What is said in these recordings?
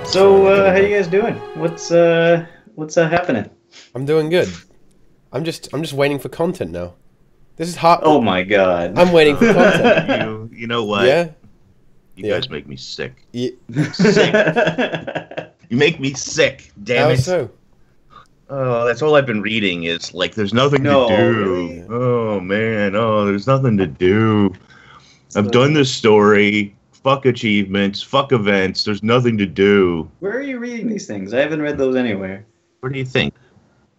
So, how you guys doing? What's happening? I'm doing good. I'm just waiting for content now. This is hot. Oh my God. I'm waiting for content. You know what? Yeah. You Yeah. guys make me sick. Yeah. Sick. You make me sick. Damn How it. so? Oh, that's all I've been reading is like there's nothing No, to do. really? Oh man, there's nothing to do. So, I've done this story. Fuck achievements. Fuck events. There's nothing to do. where are you reading these things? I haven't read those anywhere. What do you think?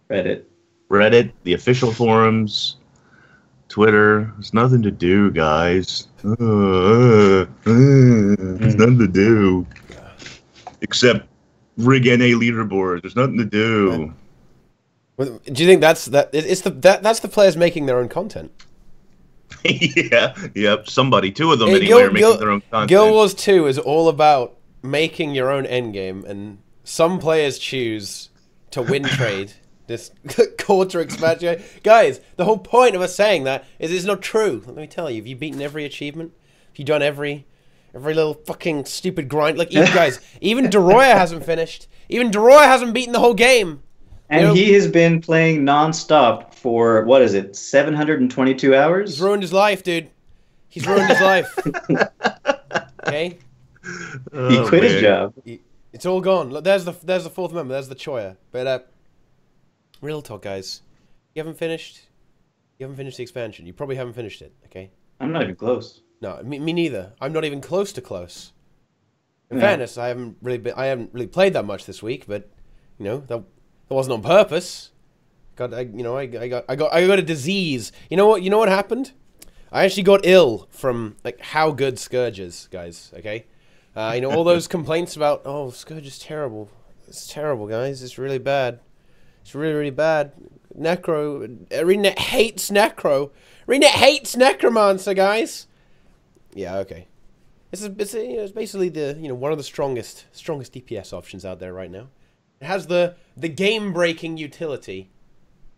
Reddit. Reddit, the official forums, Twitter. There's nothing to do, guys. There's nothing to do. Except rig NA leaderboards. There's nothing to do. Do you think that's the players making their own content? Yeah, yep. Somebody, two of them Hey, anyway, are making their own content. Guild Wars 2 is all about making your own endgame, and some players choose to win trade this quarter expansion. Guys, the whole point of us saying that is it's not true. Let me tell you, have you beaten every achievement? Have you done every little fucking stupid grind? Like, even guys, even Deroya hasn't finished. Even Deroya hasn't beaten the whole game. And he has been playing non-stop for, what is it, 722 hours? He's ruined his life, dude. He's ruined his life. Okay? He quit his job. It's all gone. Look, there's the fourth member. There's the Choya. But real talk, guys. You haven't finished the expansion. You probably haven't finished it. Okay? I'm not even close. No, me neither. I'm not even close to close. In Yeah. fairness, I haven't really played that much this week. But you know that wasn't on purpose. I got a disease. You know what happened? I actually got ill from like how good Scourge is, guys. Okay, all those complaints about Scourge is terrible. It's terrible, guys. It's really bad. It's really really bad. ArenaNet hates Necro. ArenaNet hates Necromancer, guys. Yeah, okay. It's basically the one of the strongest DPS options out there right now. It has the game-breaking utility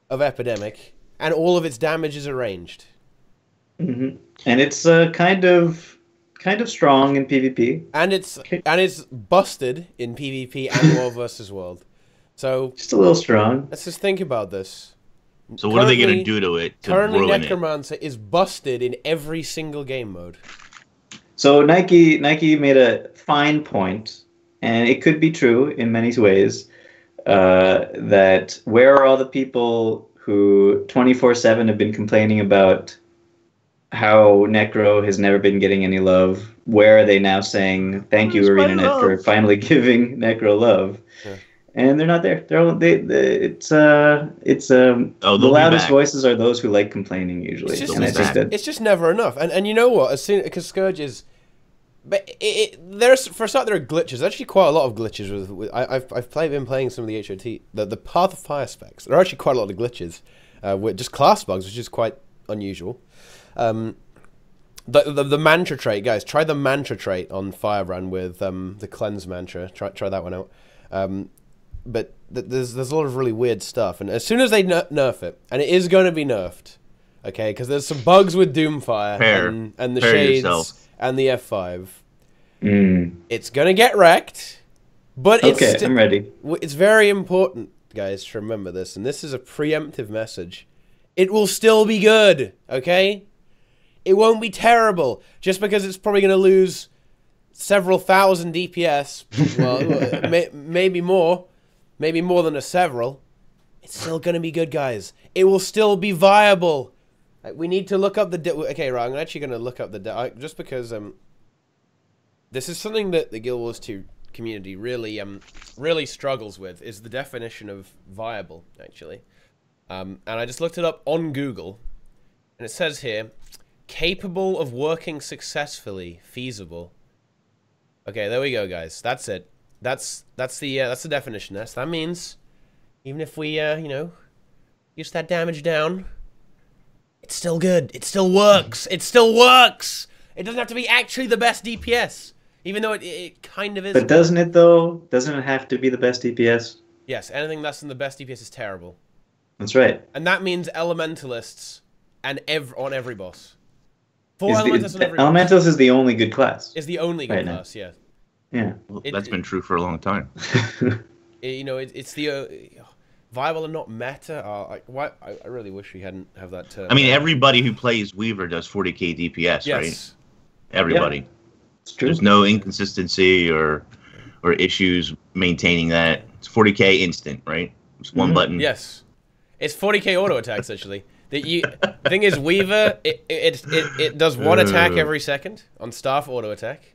of Epidemic, and all of its damage is arranged. Mm-hmm. And it's kind of strong in PvP. And it's busted in PvP and World versus World. So Just a little strong. let's just think about this. So what are they going to do to it to Currently, ruin it? Necromancer is busted in every single game mode. So Nike made a fine point, and it could be true in many ways, that where are all the people who 24/7 have been complaining about how Necro has never been getting any love? Where are they now saying thank you, Where's my ArenaNet, for love? finally giving Necro love? Yeah. And they're not there. The they'll be loudest back. voices are those who like complaining usually. It's just, And I it's, think just, that it's just never enough. And you know what? Because Scourge is, but there's for a start there are glitches. There's actually quite a lot of glitches I've been playing some of the HOT the Path of Fire specs. There are actually quite a lot of glitches, with just class bugs, which is quite unusual. The mantra trait, guys. Try the mantra trait on Firebrand with the cleanse mantra. Try that one out. But there's a lot of really weird stuff, and as soon as they nerf it, and it is going to be nerfed, okay, because there's some bugs with Doomfire and the Shades yourself. and the F5. It's going to get wrecked, but okay, I'm ready. it's very important, guys, to remember this, and this is a preemptive message. It will still be good, okay? It won't be terrible, just because it's probably going to lose several thousand DPS, well, maybe more than a several. It's still going to be good, guys. It will still be viable. Like, we need to look up the... Okay, right, I'm actually going to look up the... just because this is something that the Guild Wars 2 community really struggles with, is the definition of viable, actually. And I just looked it up on Google, and it says here, capable of working successfully, feasible. Okay, there we go, guys. That's it. That's the definition. That means even if we use that damage down, it's still good. It still works. It still works. It doesn't have to be actually the best DPS, even though it kind of is. But doesn't it though? Doesn't it have to be the best DPS? Yes, anything less than the best DPS is terrible. That's right. And that means elementalists and on every boss. Elementals is the only good class. Is the only good right class, yeah. Yeah. Well, that's been true for a long time. You know, it's the viable and not meta. Why? I really wish we hadn't have that term. I mean, everybody who plays Weaver does 40k DPS, right? Yes. Everybody. Yeah, it's true. There's no inconsistency or issues maintaining that. It's 40k instant, right? It's one button. Yes. It's 40k auto attacks actually. The thing is, Weaver it does one attack every second on staff auto attack,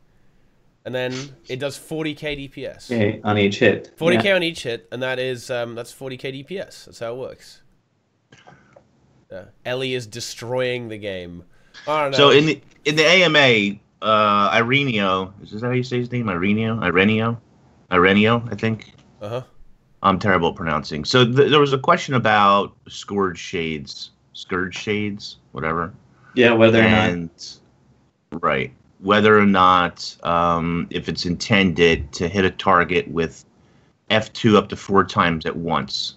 and then it does 40k DPS. Yeah, on each hit. 40k on each hit, and that's 40k DPS. That's how it works. Ellie is destroying the game. I don't know. So in the AMA, Ireneo, is that how you say his name? Ireneo, I think. I'm terrible at pronouncing. So there was a question about Scourge Shades, whatever. Yeah, whether or not, if it's intended to hit a target with F2 up to 4 times at once.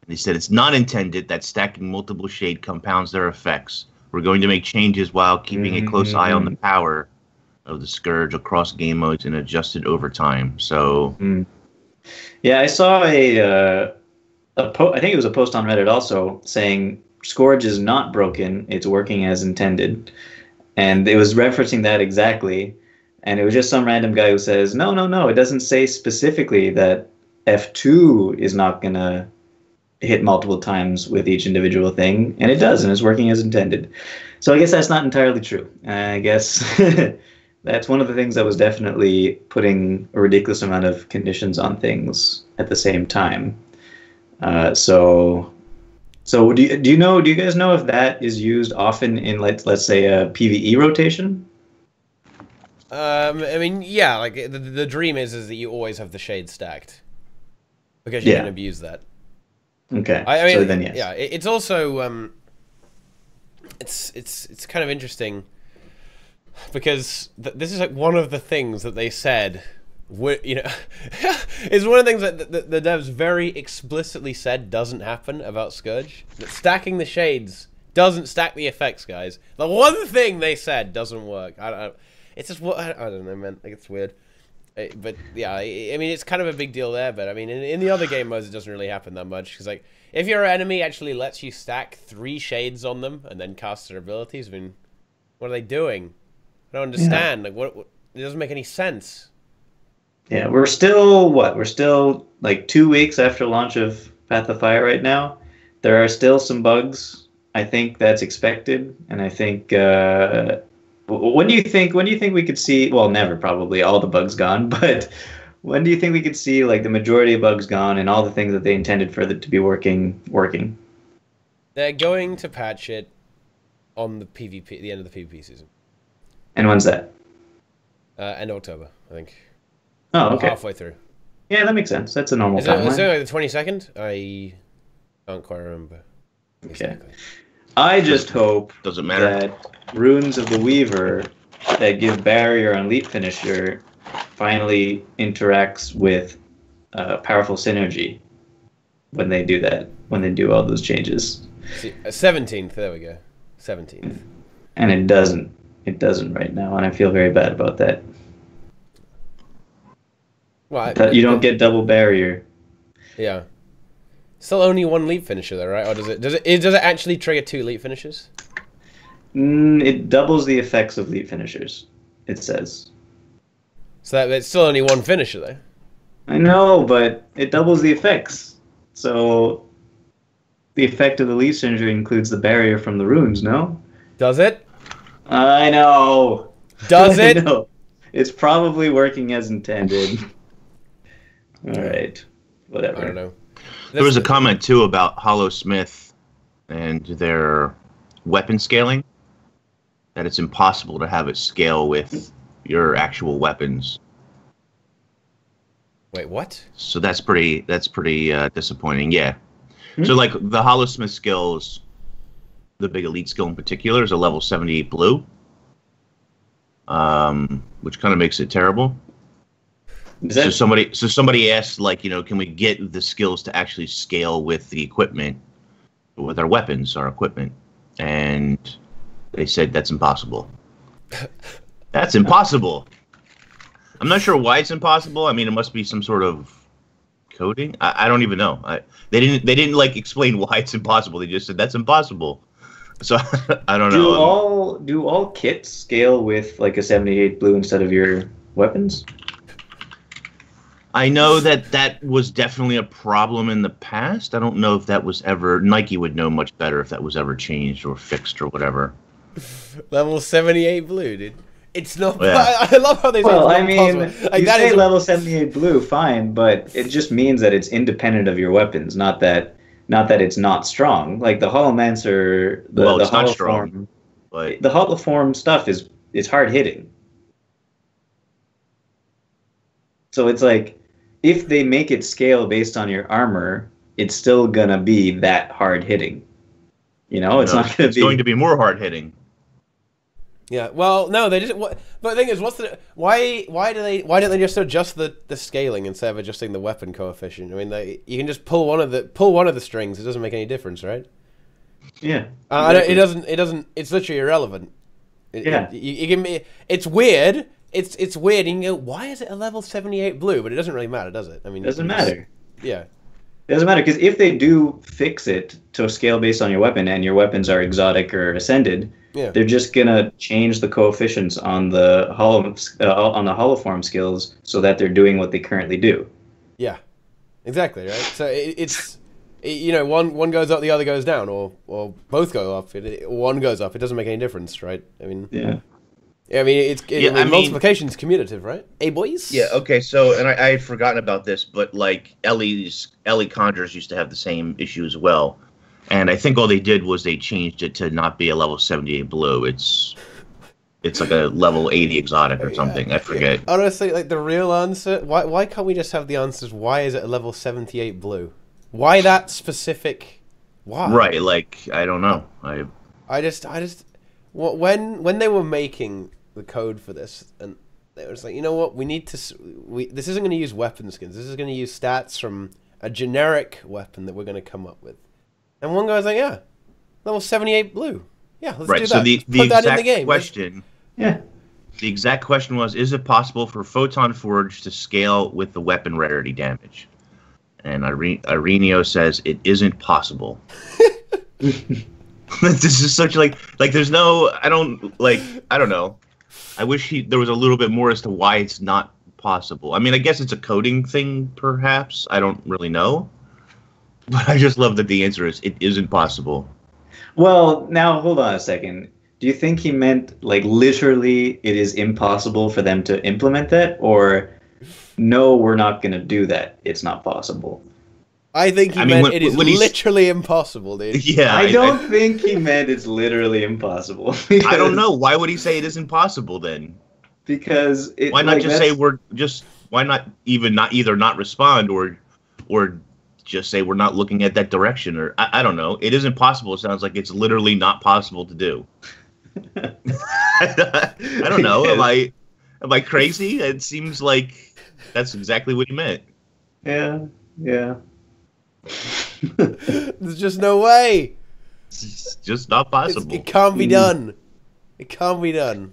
And he said it's not intended that stacking multiple shade compounds their effects. We're going to make changes while keeping a close eye on the power of the Scourge across game modes and adjusted over time. So. Yeah, I saw I think it was a post on Reddit also saying Scourge is not broken, it's working as intended. And it was referencing that exactly. And it was just some random guy who says, no, it doesn't say specifically that F2 is not going to hit multiple times with each individual thing. And it does, and it's working as intended. So I guess that's not entirely true. I guess that's one of the things that was definitely putting a ridiculous amount of conditions on things at the same time. So do you guys know if that is used often in let's say a PvE rotation? I mean, yeah, like the dream is that you always have the shade stacked because you can abuse that. Okay. I mean, so then yes. Yeah, it's also it's kind of interesting because this is like one of the things that they said. You know, it's one of the things that the devs very explicitly said doesn't happen about Scourge. That stacking the shades doesn't stack the effects, guys. The one thing they said doesn't work. It's just what I don't know, man. Like, it's weird. But yeah, I mean, it's kind of a big deal there. But I mean, in the other game modes, it doesn't really happen that much. Because like, if your enemy actually lets you stack 3 shades on them and then cast their abilities, I mean, what are they doing? I don't understand. Like, what? It doesn't make any sense. Yeah, we're still like 2 weeks after launch of Path of Fire right now. There are still some bugs. I think that's expected, and I think when do you think we could see? Well, never probably all the bugs gone, but when do you think we could see like the majority of bugs gone and all the things that they intended for it to be working? They're going to patch it on the PvP, the end of the PvP season. And when's that? End of October, I think. Oh, okay. Halfway through. Yeah, that makes sense. That's a normal Is timeline. it like the 22nd? I don't quite remember. Okay. I just hope Doesn't matter. that Runes of the Weaver that give barrier on Leap Finisher finally interacts with powerful synergy when they do that, when they do all those changes. See, 17th, there we go. 17th. And it doesn't. It doesn't right now, and I feel very bad about that. Well, You don't get double barrier. Yeah. Still only 1 leap finisher though, right? Or does it actually trigger 2 leap finishers? It doubles the effects of Leap Finishers, it says. So it's still only 1 finisher though. I know, but it doubles the effects. So the effect of the Leap Finisher includes the barrier from the runes, no? Does it? I know. Does it? I know. It's probably working as intended. All right. Whatever. I don't know. There was a comment too about Hollowsmith and their weapon scaling. That it's impossible to have it scale with your actual weapons. Wait, what? So that's pretty disappointing. Yeah. So like the Hollowsmith skills, the big elite skill in particular is a level 78 blue, which kind of makes it terrible. So somebody asked, like, you know, can we get the skills to actually scale with the equipment, with our weapons, our equipment? And they said that's impossible. That's impossible. I'm not sure why it's impossible. I mean, it must be some sort of coding. I don't even know. They didn't like explain why it's impossible. They just said that's impossible. So I don't know. Do all kits scale with like a 78 blue instead of your weapons? I know that was definitely a problem in the past. I don't know if that was ever... Nike would know much better if that was ever changed or fixed or whatever. Level 78 blue, dude. It's not... Yeah. I love how they say Well, it's I mean, like, you that say is level 78 blue, fine, but it just means that it's independent of your weapons, not that it's not strong. Like the Holomancer, the it's not Holoform, strong, but... the Holoform stuff is hard hitting. So it's like, if they make it scale based on your armor, it's still gonna be that hard hitting. You know, it's not gonna be. It's going to be more hard hitting. Yeah. Well, no, they just. But the thing is, why don't they just adjust the scaling instead of adjusting the weapon coefficient? I mean, you can just pull one of the strings. It doesn't make any difference, right? Yeah. Exactly. It doesn't. It's literally irrelevant. Yeah. You can be. It's weird. It's weird. You can go, why is it a level 78 blue? But it doesn't really matter, does it? I mean, it doesn't matter. Yeah. It doesn't matter, because if they do fix it to scale based on your weapon, and your weapons are exotic or ascended, they're just gonna change the coefficients on the holoform skills so that they're doing what they currently do. Yeah. Exactly. Right. So it's one goes up, the other goes down, or both go up. One goes up. It doesn't make any difference, right? I mean. Yeah. I mean, multiplication's commutative, right? Hey, boys? Yeah, okay, so, and I had forgotten about this, but, like, Ellie Conjurers used to have the same issue as well. And I think all they did was they changed it to not be a level 78 blue. It's like a level 80 exotic or something. I forget. Honestly, like, the real answer, why can't we just have the answers, why is it a level 78 blue? Why that specific... Why? Right, like, I don't know. I just... When they were making the code for this, and they was like, you know what, this isn't going to use weapon skins, this is going to use stats from a generic weapon that we're going to come up with. And one guy's like, yeah, level 78 blue. Yeah, let's do that. So the put that in the exact game. question, the exact question was, is it possible for Photon Forge to scale with the weapon rarity damage? And Ireneo says it isn't possible. This is such like there's no, I don't know. I wish there was a little bit more as to why it's not possible. I mean, I guess it's a coding thing, perhaps. I don't really know. But I just love that the answer is it isn't possible. Well, now hold on a second. Do you think he meant like literally it is impossible for them to implement that, or no, we're not going to do that, it's not possible? I think he meant it is literally impossible, dude. Yeah, I don't think he meant it's literally impossible. I don't know. Why would he say it isn't possible then? Because why not just say why not either not respond or just say we're not looking at that direction, or I don't know. It isn't possible. It sounds like it's literally not possible to do. I don't know. Am I crazy? It seems like that's exactly what he meant. Yeah. There's just no way. It's just not possible. It can't be done. It can't be done.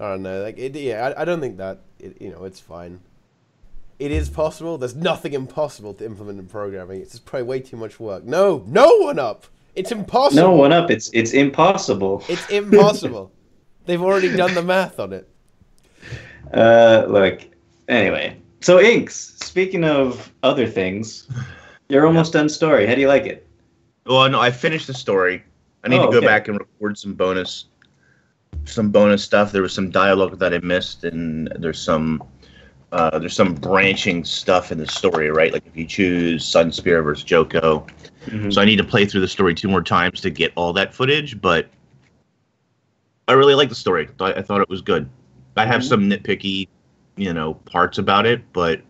I don't know. Like, I don't think that. It's fine. It is possible. There's nothing impossible to implement in programming. It's just probably way too much work. No one up. It's impossible. No one up. It's impossible. It's impossible. They've already done the math on it. Look. Anyway, so Inks. Speaking of other things. You're almost done story. How do you like it? Well, no, I finished the story. I need to go back and record some bonus stuff. There was some dialogue that I missed, and there's some branching stuff in the story, right? Like if you choose Sunspear versus Joko. Mm-hmm. So I need to play through the story 2 more times to get all that footage, but I really like the story. I thought it was good. I have some nitpicky, parts about it, but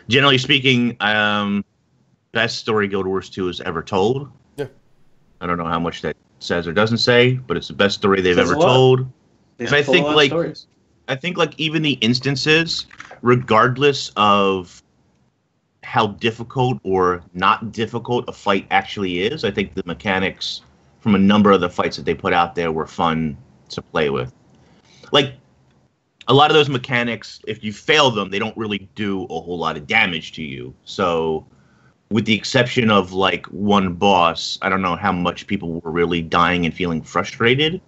generally speaking, best story Guild Wars 2 has ever told. Yeah. I don't know how much that says or doesn't say, but it's the best story they've ever told. And I think even the instances, regardless of how difficult or not difficult a fight actually is, I think the mechanics from a number of the fights that they put out there were fun to play with. Like a lot of those mechanics, if you fail them, they don't really do a whole lot of damage to you. So, with the exception of like one boss, I don't know how much people were really dying and feeling frustrated.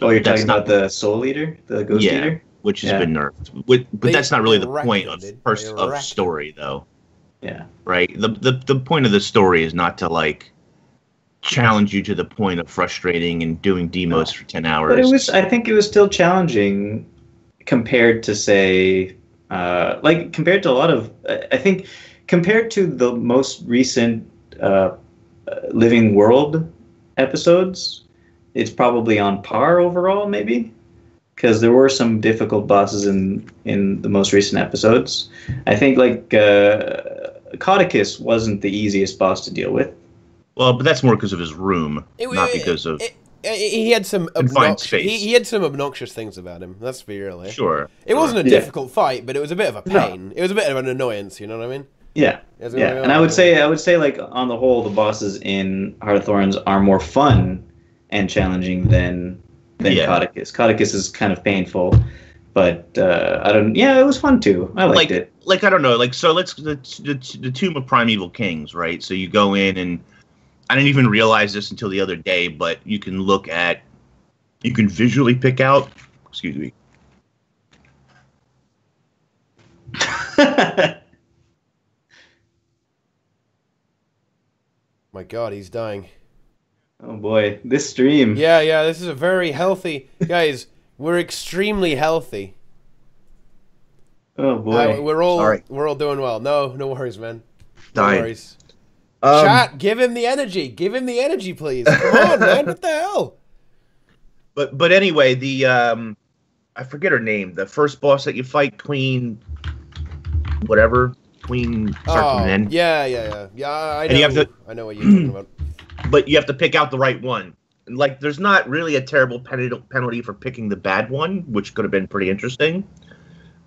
Oh, you're talking about the Soul Eater, the Ghost Eater, which has been nerfed. But that's not really the point of story, though. Yeah. Right. The point of the story is not to like challenge you to the point of frustrating and doing demos for 10 hours. But I think it was still challenging compared to, say, compared to a lot of, I think, compared to the most recent Living World episodes, it's probably on par overall, maybe, because there were some difficult bosses in the most recent episodes. I think like Caudicus wasn't the easiest boss to deal with. Well, but that's more because of his room, not because of. He had some he had some obnoxious things about him. Let's be real here. Sure. It wasn't a difficult fight, but it was a bit of a pain. No. It was a bit of an annoyance. You know what I mean? Yeah. And I would say like on the whole, the bosses in Heart of Thorns are more fun and challenging than Caudicus. Caudicus is kind of painful, but I don't. Yeah, it was fun too. I liked it. Like I don't know. Like so, the Tomb of Primeval Kings, right? So you go in and. I didn't even realize this until the other day, but you can visually pick out, excuse me. My God, he's dying. Oh boy, this stream. Yeah, this is a very healthy, guys, we're extremely healthy. Oh boy. We're all doing well. No worries, man. No Dying. worries. Chat, give him the energy. Give him the energy, please. Come on, man. What the hell? But anyway, the I forget her name. The first boss that you fight, Queen, whatever, Queen. Yeah. I know. I know what you're talking about. But you have to pick out the right one. Like, there's not really a terrible penalty for picking the bad one, which could have been pretty interesting.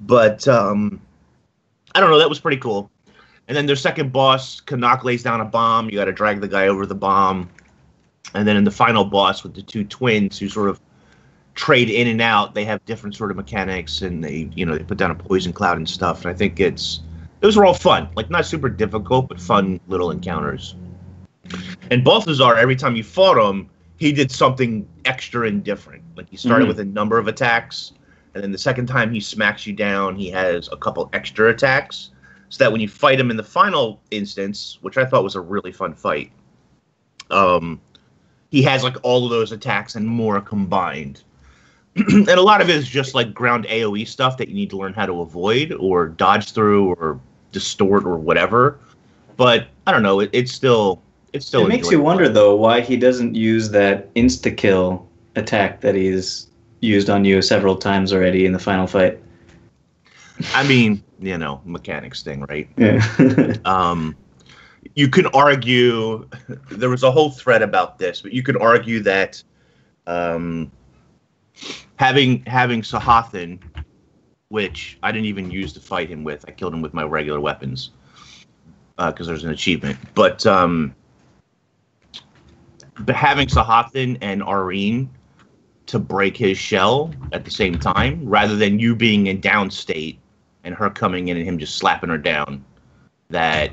But I don't know. That was pretty cool. And then their second boss, Canuck lays down a bomb. You got to drag the guy over the bomb. And then in the final boss with the two twins who sort of trade in and out, they have different sort of mechanics, and they put down a poison cloud and stuff. And I think those were all fun, like not super difficult, but fun little encounters. And Balthazar, every time you fought him, he did something extra and different. Like he started with a number of attacks, and then the second time he smacks you down, he has a couple extra attacks. So that when you fight him in the final instance, which I thought was a really fun fight, he has like all of those attacks and more combined. And a lot of it is just like ground AoE stuff that you need to learn how to avoid or dodge through or distort or whatever. But I don't know, it still it makes you wonder though why he doesn't use that insta-kill attack that he's used on you several times already in the final fight. I mean, mechanics thing, right? Yeah. You can argue, there was a whole thread about this, but you could argue that having Sahathan, which I didn't even use to fight him with, I killed him with my regular weapons because there's an achievement. But having Sahathan and Arene to break his shell at the same time, rather than you being in down state and her coming in and him just slapping her down, that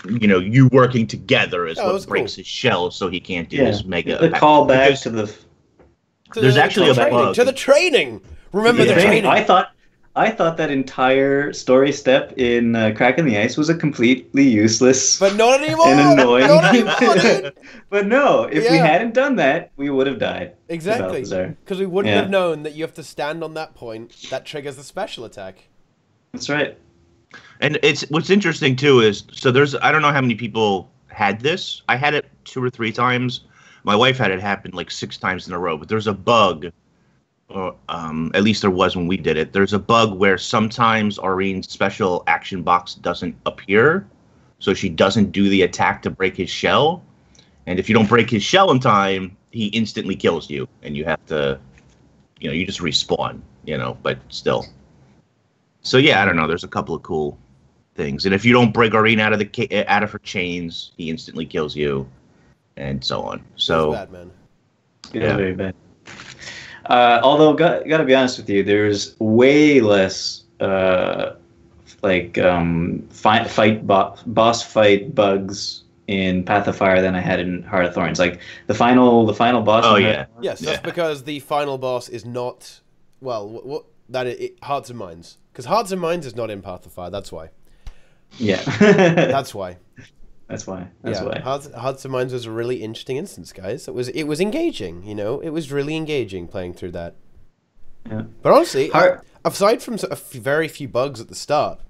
you working together is what breaks his shell, so he can't do his mega. The callback to the. There's actually a bug to the training. Remember the training. I thought that entire story step in Crack in the Ice was a completely useless, but not anymore. And annoying. Not anymore, dude. But no, if we hadn't done that, we would have died. Exactly, because we wouldn't have known that you have to stand on that point. That triggers the special attack. That's right. And what's interesting too is I don't know how many people had this. I had it 2 or 3 times. My wife had it happen like 6 times in a row. But there's a bug, or at least there was when we did it. There's a bug where sometimes Arene's special action box doesn't appear, so she doesn't do the attack to break his shell. And if you don't break his shell in time, he instantly kills you, and you have to, you just respawn. But still. So yeah, I don't know. There's a couple of cool things, and if you don't break Arene out of her chains, he instantly kills you, and so on. So bad, man. Yeah, very bad. Although, gotta be honest with you, there's way less boss fight bugs in Path of Fire than I had in Heart of Thorns. Like the final boss. Oh in yeah. Yes, that's because the final boss is not Hearts and Minds. Because Hearts and Minds is not in Path of Fire. That's why. Yeah. That's why. That's why. Hearts and Minds was a really interesting instance, guys. It was engaging. You know, it was really engaging playing through that. Yeah. But honestly, aside from very few bugs at the start,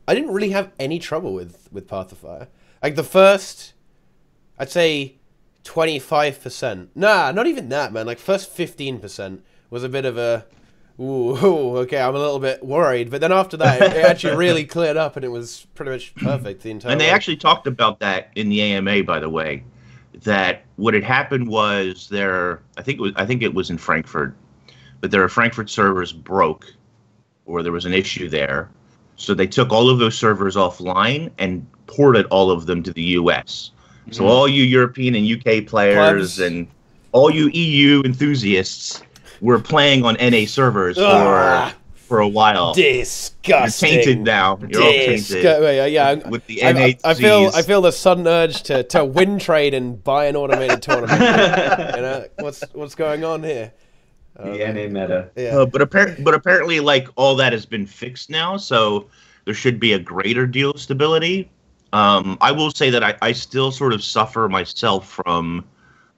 I didn't really have any trouble with Path of Fire. Like the first, I'd say 25%. Nah, not even that, man. Like first 15% was a bit of a, ooh, okay, I'm a little bit worried. But then after that, it actually really cleared up, and it was pretty much perfect the entire. And they way. actually talked about that in the AMA, by the way, that what had happened was I think it was in Frankfurt, but their Frankfurt servers broke, or there was an issue there. So they took all of those servers offline and ported all of them to the US. So all you European and UK players and all you EU enthusiasts were playing on NA servers for a while. Disgusting. You're tainted now. You're all tainted. Yeah, with the NA. I feel the sudden urge to win trade and buy an automated tournament. You know, what's going on here? The NA meta. Yeah. But apparently, like, all that has been fixed now, so there should be a greater deal of stability. I will say that I still sort of suffer myself from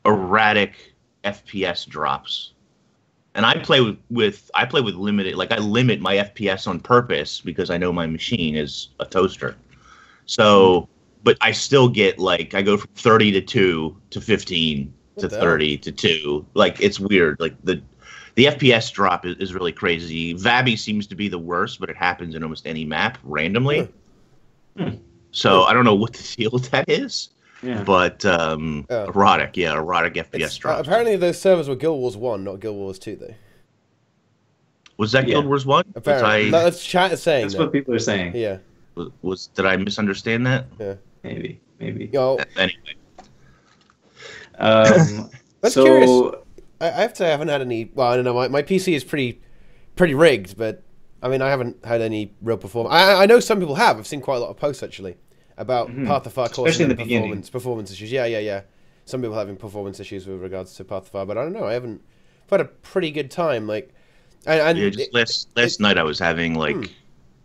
erratic FPS drops, and I play with limited. Like, I limit my FPS on purpose because I know my machine is a toaster. So, but I still get, like, I go from 30 to 2 to 15 to 30 to 2. Like, it's weird. Like the FPS drop is really crazy. Vabby seems to be the worst, but it happens in almost any map randomly. So I don't know what the deal with that is. Yeah. But erratic FPS drops. Apparently those servers were Guild Wars 1, not Guild Wars 2, though. Was that Guild Wars 1? Apparently. That's chat is saying. That's what people are saying. Yeah. Did I misunderstand that? Yeah. Maybe. Anyway. That's curious. I have to say I haven't had any. Well, I don't know. My PC is pretty rigged, but I mean I haven't had any real performance. I know some people have. I've seen quite a lot of posts actually about Path of Fire, especially in the performance issues. Yeah. Some people having performance issues with regards to Path of Fire, but I don't know. I've had a pretty good time. Like, just last night I was having like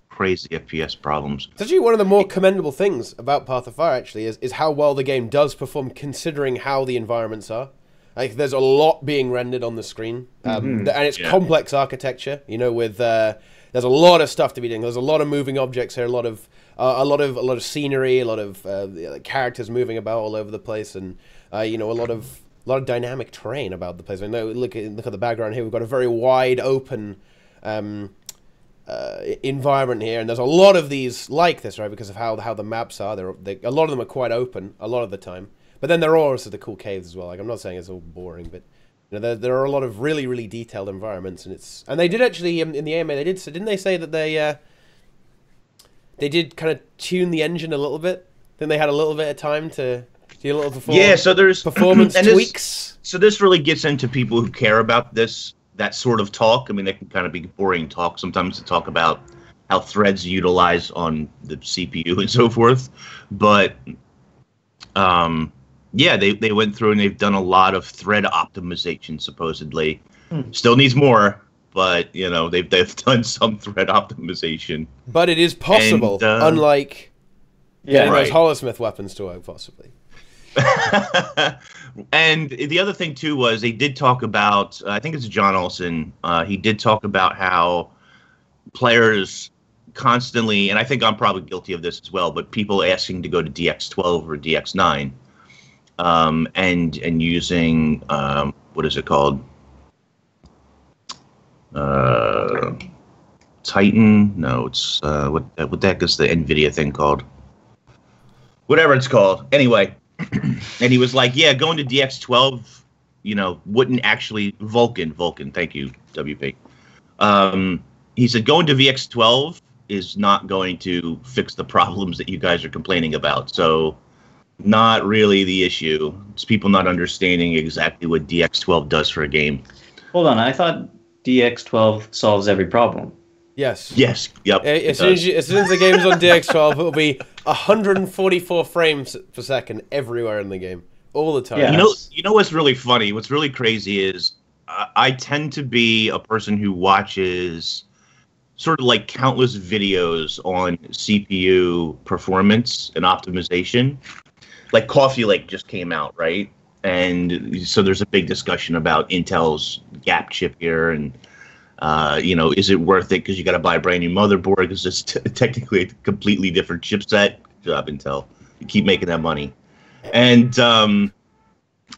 crazy FPS problems. It's actually one of the more commendable things about Path of Fire actually is how well the game does perform considering how the environments are. Like, there's a lot being rendered on the screen, and it's complex architecture. You know, with there's a lot of stuff to be doing. There's a lot of moving objects here, a lot of scenery, a lot of characters moving about all over the place, and you know, a lot of dynamic terrain about the place. I know. Look at the background here. We've got a very wide open environment here, and there's a lot of these like this, right? Because of how the maps are. A lot of them are quite open a lot of the time. But then there are also the cool caves as well. Like, I'm not saying it's all boring, but you know, there are a lot of really, really detailed environments, and they did actually in the AMA didn't they say that they did kind of tune the engine a little bit? Then they had a little bit of time to do a little so there's performance tweaks. So this really gets into people who care about that sort of talk. I mean, they can kind of be boring talk sometimes to talk about how threads utilize on the CPU and so forth, but yeah, they went through and they've done a lot of thread optimization, supposedly. Still needs more, but, you know, they've done some thread optimization. But it is possible, unlike getting those Holosmith weapons to work, possibly. And the other thing, too, was they did talk about, I think it's John Olsen, he did talk about how players constantly, and I think I'm probably guilty of this as well, but people asking to go to DX12 or DX9. And using what is it called? Titan? No, it's what the heck is the NVIDIA thing called? Whatever it's called. Anyway, and he was like, yeah, going to DX12, you know, wouldn't actually Vulcan. Thank you, WP. He said going to VX12 is not going to fix the problems that you guys are complaining about. So. Not really the issue. It's people not understanding exactly what DX12 does for a game. Hold on, I thought DX12 solves every problem. Yes. Yes. Yep. As soon as the game's on DX12, it'll be 144 frames per second everywhere in the game, all the time. Yeah. You know what's really funny? What's really crazy is I tend to be a person who watches sort of like countless videos on CPU performance and optimization. Like Coffee Lake just came out, right? And so there's a big discussion about Intel's gap chip here, and is it worth it because you got to buy a brand new motherboard because it's technically a completely different chipset. Good job, Intel. You keep making that money, and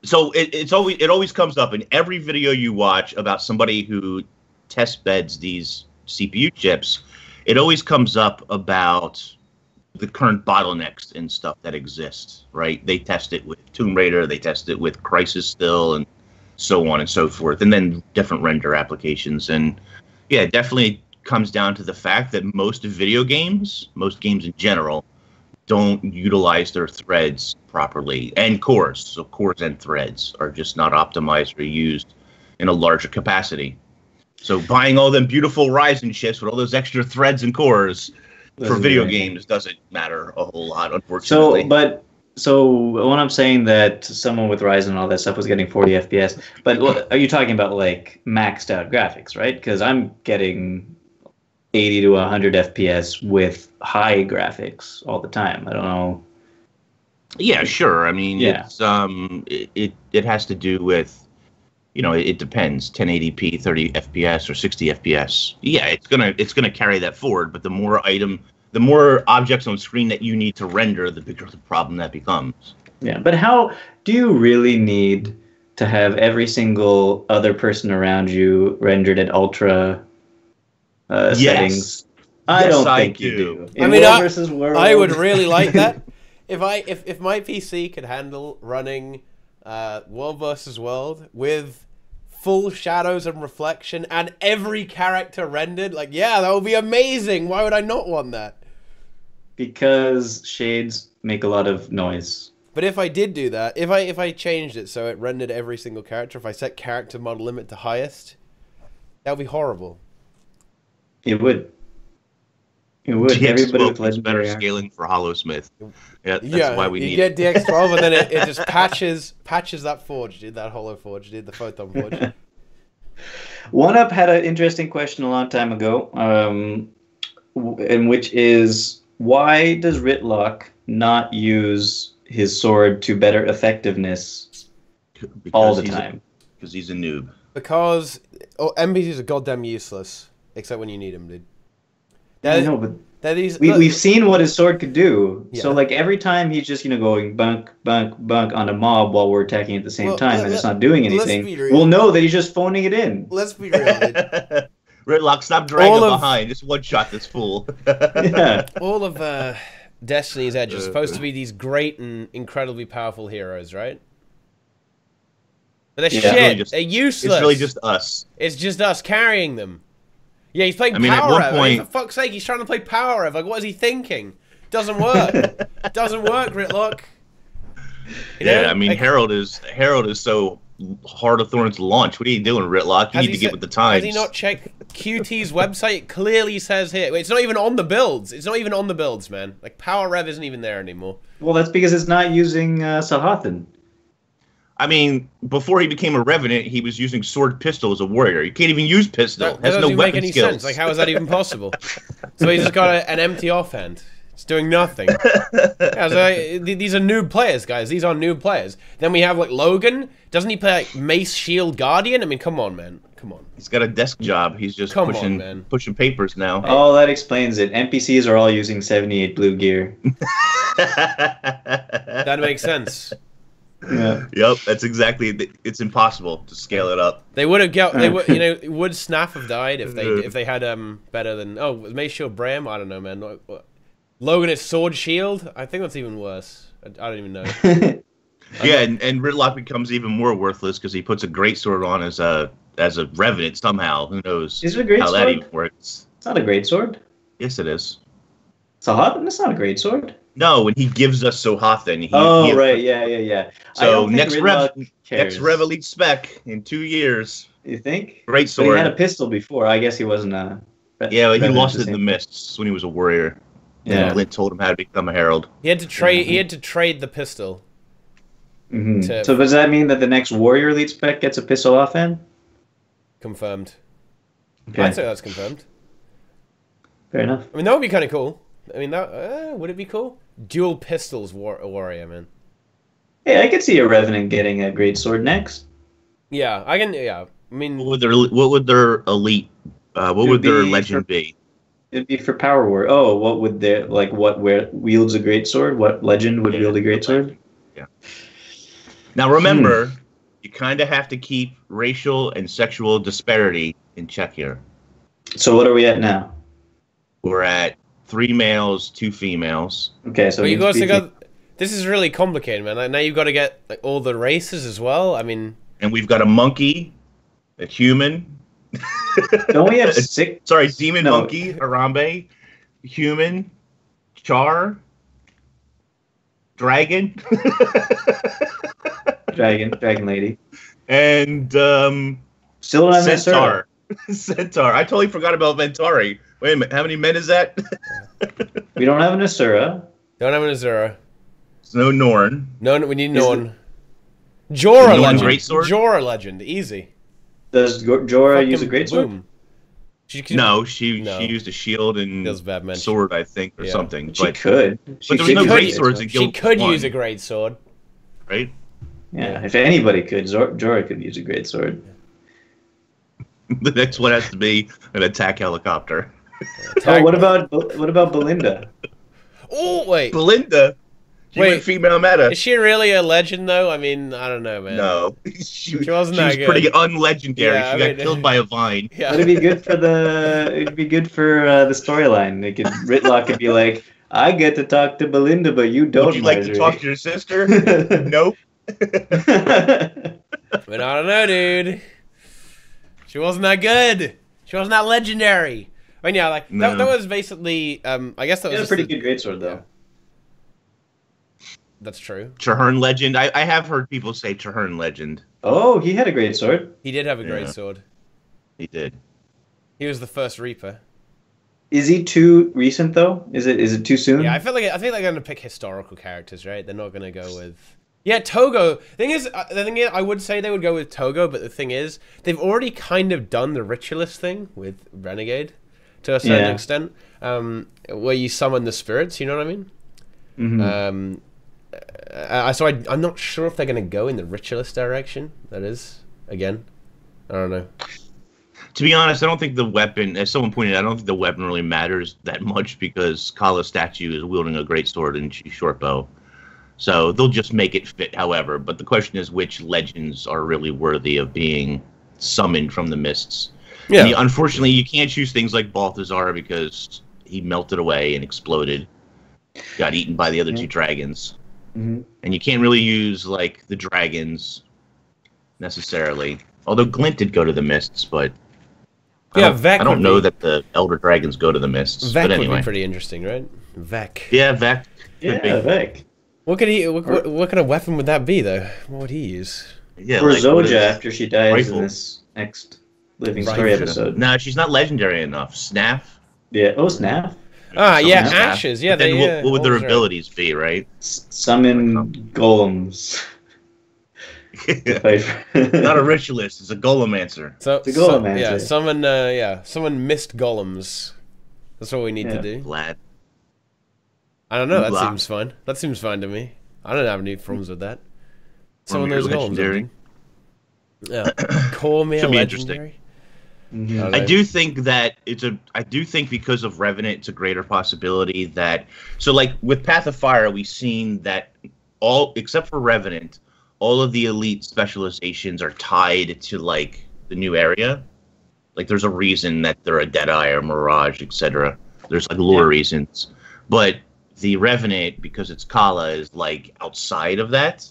so it always comes up in every video you watch about somebody who test beds these CPU chips. It always comes up about the current bottlenecks and stuff that exist, right? They test it with Tomb Raider, they test it with Crysis still, and so on and so forth, and then different render applications. And yeah, it definitely comes down to the fact that most games in general, don't utilize their threads properly, and cores. So cores and threads are just not optimized or used in a larger capacity. So buying all them beautiful Ryzen chips with all those extra threads and cores for video games doesn't matter a whole lot, unfortunately. So when I'm saying that someone with Ryzen and all that stuff was getting 40 FPS, but are you talking about like maxed out graphics, right? Because I'm getting 80 to 100 FPS with high graphics all the time. I don't know. Yeah, sure. I mean, yeah. It has to do with, it depends. 1080p, 30 FPS, or 60 FPS. Yeah, it's gonna carry that forward. But the more objects on screen that you need to render, the bigger the problem that becomes. Yeah, but how do you really need to have every single other person around you rendered at ultra settings? I don't think you do. I mean, I would really like that. If my PC could handle running World vs. World with full shadows and reflection and every character rendered, that would be amazing. Why would I not want that? Because shades make a lot of noise. But if I did do that, if I changed it so it rendered every single character, if I set character model limit to highest, that would be horrible. It would. It would. Everybody with better legendary scaling for Hollowsmith. Yeah, that's why we need it. You get DX12 and then it just patches that forge, dude, that Hollow Forge, dude, the Photon Forge. OneUp had an interesting question a long time ago, in which is, why does Ritlock not use his sword to better effectiveness all the time? Because he's a noob. Because NPCs are goddamn useless, except when you need them, dude. I know, but we've seen what his sword could do. Yeah. So every time he's just going bunk, bunk, bunk on a mob while we're attacking at the same time, and it's not doing anything, we'll know that he's just phoning it in. Let's be real, dude. Ritlock, stop dragging behind. Just one shot this fool. Yeah. All of Destiny's Edge are supposed to be these great and incredibly powerful heroes, right? But they're shit. They're useless. It's really just us. It's just us carrying them. Yeah, he's playing Power Rev. For fuck's sake, he's trying to play Power Rev. What is he thinking? Doesn't work. Doesn't work, Ritlock. Harold is so hard of thorns to launch. What are you doing, Ritlock? You need to get with the times. Has he not checked QT's website? It clearly says here. It's not even on the builds. It's not even on the builds, man. Power Rev isn't even there anymore. Well, that's because it's not using Sahathan. I mean, before he became a Revenant, he was using sword pistol as a warrior. You can't even use pistol. That doesn't even make any sense. How is that even possible? So he's just got an empty offhand. It's doing nothing. These are noob players, guys. These are noob players. Then we have Logan. Doesn't he play Mace, Shield, Guardian? I mean, come on, man. Come on. He's got a desk job. He's just pushing papers now. Oh, that explains it. NPCs are all using 78 blue gear. That makes sense. Yeah. Yep, that's exactly. It's impossible to scale it up. They would have would Snaf have died if they had better than Mace, Shield, Bram? I don't know, man. Logan is Sword, Shield. I think that's even worse. I don't even know. Yeah, and Ritlock becomes even more worthless because he puts a greatsword on as a Revenant somehow. Who knows how that even works? It's not a greatsword. Yes, it is. Sahathan? That's not a greatsword. No, when he gives us Sahathan. Right, yeah. So next Rev Elite spec in 2 years. You think? Great But sword. he had a pistol before. I guess he wasn't a. Yeah, he Revenant lost the it in the same. mists when he was a warrior. Yeah. And Glint told him how to become a herald. He had to trade. He had to trade the pistol. So does that mean that the next warrior elite spec gets a pistol off then? Confirmed. Okay. I'd say that's confirmed. Fair enough. I mean, that would be kind of cool. I mean, that would it be cool? Dual pistols warrior, man. Hey, I could see a Revenant getting a great sword next. Yeah, I can. Yeah, I mean, What would their elite? What would their legend be? It'd be for Power War. Oh, what would their where wields a great sword? What legend would wield a great sword? Yeah. Now remember, you kind of have to keep racial and sexual disparity in check here. So what are we at now? We're at 3 males, 2 females. Okay, so but you also got. This is really complicated, man. Like, now you've got to get like all the races as well. I mean, And we've got a monkey, a human. Don't we have 6? Sorry, demon No. monkey, Harambe, human, char, dragon, Dragon lady. and Still don't have Centaur. centaur. Centaur. I totally forgot about Ventari. Wait a minute, how many men is that? We don't have an Asura. don't have an Azura. There's no Norn. No, we need Is Norn. Jorah Norn legend. greatsword? Jorah legend. Easy. Does Jorah use a Fucking great sword? boom. She could, No, she No. used a shield and Feels bad, man. sword, I think, or Yeah. something. She But could. there was should no use a great great swords sword. in She Guild could 1, use a great sword. right? Yeah, if anybody could, Jorah could use a great sword. The next one has to be an attack helicopter. Oh, what about Belinda? Oh wait, Belinda, human Wait. female meta. is she really a legend though? I mean, I don't know, man. No, she wasn't that was good. pretty unlegendary. Yeah, She I got mean- killed by a vine. Yeah. But it'd be good for the storyline. Ritlock could be like, I get to talk to Belinda, but you don't. Would you like to Marjorie." talk to your sister? Nope. But I don't know, dude. She wasn't that good. She wasn't that legendary. I mean, yeah, like No. that was basically. I guess that He was had a just pretty good greatsword, though. That's true. Chahern legend. I have heard people say Chahern legend. Oh, he had a great sword. He did have a great Yeah. sword. He did. He was the first Reaper. Is he too recent though? Is it too soon? Yeah, I think they're going to pick historical characters, right? They're not going to go with. Yeah, Togo. The thing is, I would say they would go with Togo, but the thing is, they've already kind of done the ritualist thing with Renegade, to a certain Yeah. extent, where you summon the spirits. You know what I mean? Mhm. I'm not sure if they're going to go in the ritualist direction. That is, again, I don't know. To be honest, I don't think the weapon, as someone pointed out, I don't think the weapon really matters that much because Kala's statue is wielding a great sword and short bow. So they'll just make it fit, however. But the question is which legends are really worthy of being summoned from the mists. Yeah. And unfortunately, you can't choose things like Balthazar because he melted away and exploded. Got eaten by the other two dragons. Mhm. And you can't really use, like, the dragons necessarily. Although Glint did go to the mists, but Yeah, Vec I don't would know be- that the Elder Dragons go to the mists. Vec but would anyway. be pretty interesting, right? Vec. Yeah, Vec. Yeah, could be. Vec. What could he? What kind of weapon would that be, though? What would he use? Yeah, Or like, what Zoja is- after she dies Rifle. in this next Living Story Rifle. episode. No, she's not legendary enough. Snaff. Yeah. Oh, Snap. Ah, yeah, Summon Snaff. ashes. Yeah, But then they. what would their always are. abilities be, right? Summon golems. to fight for- Not a ritualist. It's a golemancer. So, The golem yeah, answer. summon mist golems. That's what we need to Yeah. do. Vlad. I don't know. That Blah. seems fine. That seems fine to me. I don't have any problems with that. Summon Or those golems. legendary. Yeah. Call me a Should be interesting. legendary. Mhm. don't I know. do think that I do think because of Revenant, it's a greater possibility that. So, like with Path of Fire, we've seen that all except for Revenant, all of the elite specializations are tied to like the new area. Like, there's a reason that they're a Deadeye or Mirage, etc. There's like lore reasons, but the Revenant, because it's Kala, is like outside of that.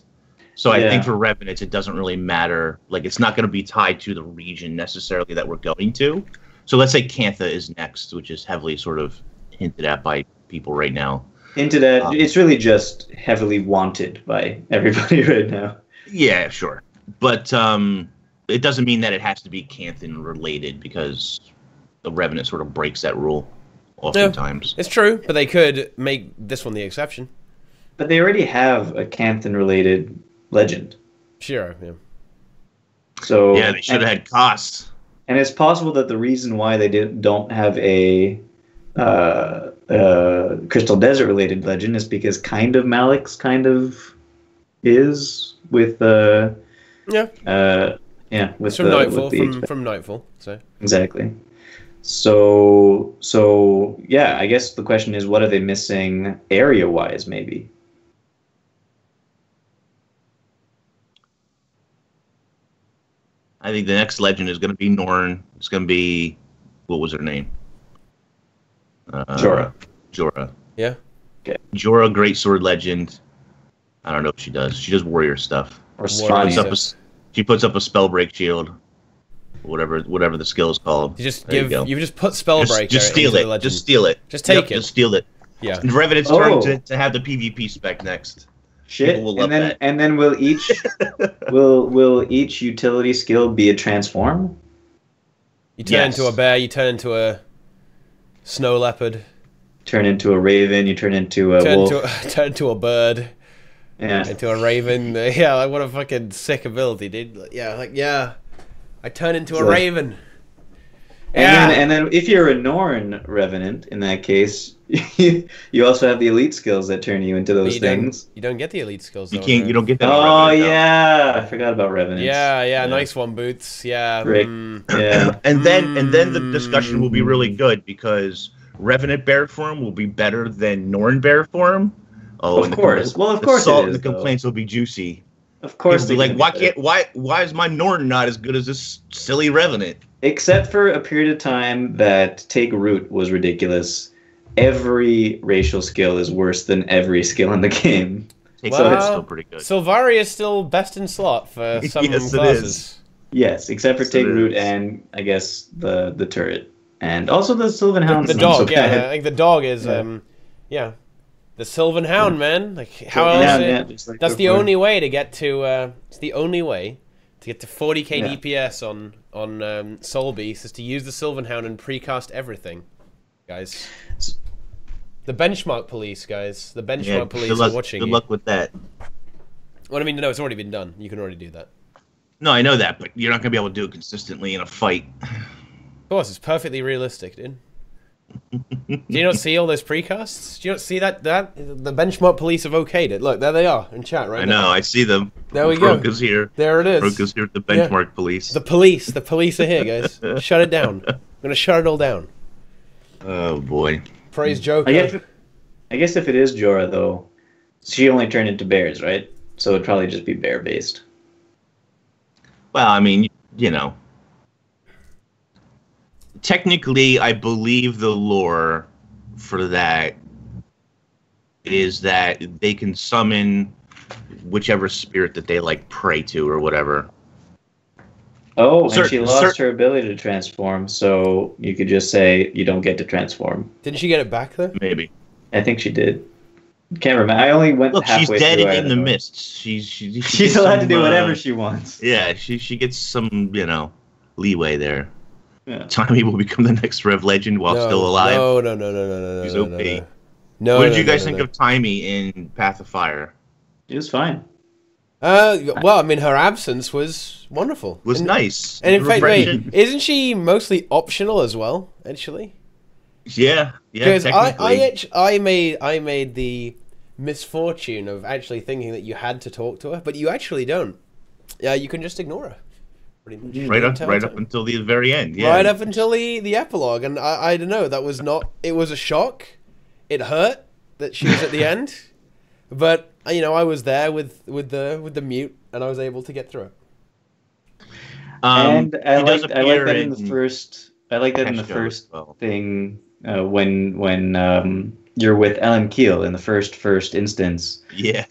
So I Yeah. think for Revenants, it doesn't really matter. Like, it's not going to be tied to the region necessarily that we're going to. So let's say Cantha is next, which is heavily sort of hinted at by people right now. Hinted at. It's really just heavily wanted by everybody right now. Yeah, sure. But it doesn't mean that it has to be Canthan related because the Revenant sort of breaks that rule oftentimes. Yeah, it's true, but they could make this one the exception. But they already have a Canthan-related legend. Sure, yeah. So Yeah, they should have had costs. And it's possible that the reason why they don't have a Crystal Desert-related legend is because kind of Malik's kind of is with with it's from Nightfall, from Nightfall. So exactly. So yeah, I guess the question is, what are they missing area-wise? Maybe. I think the next legend is going to be Norn. It's going to be, what was her name? Jorah. Yeah. Okay. Jorah, Great Sword Legend. I don't know what she does. She does warrior stuff. Or She puts up a spell break shield. Whatever the skill is called. You just put spell break. Just steal it. Just steal it. Just take it. Just steal it. Yeah. And Revenant's turn to have the PvP spec next. Shit. And then will each will each utility skill be a transform? You turn into a bear. You turn into a snow leopard. Turn into a raven. You turn into a wolf. Turn into a bird. Yeah. Into a raven. Yeah, like what a fucking sick ability, dude. Yeah, I turn into a raven. And then if you're a Norn Revenant, in that case, you also have the elite skills that turn you into those things. You don't get the elite skills. You can't. You don't get that. Oh yeah, I forgot about Revenants. Yeah, nice one, Boots. Yeah. Yeah. And then the discussion will be really good because Revenant bear form will be better than Norn bear form. Oh, of course. Of course, it is. The complaints will be juicy. Of course, be like, why is my Norn not as good as this silly Revenant? Except for a period of time that Take Root was ridiculous. Every racial skill is worse than every skill in the game. So it's still pretty good. Sylvaria is still best in slot for some classes. It is. Yes, except for Take Root and I guess the turret. And also the Sylvan Hound. The dog, I think the dog is the Sylvan Hound, man. Like how else? That's the only way to get to. It's the only way to get to 40k DPS on Soul Beast is to use the Sylvan Hound and precast everything, guys. The benchmark police, guys. The benchmark police are watching. Good luck with that. Well, I mean, no, it's already been done. You can already do that. No, I know that, but you're not gonna be able to do it consistently in a fight. Of course, it's perfectly realistic, dude. Do you not see all those precasts? Do you not see that the benchmark police have okayed it? Look, there they are in chat right now. I know, I see them. There we go. Broca's here. There it is. Broca's here with the benchmark police. The police are here, guys. Shut it down. I'm gonna shut it all down. Oh boy. Praise Joker. I guess if it is Jorah though, she only turned into bears, right? So it'd probably just be bear based. Well, I mean, you know. Technically, I believe the lore for that is that they can summon whichever spirit that they like pray to or whatever. Oh, and she lost her ability to transform, so you could just say you don't get to transform. Didn't she get it back though? Maybe. I think she did. Can't remember. I only went halfway through. She's dead in the mists. She's allowed to do whatever she wants. Yeah, she gets some, leeway there. Yeah. Tommy will become the next Rev Legend while still alive. No. He's OP. No. What did you guys think of Timey in Path of Fire? It was fine. Well, I mean, her absence was wonderful. Was nice. And in fact, wait, isn't she mostly optional as well? Actually. Yeah. Because I I made the misfortune of actually thinking that you had to talk to her, but you actually don't. Yeah, you can just ignore her. Right up until the very end. Yeah. Right up until the epilogue, and I don't know. That was not. It was a shock. It hurt that she was at the end, but I was there with the mute, and I was able to get through it. And I like that in the first. I like that in the first thing when you're with Ellen Keel in the first instance. Yeah.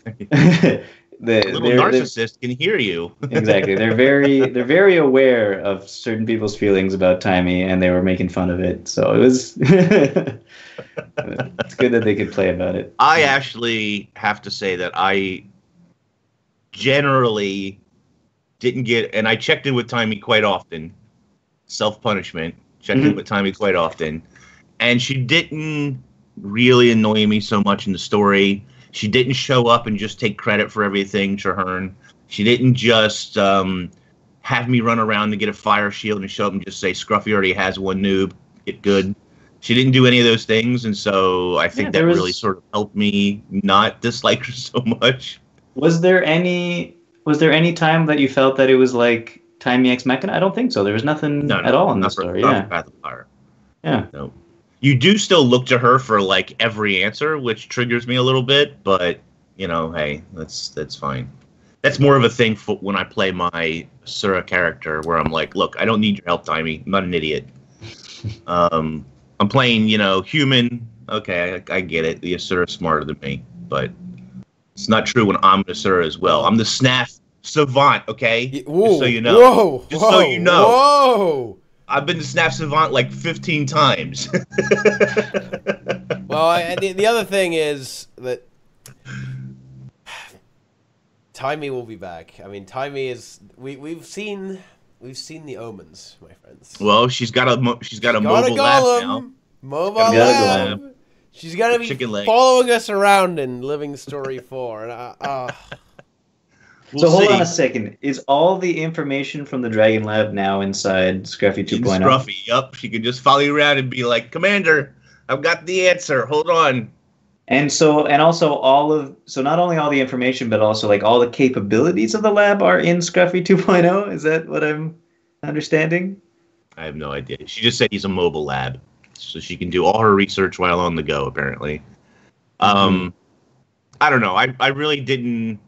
The little narcissist can hear you. Exactly. They're very aware of certain people's feelings about Timey, and they were making fun of it. So it was it's good that they could play about it. I actually have to say that I generally didn't get, and I checked in with Timey quite often. Self-punishment. Checked in with Timey quite often. And she didn't really annoy me so much in the story. She didn't show up and just take credit for everything, Traherne. She didn't just have me run around to get a fire shield and show up and just say, Scruffy already has one noob, get good. She didn't do any of those things, and so I think that really sort of helped me not dislike her so much. Was there any time that you felt that it was like Timey Ex Machina? I don't think so. There was nothing at all in the story. Not for Path of Fire. Yeah. No. You do still look to her for like every answer, which triggers me a little bit, but you know, hey, that's fine. That's more of a thing for when I play my Asura character, where I'm like, look, I don't need your help, Timey. I'm not an idiot. I'm playing, you know, human. Okay, I get it. The Asura is smarter than me, but it's not true when I'm an Asura as well. I'm the SNAF savant, okay? Whoa, just so you know. Whoa, just so you know. Whoa! I've been to SNAF savant like 15 times. Well, the other thing is that Timey will be back. I mean, Timey is we've seen the omens, my friends. Well, she's got a mobile lab now. Mobile lab. She's gonna be following us around in Living Story 4, and so hold on a second. Is all the information from the Dragon Lab now inside Scruffy 2.0? Scruffy, yup. She can just follow you around and be like, Commander, I've got the answer. Hold on. And also not only all the information, but also like all the capabilities of the lab are in Scruffy 2.0. Is that what I'm understanding? I have no idea. She just said he's a mobile lab, so she can do all her research while on the go. Apparently, I don't know. I really didn't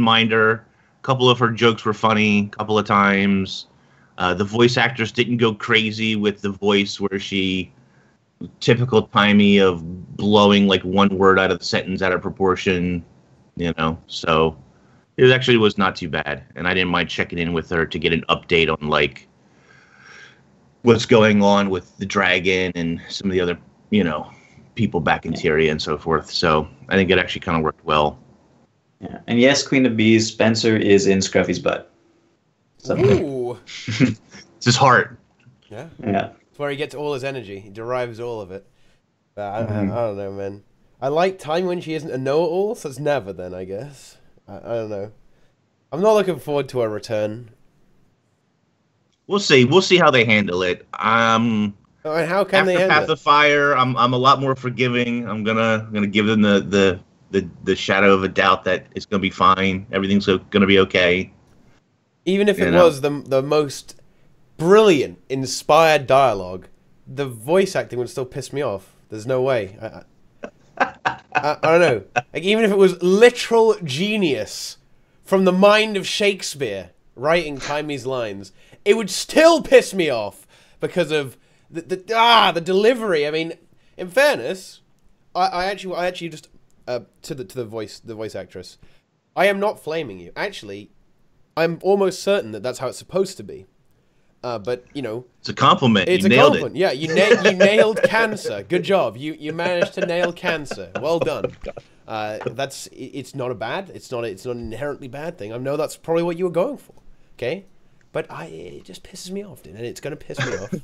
mind her. A couple of her jokes were funny. A couple of times, the voice actress didn't go crazy with the voice where she. Typical Timey of blowing like one word out of the sentence out of proportion, you know. So it actually was not too bad, and I didn't mind checking in with her to get an update on like what's going on with the dragon and some of the other, you know, people back in Tyria and so forth. So I think it actually kind of worked well. Yeah, and yes, Queen of Bees, Spencer is in Scruffy's butt. Ooh. It's his heart. Yeah. Yeah. Where he gets all his energy. He derives all of it. I don't know, man. I like Timey when she isn't a know-it-all, so it's never then, I guess. I don't know. I'm not looking forward to her return. We'll see. We'll see how they handle it. And how can they handle it? After Path of Fire, I'm a lot more forgiving. I'm gonna give them the shadow of a doubt that it's gonna be fine. Everything's gonna be okay. Even if it was the most brilliant, inspired dialogue, the voice acting would still piss me off. There's no way. I don't know. Like, even if it was literal genius from the mind of Shakespeare writing Timey's lines, it would still piss me off because of the delivery. I mean, in fairness, I actually just to the voice actress, I am not flaming you. Actually, I'm almost certain that that's how it's supposed to be. But you know, it's a compliment. It's you a nailed compliment. it. Yeah, you nailed cancer. Good job. You managed to nail cancer. Well done. It's not it's not an inherently bad thing. I know that's probably what you were going for. Okay, but it just pisses me off, and it's gonna piss me off,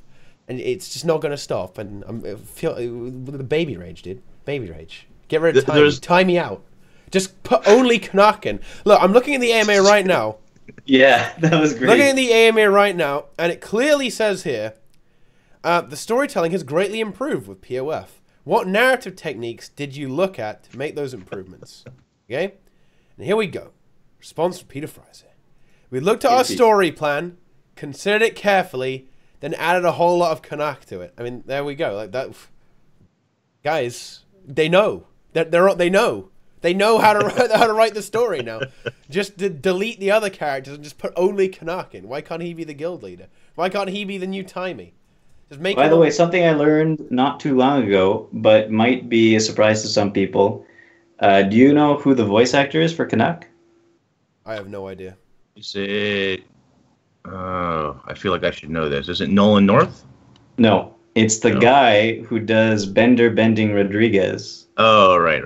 and it's just not gonna stop. And I feel the baby rage, dude. Baby rage. Get rid of Timey. Timey out. Just put only Knockin'. Look, I'm looking at the AMA right now. Yeah, that was great. Looking at the AMA right now, and it clearly says here, the storytelling has greatly improved with POF. What narrative techniques did you look at to make those improvements? Okay? And here we go. Response from Peter Fraser. We looked at our story plan, considered it carefully, then added a whole lot of Canuck to it. I mean, there we go. Like that. Guys, they know. They know. They know how to write the story now. Just delete the other characters and just put only Canuck in. Why can't he be the guild leader? Why can't he be the new Timey? Just make. By the way, something I learned not too long ago, but might be a surprise to some people. Do you know who the voice actor is for Canuck? I have no idea. Is it? I feel like I should know this. Is it Nolan North? No. It's the guy who does Bender Bending Rodriguez. Oh, right.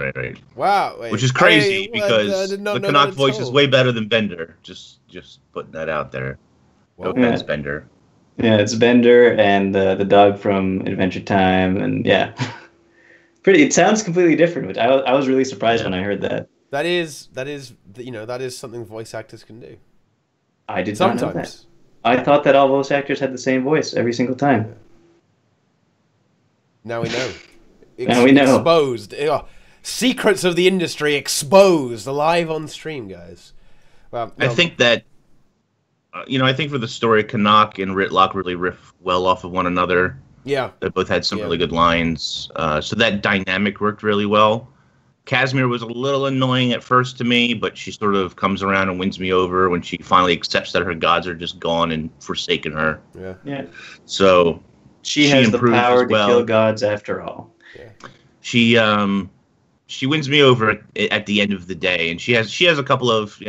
Wow. Wait. Which is crazy I because did not the know Canuck that at voice is all. way better than Bender. Just putting that out there. No Whoa. offense, Bender. Yeah, it's Bender and the dog from Adventure Time, and yeah, pretty. It sounds completely different, which I was really surprised when I heard that. That is something voice actors can do. I did not know that. Sometimes. I thought that all voice actors had the same voice every single time. Now we know. Now we know. Exposed. Secrets of the industry exposed live on stream, guys. Well, I think that, I think for the story, Canuck and Ritlock really riff well off of one another. Yeah. They both had some really good lines. So that dynamic worked really well. Casimir was a little annoying at first to me, but she sort of comes around and wins me over when she finally accepts that her gods are just gone and forsaken her. Yeah. So she has the power to kill gods after all. Yeah. She wins me over at the end of the day, and she has a couple of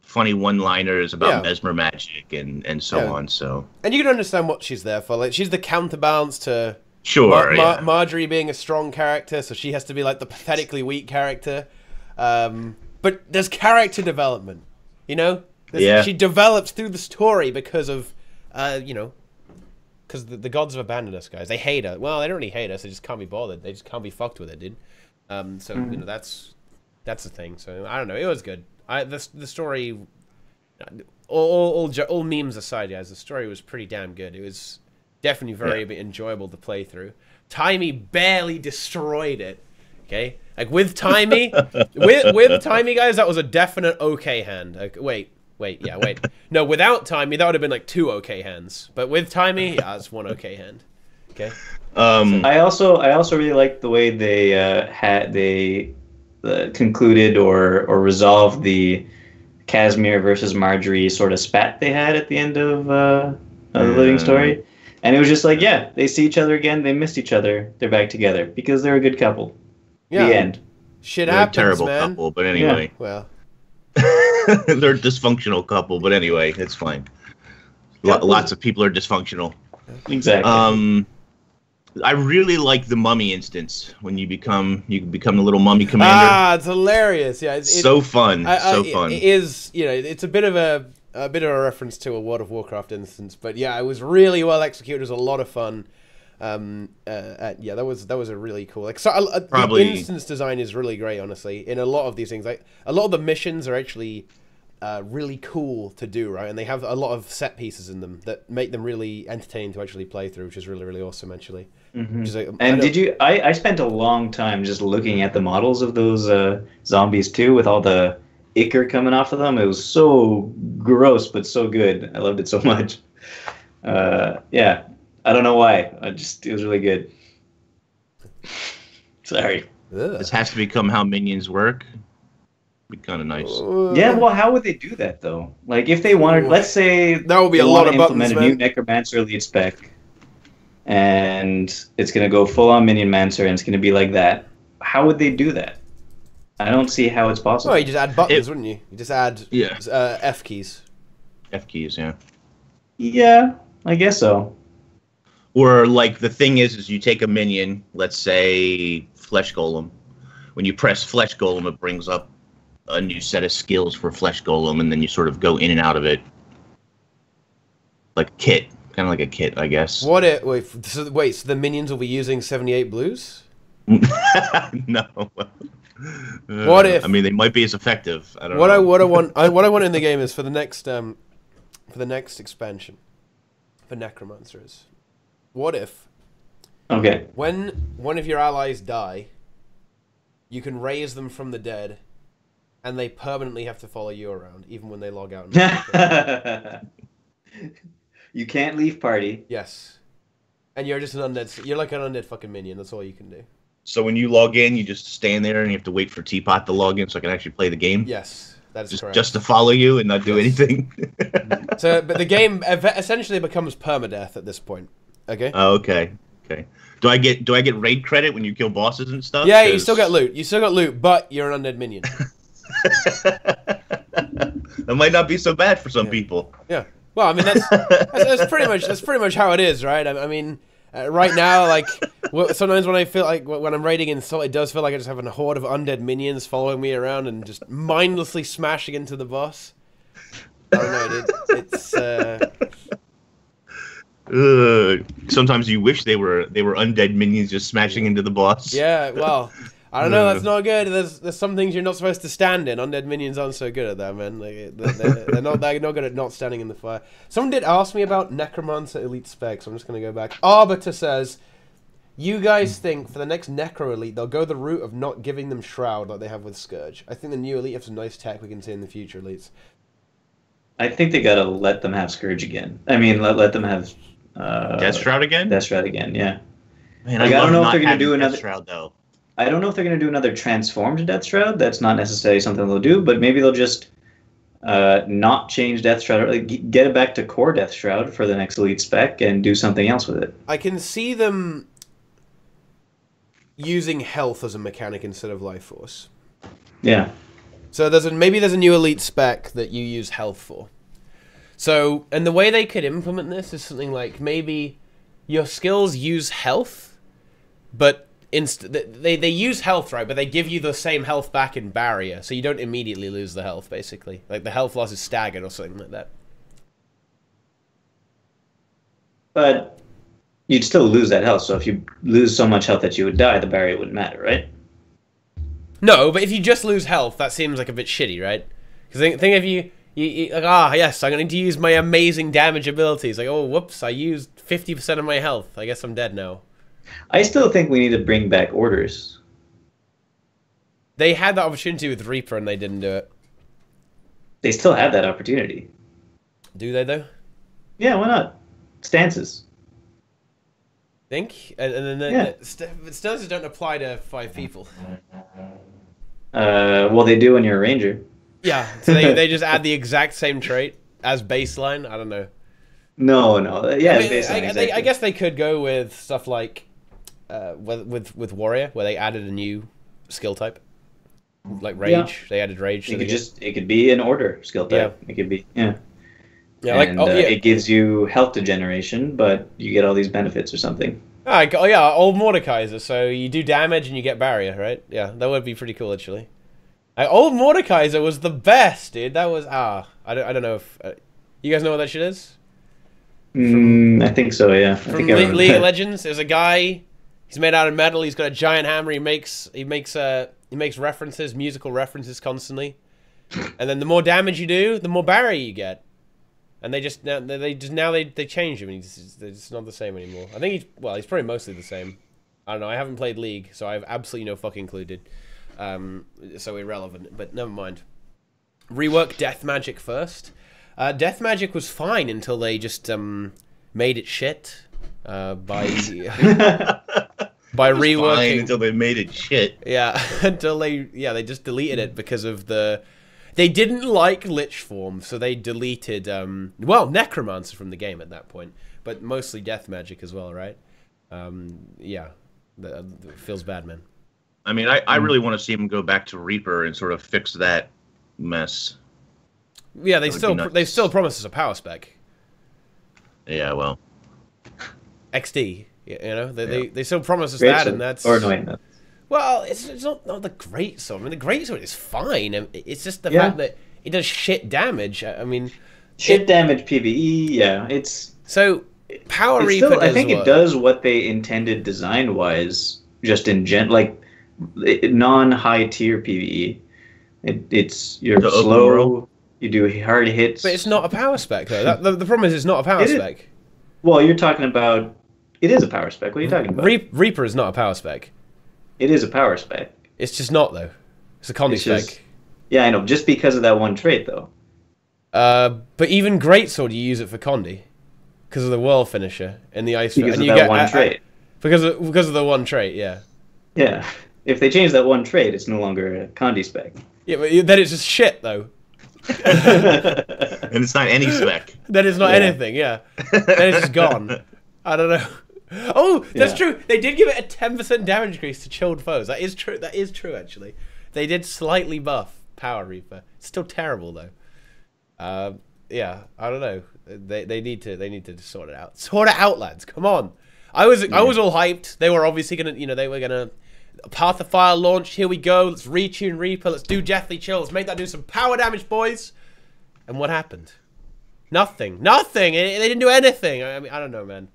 funny one-liners about mesmer magic and so on. So and you can understand what she's there for. Like she's the counterbalance to Marjorie being a strong character, so she has to be like the pathetically weak character. But there's character development, She develops through the story because of, because the gods have abandoned us, guys. They hate her. Well, they don't really hate us. They just can't be bothered. They just can't be fucked with it, dude. That's the thing. So I don't know. It was good. The story, all memes aside, guys, the story was pretty damn good. It was definitely very enjoyable to play through. Timey barely destroyed it. Okay, like with Timey, with Timey, guys, that was a definite okay hand. Okay, wait. No, without Timey, that would have been like 2 okay hands. But with Timey, that's 1 okay hand. Okay. I also really liked the way they concluded or resolved the Casimir versus Marjorie sort of spat they had at the end of the Living Story. And it was just like, they see each other again, they missed each other, they're back together because they're a good couple. Yeah. The end. Shit They're happens, a terrible man. couple, but anyway. Yeah. Well, they're a dysfunctional couple, but anyway, it's fine. Lots of people are dysfunctional. Exactly. I really like the mummy instance when you become the little mummy commander. It's hilarious. Yeah, it's so fun. So fun. It is, it's a bit of a reference to a World of Warcraft instance, but yeah, it was really well executed. It was a lot of fun. That was a really cool. The instance design is really great, honestly. In a lot of these things, like a lot of the missions are actually really cool to do, right? And they have a lot of set pieces in them that make them really entertaining to actually play through, which is really, really awesome, actually. Mm-hmm. I spent a long time just looking at the models of those zombies too, with all the ichor coming off of them. It was so gross, but so good. I loved it so much. I don't know why. It was really good. Sorry. This has to become how minions work. Be kind of nice. Yeah, well, how would they do that though? Like, if they wanted, let's say that would be a lot of buttons, implement a new Necromancer lead spec, and it's gonna go full on Minion Mancer, and it's gonna be like that. How would they do that? I don't see how it's possible. Well, you just add buttons, wouldn't you? You just add F keys. F keys, yeah. Yeah, I guess so. Or like the thing is you take a minion, let's say Flesh Golem. When you press Flesh Golem, it brings up a new set of skills for Flesh Golem, and then you sort of go in and out of it, like a kit, kind of like a kit, I guess. So the minions will be using 78 blues? No. What if? I mean, they might be as effective. I don't know. What I want in the game is for the next expansion for Necromancers. What if? Okay. When one of your allies die, you can raise them from the dead, and they permanently have to follow you around, even when they log out. You can't leave party. Yes. And you're just an undead. You're like an undead fucking minion. That's all you can do. So when you log in, you just stand there and you have to wait for Teapot to log in so I can actually play the game? Yes, that is correct. Just to follow you and not do anything? But the game essentially becomes permadeath at this point. Okay? Oh, okay. Do I get raid credit when you kill bosses and stuff? Yeah, you still get loot. But you're an undead minion. That might not be so bad for some people. Yeah. Well, I mean that's pretty much how it is, right? I mean, Right now, like sometimes when I feel like when I'm raiding Insult, it does feel like I just have a horde of undead minions following me around and just mindlessly smashing into the boss. I don't know, dude. It's Sometimes you wish they were undead minions just smashing into the boss. yeah. Well, I don't know. That's not good. There's some things you're not supposed to stand in. Undead minions aren't so good at that, man. Like, they're not good at not standing in the fire. Someone did ask me about Necromancer Elite spec, so I'm just gonna go back. Arbiter says, you guys think for the next Necro Elite they'll go the route of not giving them Shroud like they have with Scourge? I think the new Elite have some nice tech we can see in the future Elites. I think they gotta let them have Scourge again. I mean, let them have Death Shroud again. Death Shroud again, yeah. Man, Like, I don't know if they're gonna do another Death Shroud though. I don't know if they're going to do another transformed Death Shroud. That's not necessarily something they'll do, but maybe they'll just not change Death Shroud, or like, get it back to core Death Shroud for the next Elite spec and do something else with it. I can see them using health as a mechanic instead of life force. Yeah. So maybe there's a new Elite spec that you use health for. So, and the way they could implement this is something like maybe your skills use health, but they use health, right? But they give you the same health back in barrier, so you don't immediately lose the health, basically. Like the health loss is staggered or something like that. But you'd still lose that health, so if you lose so much health that you would die, the barrier wouldn't matter, right? No, but if you just lose health, that seems like a bit shitty, right? Because think if you like, yes, I'm going to use my amazing damage abilities. Like, oh, whoops, I used 50% of my health. I guess I'm dead now. I still think we need to bring back orders. They had that opportunity with Reaper and they didn't do it. They still have that opportunity. Do they, though? Yeah, why not? Stances. Think? And then stances don't apply to 5 people. Well, they do when you're a ranger. Yeah, so they just add the exact same trait as baseline? I don't know. No. Yeah, I mean, baseline, exactly. I guess they could go with stuff like with Warrior, where they added a new skill type. Like Rage. Yeah. They added Rage. It could be an order skill type. Yeah. It could be, yeah. Yeah, and, it gives you health degeneration, but you get all these benefits or something. Oh yeah, old Mordekaiser. So you do damage and you get barrier, right? Yeah, that would be pretty cool actually. Old Mordekaiser was the best, dude. That was I don't know if you guys know what that shit is. I think so. Yeah. From League of Legends, there's a guy. He's made out of metal. He's got a giant hammer. He makes references, musical references constantly, and then the more damage you do, the more barrier you get. And they changed him. And he's just not the same anymore. I think he's probably mostly the same. I don't know. I haven't played League, so I have absolutely no fucking clue, dude. So irrelevant. But never mind. Rework Death Magic first. Death Magic was fine until they just made it shit by reworking. Fine until they made it shit. Yeah, until they just deleted it because of they didn't like Lich form, so they deleted Necromancer from the game at that point, but mostly Death Magic as well, right? Yeah, it feels bad, man. I mean, I really want to see them go back to Reaper and sort of fix that mess. Yeah, they still promise us a power spec. Yeah, well, XD, you know, they still promise us that, and that's no. Well, it's not the great sword. I mean, the great sword is fine. It's just the fact that it does shit damage. I mean, damage PvE. Yeah, it's so Power Reaper. Still, I think it does what they intended design wise. Just in like non-high tier PvE. It's you're slow. You do hard hits. But it's not a power spec though. The problem is it's not a power spec. Well, you're talking about. It is a power spec. What are you talking about? Reaper is not a power spec. It is a power spec. It's just not, though. It's a Condi spec. Yeah, I know. Just because of that one trait, though. But even Greatsword, you use it for Condi. Because of the Whirl Finisher and the Ice... Because of that one trait. Because of the one trait, yeah. Yeah. If they change that one trait, it's no longer a Condi spec. Yeah, but then it's just shit, though. And it's not any spec. Then it's not anything, yeah. Then it's just gone. I don't know. Oh, that's true. They did give it a 10% damage increase to chilled foes. That is true. That is true, actually. They did slightly buff Power Reaper. It's still terrible though. Yeah, I don't know. They need to sort it out. Sort it out, lads. Come on. I was all hyped. They were obviously gonna, they were gonna Path of Fire launch. Here we go. Let's retune Reaper. Let's do Deathly Chill. Let's make that do some power damage, boys. And what happened? Nothing. Nothing. They didn't do anything. I mean, I don't know, man.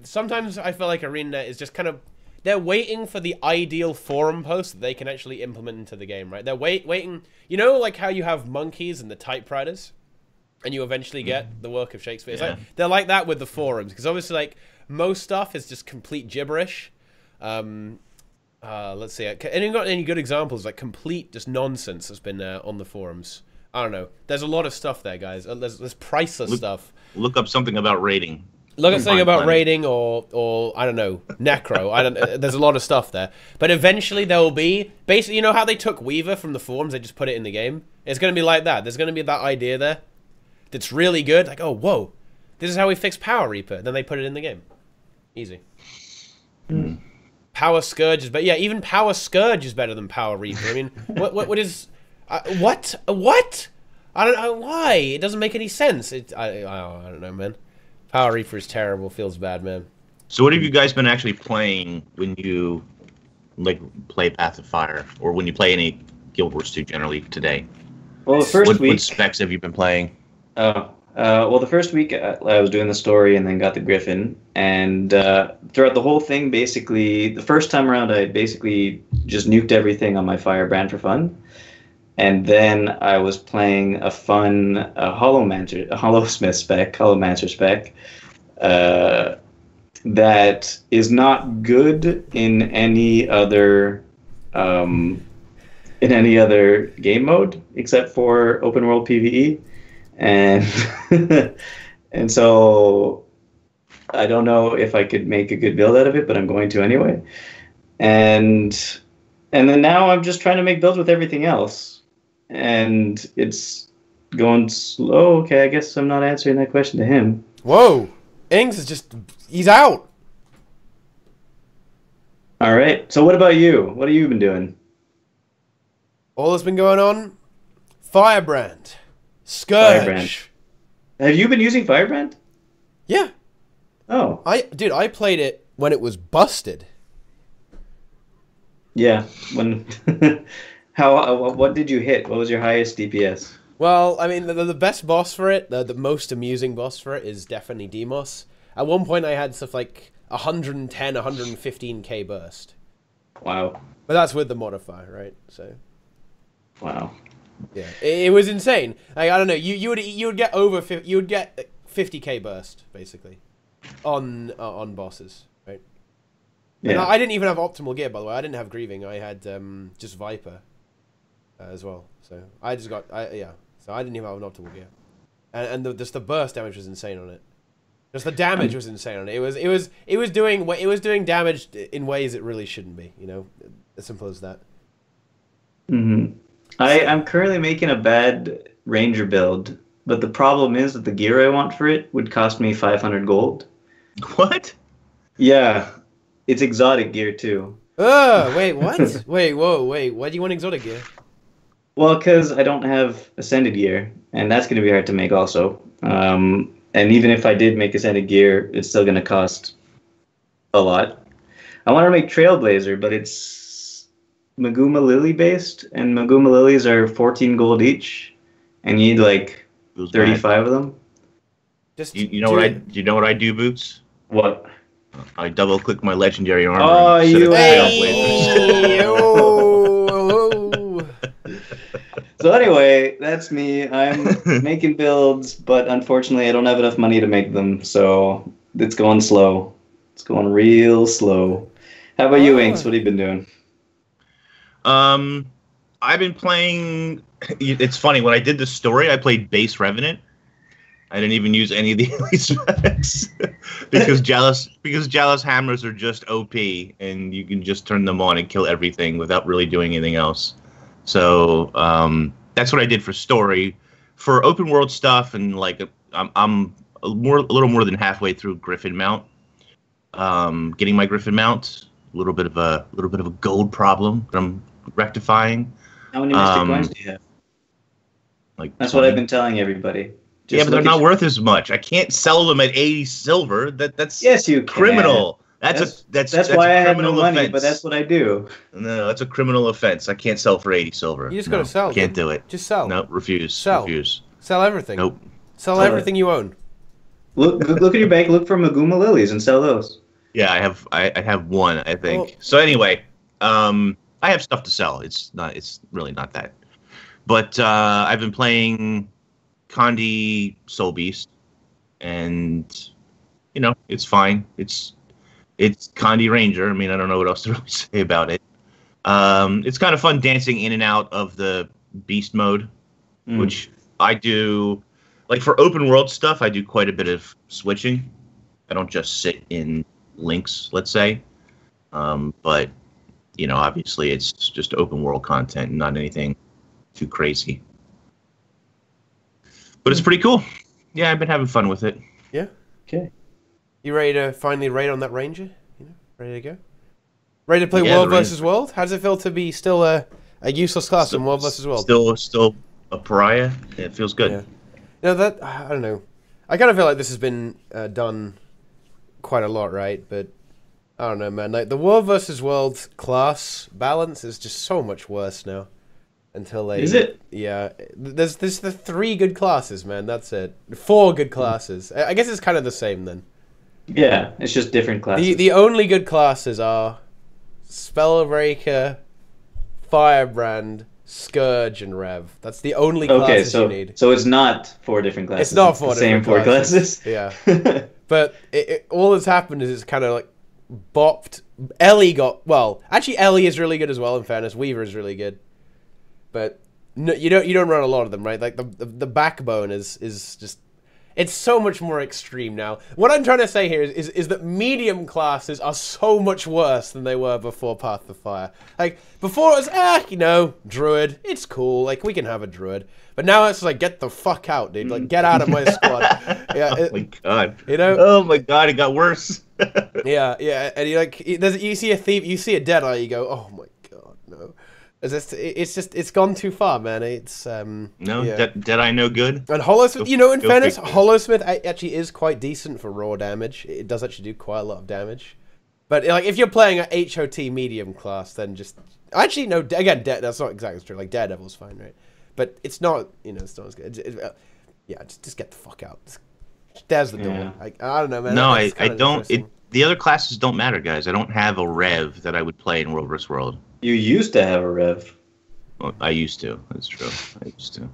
Sometimes I feel like ArenaNet is just kind of, they're waiting for the ideal forum post that they can actually implement into the game, right? They're waiting. You know, like how you have monkeys and the typewriters, and you eventually get the work of Shakespeare. It's like, they're like that with the forums, because obviously, like, most stuff is just complete gibberish. Let's see. Anyone got any good examples? Like complete just nonsense that's been on the forums. I don't know. There's a lot of stuff there, guys. There's priceless stuff. Look up something about raiding. Look at something about raiding or I don't know, necro. There's a lot of stuff there. But eventually there will be, basically, you know how they took Weaver from the forums, they just put it in the game? It's going to be like that. There's going to be that idea there that's really good. Like, oh, whoa, this is how we fix Power Reaper. Then they put it in the game. Easy. Power Scourge is better. Yeah, even Power Scourge is better than Power Reaper. I mean, what is... what? I don't know why. It doesn't make any sense. I don't know, man. Power Reaper is terrible. Feels bad, man. So what have you guys been actually playing when you play Path of Fire, or when you play any Guild Wars 2 generally today? Well, the first week... What specs have you been playing? Well, the first week I was doing the story and then got the Griffin. And throughout the whole thing, basically, the first time around, I basically just nuked everything on my Firebrand for fun. And then I was playing a fun Hollowsmith spec, Hollowmancer spec, that is not good in any other game mode except for open world PvE, and and so I don't know if I could make a good build out of it, but I'm going to anyway. And then now I'm just trying to make builds with everything else. And it's going slow. Okay, I guess I'm not answering that question to him. Whoa. Ings is just... He's out. All right. So what about you? What have you been doing? All that's been going on? Firebrand. Scourge. Firebrand. Have you been using Firebrand? Yeah. Oh. Dude, I played it when it was busted. Yeah. When... What did you hit? What was your highest DPS? Well, I mean, the best boss for it, the most amusing boss for it is definitely Demos. At one point, I had stuff like 110, 115k burst. Wow. But that's with the modifier, right? So. Wow. Yeah, it was insane. Like, I don't know, you would get over 50, you would get 50k burst basically on bosses, right? Yeah. And I didn't even have optimal gear, by the way. I didn't have grieving. I had just Viper. As well, so I just got so I didn't even have an optimal gear, and just the burst damage was insane on it. Just the damage was insane on it. It was doing damage in ways it really shouldn't be. You know, as simple as that. I'm currently making a bad Ranger build, but the problem is that the gear I want for it would cost me 500 gold. What? Yeah, it's exotic gear too. Oh, wait, what? Wait, whoa, wait. Why do you want exotic gear? Well, because I don't have Ascended gear, and that's going to be hard to make also. And even if I did make Ascended gear, it's still going to cost a lot. I want to make Trailblazer, but it's Maguma Lily based, and Maguma Lilies are 14 gold each, and you need like 35 of them. Just you know what I do, Boots? What? I double click my legendary armor. Oh, you So anyway, that's me. I'm making builds, but unfortunately I don't have enough money to make them, so it's going slow. It's going real slow. How about you, Inks? What have you been doing? I've been playing... It's funny, when I did the story, I played base Revenant. I didn't even use any of the elite specs because Jealous Hammers are just OP, and you can just turn them on and kill everything without really doing anything else. So that's what I did for story. For open world stuff, and like I'm a little more than halfway through Griffin mount. Getting my Griffin mount, a little bit of a gold problem that I'm rectifying. How many mystic coins do you have? Like that's 20. What I've been telling everybody. Yeah, but they're not worth as much. I can't sell them at 80 silver. That's yes, you can. Criminal. That's why I a have no criminal money, offense. but that's what I do. No, that's a criminal offense. I can't sell for 80 silver. You just gotta sell. Can't do it. Just sell. No, refuse. Sell. Refuse. Sell everything. Nope. Sell everything you own. Look at your bank. Look for Maguma lilies and sell those. Yeah, I have one, I think. So anyway, I have stuff to sell. It's really not that. But I've been playing Condi Soul Beast, and it's fine. It's Condi Ranger. I mean, I don't know what else to really say about it. It's kind of fun dancing in and out of the beast mode, which I do. Like for open world stuff, I do quite a bit of switching. I don't just sit in links, let's say. But obviously it's just open world content, not anything too crazy. But it's pretty cool. Yeah, I've been having fun with it. Yeah. Okay. You ready to finally raid on that ranger? Ready to go? Ready to play World versus World? How does it feel to be still a useless class in World versus World? Still a pariah. It feels good. Yeah. That I don't know. I kind of feel like this has been done quite a lot, right? But I don't know, man. Like the World versus World class balance is just so much worse now. Is it? Yeah. There's the 3 good classes, man. That's it. 4 good classes. I guess it's kind of the same then. Yeah, it's just different classes. The only good classes are Spellbreaker, Firebrand, Scourge, and Rev. That's the only classes you need. So it's not 4 different classes. It's not 4 different classes. Yeah. But all that's happened is it's kind of like bopped. Ellie actually Ellie is really good as well, in fairness. Weaver is really good. But no, you don't run a lot of them, right? Like the backbone is just, it's so much more extreme now. What I'm trying to say here is that medium classes are so much worse than they were before Path of Fire. Like before it was druid, it's cool, like we can have a druid. But now it's like, get the fuck out, dude. Like get out of my squad. Yeah. Oh my god. Oh my god, it got worse. Yeah. And you see a thief, you see a Deadeye, you go, oh my god, no. It's gone too far, man. It's Deadeye no good. And Hollowsmith, in fairness, Hollowsmith actually is quite decent for raw damage. It does actually do quite a lot of damage. But like if you're playing an HOT medium class, then just actually no. Again, that's not exactly true. Like Daredevil's fine, right? But it's not. It's not as good. Just get the fuck out. There's the door. Yeah. I don't know, man. No, I don't. The other classes don't matter, guys. I don't have a Rev that I would play in World vs. World. You used to have a Rev. Well, I used to. That's true. I used to.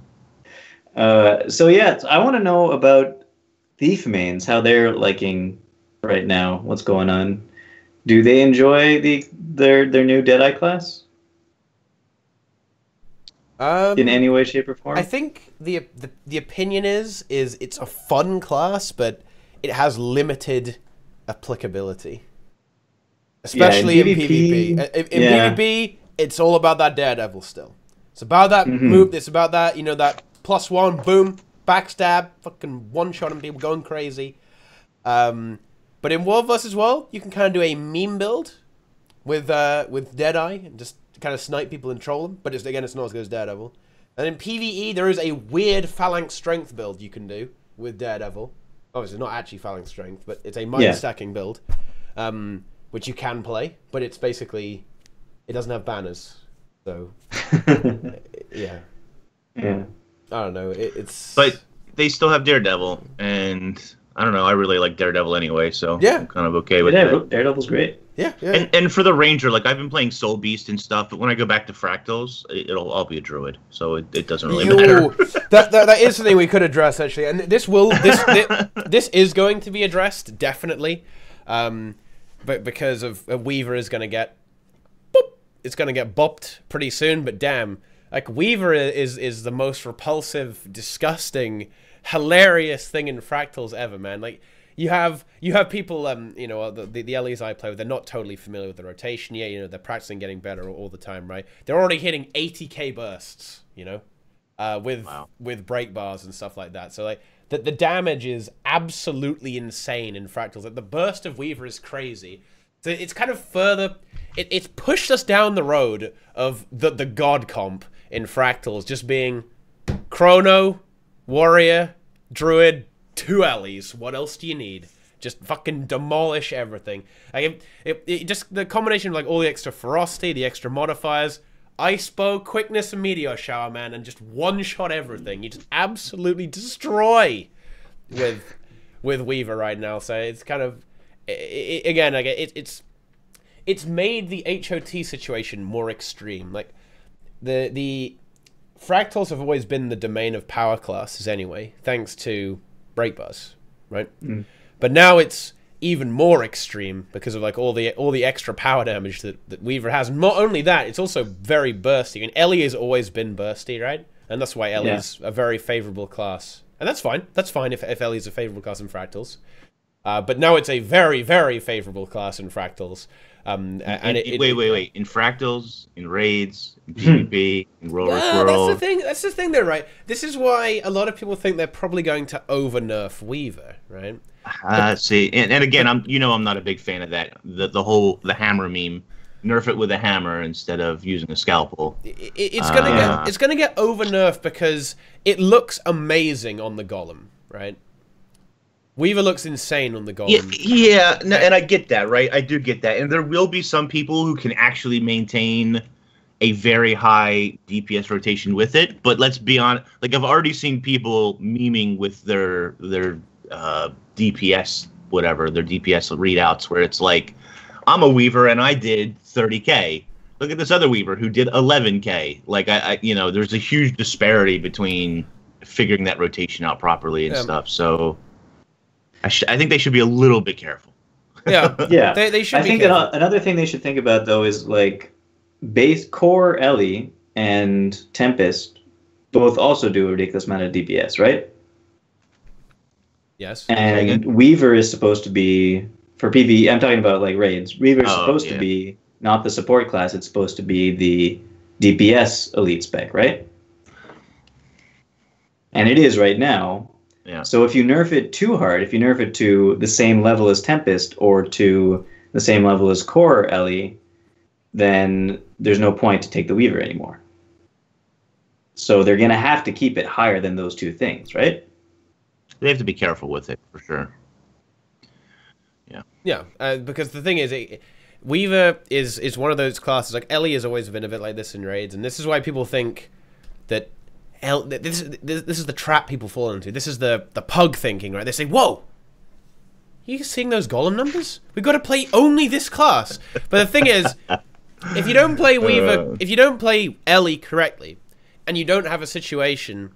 I want to know about Thief mains, how they're liking right now. What's going on? Do they enjoy their new Deadeye class? In any way, shape, or form? I think the opinion is it's a fun class, but it has limited applicability. Especially in PvP. In PvP, it's all about that Daredevil still. It's about that move. It's about that, that +1, boom, backstab, fucking one-shotting people, going crazy. But in World vs. World, you can kind of do a meme build with Deadeye and just kind of snipe people and troll them. But it's not as good as Daredevil. And in PvE, there is a weird Phalanx Strength build you can do with Daredevil. Obviously, not actually Phalanx Strength, but it's a mind stacking build. Which you can play, but it's basically, it doesn't have banners, so yeah. I don't know. But they still have Daredevil, and I don't know. I really like Daredevil anyway, so I'm kind of okay with that. Daredevil's great. Yeah. And for the Ranger, like I've been playing Soul Beast and stuff, but when I go back to Fractals, I'll be a Druid, so it doesn't really matter. that is something we could address actually, and this is going to be addressed definitely. But because of Weaver is going to get bopped pretty soon. But damn, like Weaver is the most repulsive, disgusting, hilarious thing in Fractals ever, man. Like you have people, the LEs I play with, they're not totally familiar with the rotation yet. They're practicing getting better all the time, right? They're already hitting 80k bursts, with break bars and stuff like that. So like the damage is absolutely insane in Fractals. Like the burst of Weaver is crazy. So it's kind of further. It's pushed us down the road of the god comp in Fractals just being Chrono, Warrior, Druid, 2 Ellies. What else do you need? Just fucking demolish everything. Like it just the combination of like all the extra ferocity, the extra modifiers, ice bow, quickness, and meteor shower, man, and just one shot everything. You just absolutely destroy with Weaver right now. So it's kind of again like it's made the HOT situation more extreme. Like the fractals have always been the domain of power classes anyway, thanks to breakbars, right? But now it's even more extreme because of like all the extra power damage that Weaver has. And not only that, it's also very bursty. And Ellie has always been bursty, right? And that's why Ellie's a very favorable class. And that's fine. That's fine if Ellie's a favorable class in fractals. But now it's a very, very favorable class in fractals. Wait. In fractals, in raids, in PvP, in roller swirl. That's the thing, though, right? This is why a lot of people think they're probably going to over nerf Weaver, right? See, and again, I'm not a big fan of that. The hammer meme. Nerf it with a hammer instead of using a scalpel. It's gonna get over nerfed because it looks amazing on the golem, right? Weaver looks insane on the golem. Yeah, no, and I get that, right? I do get that. And there will be some people who can actually maintain a very high DPS rotation with it. But let's be honest, like I've already seen people memeing with their DPS, whatever, their DPS readouts where it's like, I'm a Weaver and I did 30k. Look at this other Weaver who did 11k. Like I there's a huge disparity between figuring that rotation out properly and stuff. So I think they should be a little bit careful. Yeah. They should. I think another thing they should think about though is like base core Ellie and Tempest both also do a ridiculous amount of DPS, right? Yes. And Weaver is supposed to be for PvE. I'm talking about like raids. Weaver is supposed to be not the support class. It's supposed to be the DPS elite spec, right? And it is right now. Yeah. So if you nerf it too hard, if you nerf it to the same level as Tempest or to the same level as Core Ellie, then there's no point to take the Weaver anymore. So they're going to have to keep it higher than those two things, right? They have to be careful with it, for sure. Yeah, because the thing is, Weaver is one of those classes, like Ellie has always been a bit like this in raids, and this is why people think that this is the trap people fall into. This is the pug thinking, right? They say, whoa, you seeing those golem numbers? We've got to play only this class. But the thing is, if you don't play Weaver, if you don't play Ellie correctly, and you don't have a situation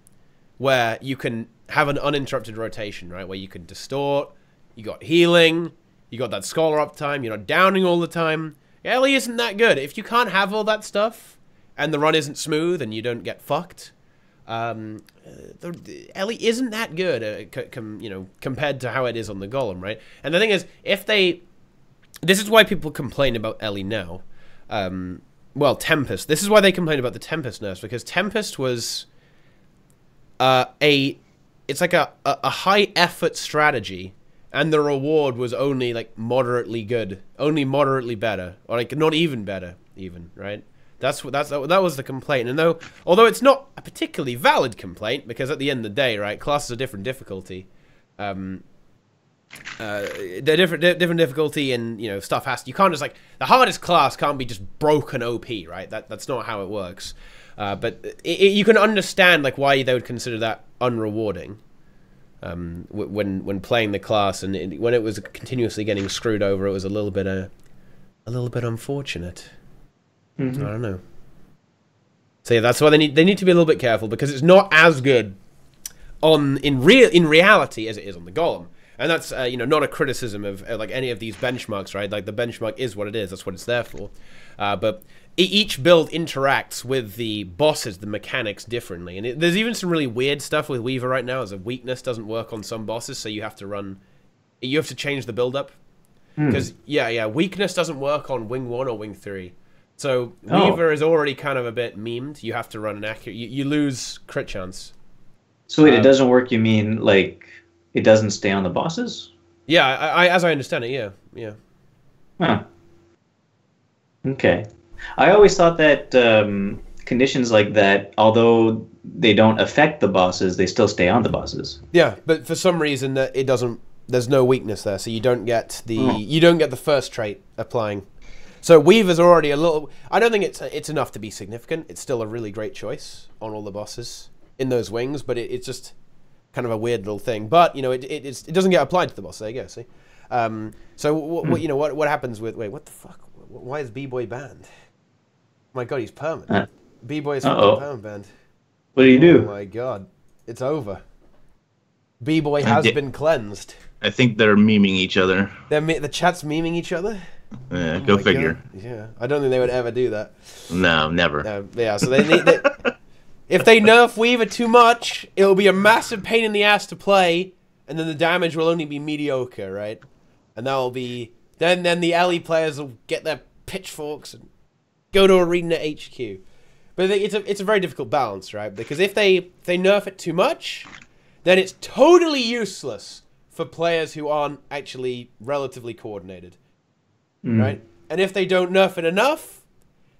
where you can have an uninterrupted rotation, right? Where you can distort, you got healing, you got that scholar uptime, you're not downing all the time. Ellie isn't that good. If you can't have all that stuff, and the run isn't smooth, and you don't get fucked, Ellie isn't that good, compared to how it is on the golem, right? And the thing is, this is why people complain about Ellie now. Well, Tempest. This is why they complain about the Tempest nerfs, because Tempest was it's like a high effort strategy, and the reward was only like moderately good, only moderately better, or like not even better, right? That was the complaint. And although it's not a particularly valid complaint, because at the end of the day, right, classes are different difficulty. They're different difficulty, and stuff you can't just like the hardest class can't be just broken OP, right? That's not how it works. But you can understand like why they would consider that unrewarding when playing the class, and when it was continuously getting screwed over, it was a little bit unfortunate. I don't know. So yeah, that's why they need to be a little bit careful, because it's not as good in reality as it is on the golem. And that's not a criticism of like any of these benchmarks, right? Like the benchmark is what it is. That's what it's there for. But each build interacts with the bosses, the mechanics differently. And there's even some really weird stuff with Weaver right now, as a weakness doesn't work on some bosses, so you have to change the build up. Because weakness doesn't work on Wing 1 or Wing 3. So Weaver is already kind of a bit memed. You have to run an accurate. You lose crit chance. So wait, it doesn't work. You mean like it doesn't stay on the bosses? Yeah, as I understand it, yeah. Huh. Okay. I always thought that conditions like that, although they don't affect the bosses, they still stay on the bosses. Yeah, but for some reason that it doesn't. There's no weakness there, so you don't get the first trait applying. So Weaver's already a little. I don't think it's enough to be significant. It's still a really great choice on all the bosses in those wings, but it's just kind of a weird little thing. But you know, it doesn't get applied to the boss. There you go. See. So what happens with what the fuck? Why is B-Boy banned? My God, he's permanent. B-Boy is permanent banned. What do you do? Oh my God, it's over. B-Boy has been cleansed. I think they're memeing each other. The chat's memeing each other? Yeah, go figure. God. Yeah, I don't think they would ever do that. No, never. Yeah, so they need... if they nerf Weaver too much, it'll be a massive pain in the ass to play, and then the damage will only be mediocre, right? And that will be... Then the alley players will get their pitchforks and go to ArenaNet HQ. But it's a very difficult balance, right? Because if they nerf it too much, then it's totally useless for players who aren't actually relatively coordinated, right? And if they don't nerf it enough,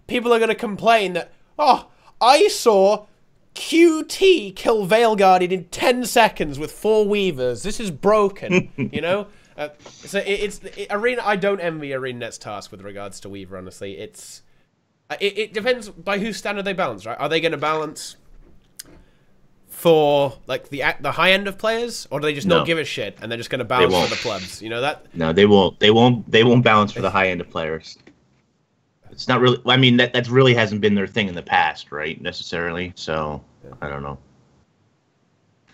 people are going to complain that, oh, I saw QT kill Veil Guardian in 10 seconds with 4 Weavers. This is broken, you know? So Arena. I don't envy ArenaNet's task with regards to Weaver, honestly. It depends by whose standard they balance, right? Are they going to balance for like the high end of players, or do they just not give a shit and they're just going to balance for the plebs? You know that? No, they won't. They won't balance for the high end of players. It's not really. I mean, that really hasn't been their thing in the past, right? Necessarily. So I don't know.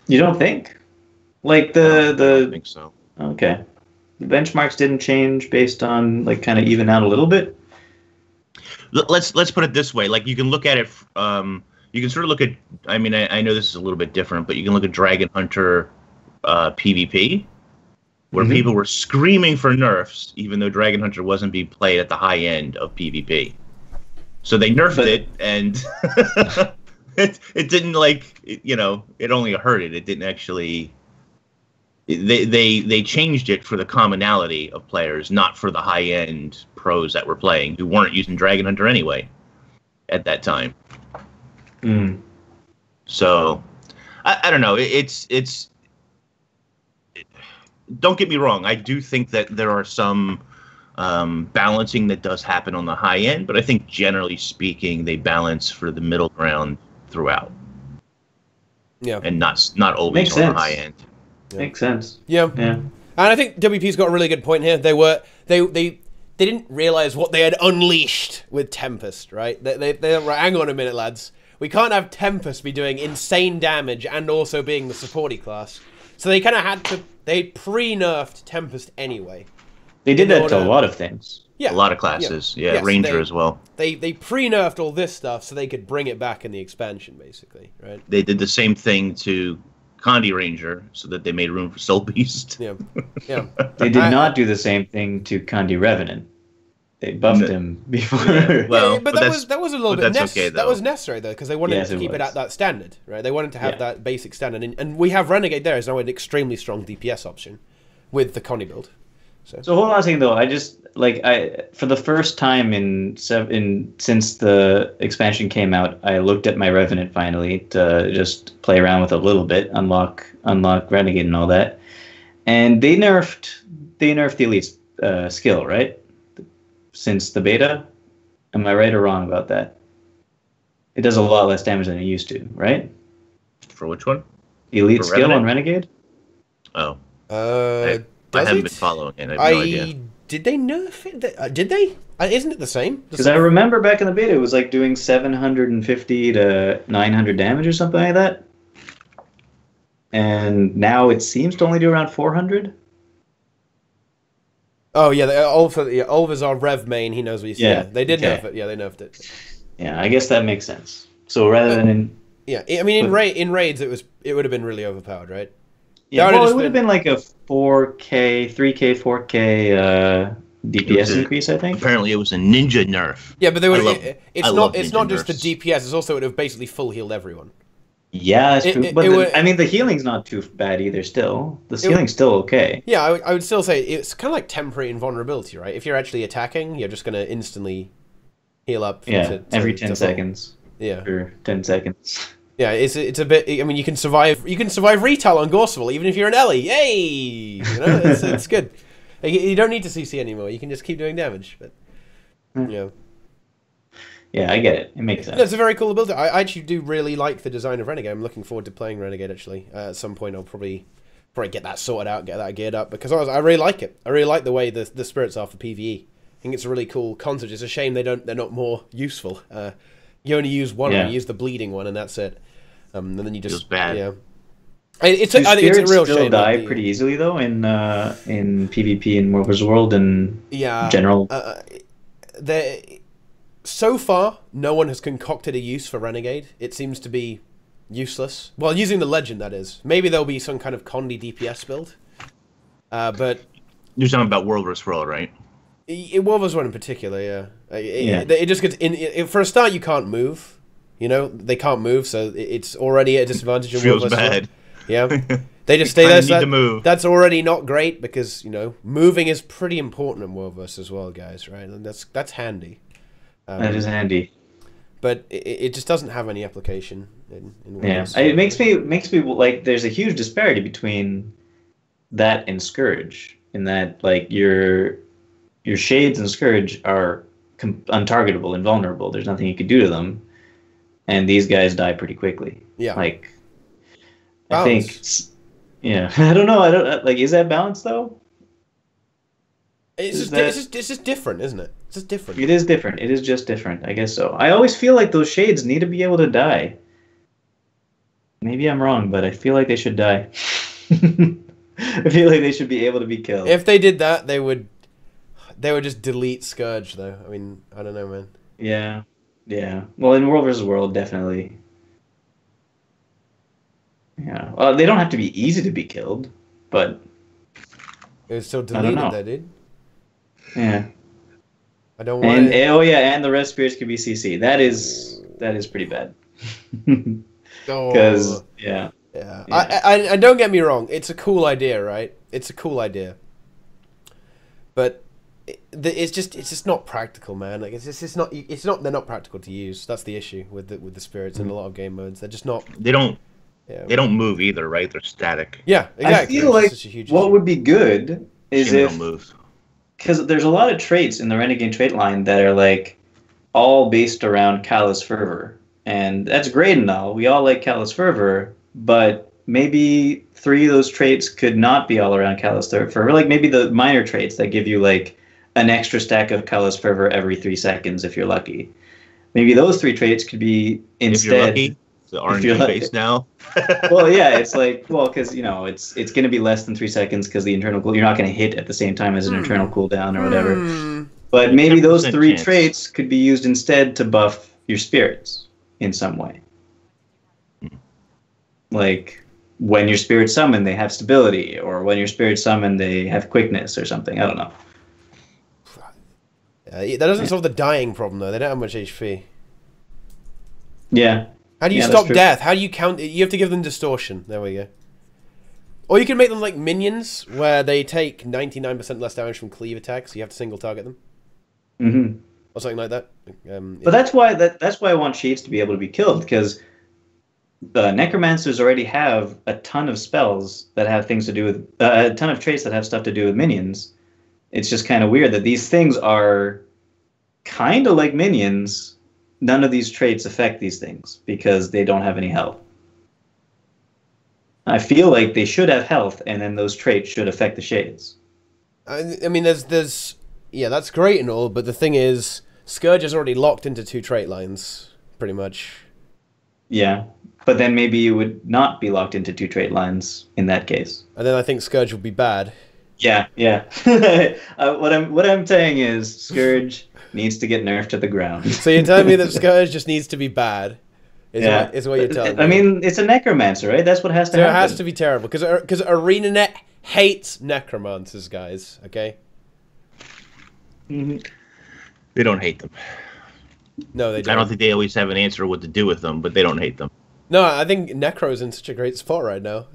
You don't think? Like I don't think so. Okay. The benchmarks didn't change based on like kind of even out a little bit. Let's put it this way. Like you can look at it. You can sort of look at. I mean, I know this is a little bit different, but you can look at Dragon Hunter PvP, where people were screaming for nerfs, even though Dragon Hunter wasn't being played at the high end of PvP. So they nerfed it, and it didn't it only hurt it. It didn't actually. They changed it for the commonality of players, not for the high end pros that were playing who weren't using Dragon Hunter anyway at that time. So I don't know. It's don't get me wrong. I do think that there are some balancing that does happen on the high end, but I think generally speaking, they balance for the middle ground throughout. Yeah, and not always on the high end. Yeah. Makes sense. Yeah. And I think WP's got a really good point here. They didn't realize what they had unleashed with Tempest, right? They were, hang on a minute, lads. We can't have Tempest be doing insane damage and also being the supporty class. So they kind of had to. They pre-nerfed Tempest anyway. They did that to a lot of things. Yeah, a lot of classes. Yeah, Ranger as well. They pre-nerfed all this stuff so they could bring it back in the expansion, basically, right? They did the same thing to Condi Ranger so that they made room for Soul Beast. Yeah. They did not do the same thing to Condi Revenant. They buffed him before. Well, but that was a little bit okay, that was necessary though, because they wanted to keep it at that standard, right? They wanted to have that basic standard, and we have Renegade there as now an extremely strong DPS option with the Connie build. So hold on a second though. I just for the first time since the expansion came out, I looked at my Revenant finally to just play around with it a little bit, unlock Renegade and all that, and they nerfed the elite skill, right? Since the beta, am I right or wrong about that? It does a lot less damage than it used to, right? For which one? Elite skill on Renegade? Oh. I haven't been following it. I have no idea. Did they nerf it? Did they? Isn't it the same? Because I remember back in the beta, it was like doing 750 to 900 damage or something like that. And now it seems to only do around 400. Oh yeah, Ulva's our Rev main. He knows what he's saying. Yeah, they did nerf it. Yeah, they nerfed it. Yeah, I guess that makes sense. So rather than I mean in raids it would have been really overpowered, right? Yeah, well, it would have been like a 4K, 3K, 4K DPS increase, I think. Apparently, it was a ninja nerf. Yeah, but it's not just the DPS. It's also it would have basically full healed everyone. Yeah, that's true. But I mean, the healing's not too bad either. Still, the healing's still okay. Yeah, I would still say it's kind of like temporary invulnerability, right? If you're actually attacking, you're just going to instantly heal up. Yeah, every 10 seconds. Yeah. for 10 seconds. Yeah, it's a bit. I mean, you can survive retail on Gorseville even if you're an Ellie. Yay! You know, it's good. You don't need to CC anymore. You can just keep doing damage. But you know. Yeah, I get it. It makes sense. No, it's a very cool ability. I actually do really like the design of Renegade. I'm looking forward to playing Renegade, actually. At some point, I'll probably get that sorted out, get that geared up, because I really like it. I really like the way the spirits are for PvE. I think it's a really cool concept. It's a shame they're not more useful. You only use one, you use the bleeding one, and that's it. And then you just... It's bad. Yeah. I think it's a real shame. Spirits die pretty easily, though, in PvP in World vs. World and general... So far, no one has concocted a use for Renegade. It seems to be useless. Well, using the Legend, that is. Maybe there'll be some kind of Condi DPS build. But... You're talking about World vs. World, right? World vs. World in particular, yeah. It just gets... for a start, you can't move. You know, they can't move, so it's already a disadvantage in World vs. World. Yeah. They just stay there, so that's already not great, because, you know, moving is pretty important in World vs. World, guys, right? And that's handy. That is handy, but it just doesn't have any application in it makes me like there's a huge disparity between that and Scourge, in that like your shades and Scourge are untargetable, invulnerable. There's nothing you could do to them, and these guys die pretty quickly. Yeah, like balance. I think I don't know. I don't like. Is that balance though? It's just different, isn't it? It's just different. It is different. It is just different. I guess so. I always feel like those shades need to be able to die. Maybe I'm wrong, but I feel like they should die. I feel like they should be able to be killed. If they did that, they would just delete Scourge, though. I mean, I don't know, man. Yeah. Well, in World vs. World, definitely. Yeah. Well, they don't have to be easy to be killed, but... It was still deleted, though, dude. Yeah. I don't want and and the red spirits could be CC. That is pretty bad. Because yeah. I don't get me wrong. It's a cool idea, right? It's a cool idea. But it's just not practical, man. Like it's not they're not practical to use. That's the issue with the spirits in a lot of game modes. They're just not. They don't move either, right? They're static. Yeah, exactly. I feel like what would be good is if move. Because there's a lot of traits in the Renegade trait line that are like all based around Callous Fervor, and that's great and all. We all like Callous Fervor, but maybe 3 of those traits could not be all around Callous Fervor. Like maybe the minor traits that give you like an extra stack of Callous Fervor every 3 seconons if you're lucky. Maybe those 3 traits could be instead. If you're lucky, the RNG base now. Well, yeah, it's like because it's going to be less than 3 seconds because the internal cool. You're not going to hit at the same time as an internal cooldown or whatever. But maybe those 3 traits could be used instead to buff your spirits in some way. Like when your spirits summon, they have stability, or when your spirits summon, they have quickness or something. I don't know. That doesn't solve the dying problem though. They don't have much HP. Yeah. How do you stop death? How do you count? You have to give them distortion. There we go. Or you can make them like minions, where they take 99% less damage from cleave attacks. So you have to single target them. Mm-hmm. Or something like that. But that's why I want shades to be able to be killed, because the necromancers already have a ton of spells that have things to do with a ton of traits that have stuff to do with minions. It's just kind of weird that these things are kind of like minions. None of these traits affect these things because they don't have any health. I feel like they should have health, and then those traits should affect the shades. I mean, there's that's great and all, but the thing is, Scourge is already locked into 2 trait lines, pretty much. Yeah, but then maybe you would not be locked into 2 trait lines in that case. And then I think Scourge would be bad. Yeah. What I'm saying is Scourge needs to get nerfed to the ground. So you're telling me that Scourge just needs to be bad? Is what you're telling me. I mean, it's a necromancer, right? That's what has to happen. It has to be terrible because ArenaNet hates necromancers, guys. Okay. Mm-hmm. They don't hate them. No, they don't. I don't think they always have an answer what to do with them, but they don't hate them. No, I think Necro's in such a great spot right now.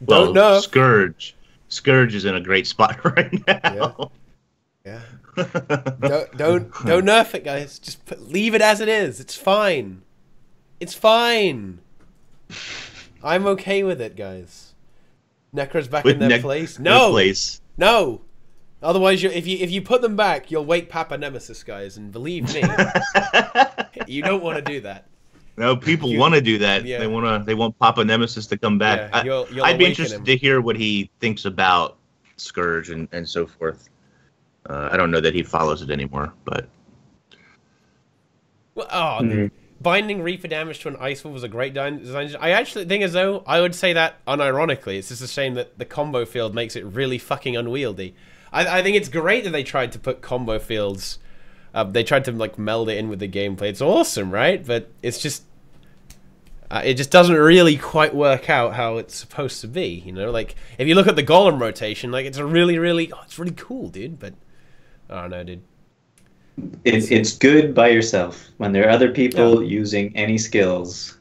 Well, Scourge is in a great spot right now. Yeah. Don't nerf it, guys. Just leave it as it is. It's fine. It's fine. I'm okay with it, guys. Necros back in their place. No, no. Otherwise, if you put them back, you'll wake Papa Nemesis, guys. And believe me, you don't want to do that. No, people want to do that. Yeah. They want Papa Nemesis to come back. Yeah, I'd be interested to hear what he thinks about Scourge and so forth. I don't know that he follows it anymore, but well, binding Reaper damage to an Ice Wolf was a great design. I actually think as though I would say that unironically. It's just a shame that the combo field makes it really fucking unwieldy. I think it's great that they tried to put combo fields. They tried to like meld it in with the gameplay. It's awesome, right? But it's just it just doesn't really quite work out how it's supposed to be. You know, like if you look at the Golem rotation, like it's really cool, dude. But I don't know, dude. It's good by yourself. When there are other people using any skills,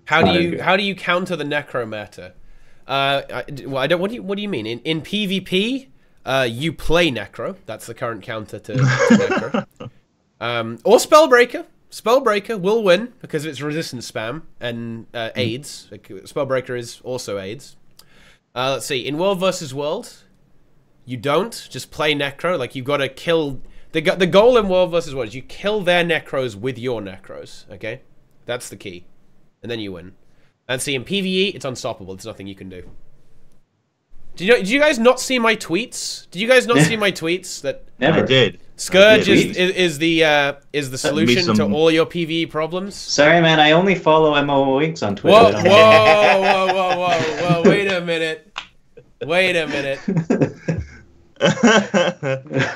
how do you counter the Necro meta? What do you mean in PvP? You play Necro. That's the current counter to Necro. Or Spellbreaker. Spellbreaker will win because of its resistance spam and aids. Spellbreaker is also aids. Let's see. In World vs. World, you don't just play Necro. Like you've got to kill. The goal in World vs. World is you kill their Necros with your Necros. Okay, that's the key, and then you win. And see, in PvE, it's unstoppable. There's nothing you can do. Did you guys not see my tweets? Did you guys not see my tweets? That Never. I did. Scourge is the solution to all your PvE problems. Sorry, man. I only follow MO Winks on Twitter. Whoa! Wait a minute.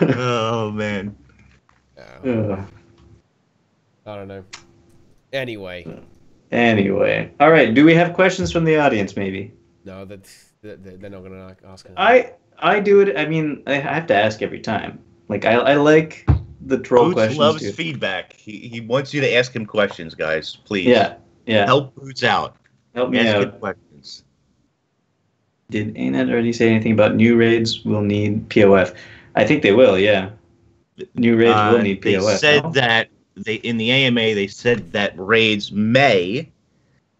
Oh man. I don't know. Anyway. All right. Do we have questions from the audience? Maybe. No, they're not gonna ask. I do it. I mean, I have to ask every time. Like I like the troll Boots questions. Loves too. feedback. He wants you to ask him questions, guys. Please. Yeah. Help Boots out. Help me out. Him questions. Did ArenaNet already say anything about new raids will need POF? I think they will. Yeah. New raids will need POF. They said that in the AMA they said that raids may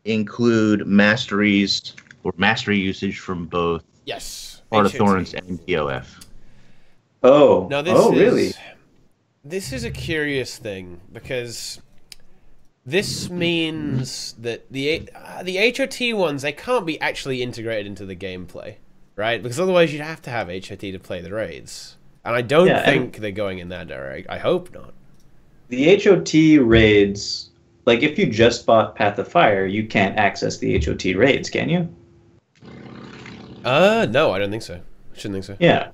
include masteries or mastery usage from both. Yes. Heart of Thorns and POF. Oh. Now really? This is a curious thing because this means that the HOT ones, they can't be actually integrated into the gameplay, right? Because otherwise you'd have to have HOT to play the raids. And I don't think they're going in that direction. I hope not. The HOT raids, like if you just bought Path of Fire, you can't access the HOT raids, can you? No, I don't think so. I shouldn't think so. Yeah.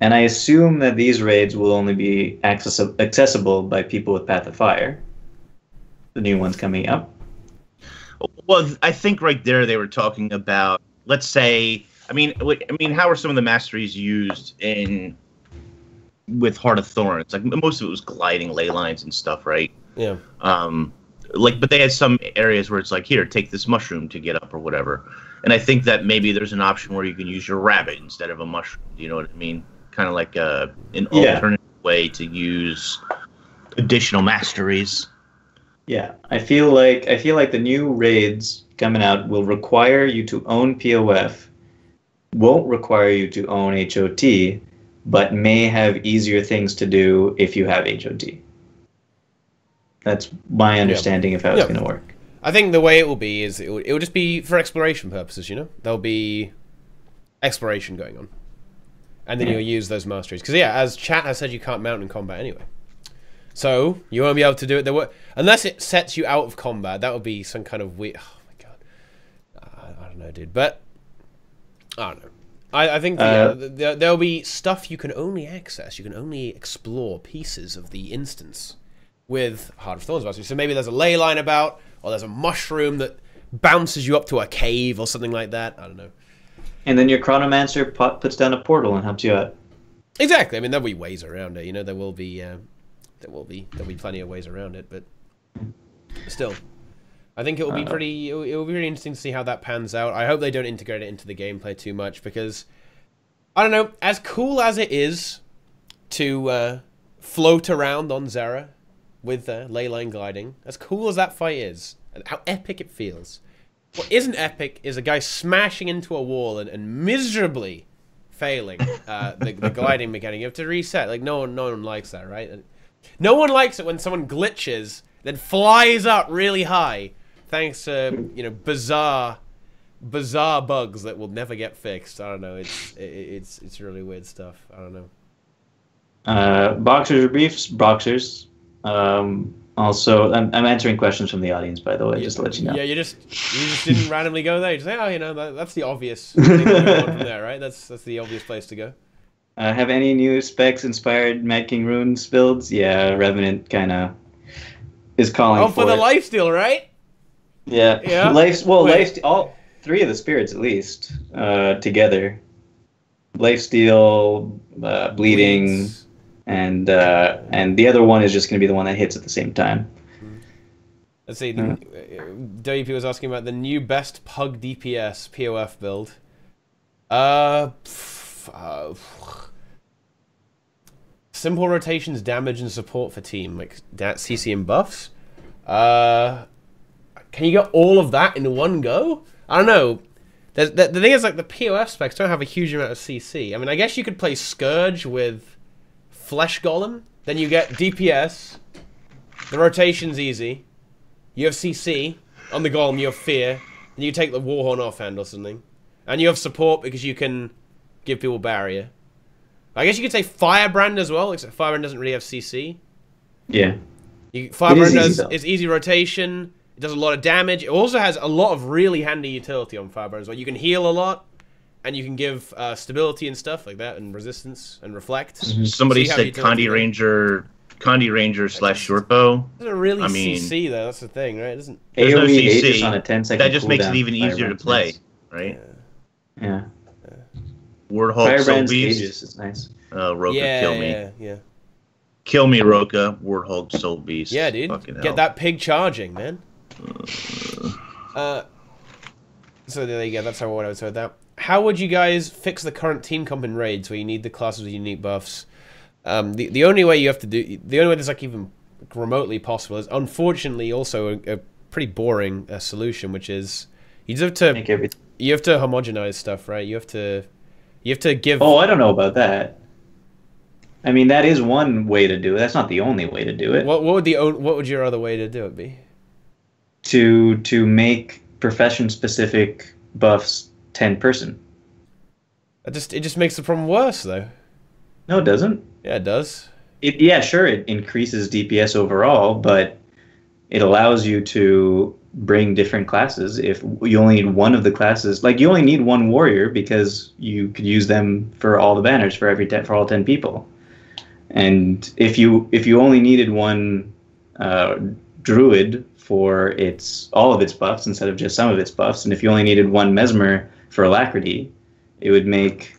And I assume that these raids will only be accessible by people with Path of Fire. The new ones coming up. Well, I think right there they were talking about, let's say, I mean, how are some of the masteries used with Heart of Thorns? Like most of it was gliding ley lines and stuff, right? Yeah. But they had some areas where it's like, here, take this mushroom to get up or whatever. And I think that maybe there's an option where you can use your rabbit instead of a mushroom. Do you know what I mean? Kind of like an alternative way to use additional masteries. Yeah, I feel like the new raids coming out will require you to own POF, won't require you to own HOT, but may have easier things to do if you have HOT. That's my understanding of how it's going to work. I think the way it will be is it will just be for exploration purposes, you know? There'll be exploration going on. And then you'll use those masteries. Because, as chat has said, you can't mount in combat anyway. So, you won't be able to do it. Unless it sets you out of combat, that would be some kind of weird... Oh, my God. I don't know, dude. But, I don't know. I think there'll be stuff you can only access. You can only explore pieces of the instance with Heart of Thorns mastery. So maybe there's a ley line about, or there's a mushroom that bounces you up to a cave or something like that. I don't know. And then your Chronomancer puts down a portal and helps you out. Exactly. I mean, there'll be ways around it. You know, there will be plenty of ways around it. But still, I think it will be pretty. It will be really interesting to see how that pans out. I hope they don't integrate it into the gameplay too much because I don't know. As cool as it is to float around on Zera with ley line gliding. As cool as that fight is, and how epic it feels. What isn't epic is a guy smashing into a wall and miserably failing the gliding mechanic. You have to reset. Like no one likes that, right? No one likes it when someone glitches, then flies up really high, thanks to bizarre bugs that will never get fixed. I don't know. It's really weird stuff. I don't know. Boxers or briefs? Boxers. Also, I'm answering questions from the audience, by the way, just to let you know. Yeah, you just didn't randomly go there. You just say, oh, that's the obvious thing to move on from there, right? That's the obvious place to go. Have any new specs inspired Mad King Runes builds? Yeah, Revenant kind of is calling for the lifesteal, right? Yeah. Yeah. All three of the spirits at least together. Lifesteal, bleeding. Bleeds. And the other one is just going to be the one that hits at the same time. Let's see. WP was asking about the new best Pug DPS POF build. Simple rotations, damage, and support for team, like CC and buffs. Can you get all of that in one go? I don't know. The thing is, like, the POF specs don't have a huge amount of CC. I mean, I guess you could play Scourge with Flesh Golem, then you get DPS, the rotation's easy, you have CC, on the Golem you have Fear, and you take the Warhorn offhand or something, and you have support because you can give people barrier. I guess you could say Firebrand as well, except Firebrand doesn't really have CC. Yeah. Firebrand is easy rotation, it does a lot of damage, it also has a lot of really handy utility on Firebrand as well. You can heal a lot, and you can give stability and stuff like that, and resistance and reflect. Somebody said Condi Ranger / Shortbow. Doesn't really CC though. That's the thing, right? It doesn't. There's no CC. Aegis on a 10-second that just makes it cooldown. even easier to play, right? Yeah. Warthog Firebrand's Soul Aegis Beast. is nice. Roka, kill me. Yeah. Kill me, Roka. Warthog Soul Beast. Yeah, dude. Fucking hell. Get that pig charging, man. So there you go. That's how I would say that. How would you guys fix the current team comp in raids where you need the classes with unique buffs? The only way you have to do, the only way that's like even remotely possible is unfortunately also a pretty boring solution, which is you have to homogenize stuff, right? You have to give. Oh, I don't know about that. I mean, that is one way to do it. That's not the only way to do it. What would your other way to do it be? To make profession specific buffs 10-person. It just makes the problem worse though. No, it doesn't. Yeah, it does. Yeah, sure, it increases DPS overall, but it allows you to bring different classes. If you only need one of the classes, like you only need one warrior because you could use them for all the banners for all 10 people. And if you only needed one druid for all of its buffs instead of just some of its buffs, and if you only needed one mesmer for alacrity, it would make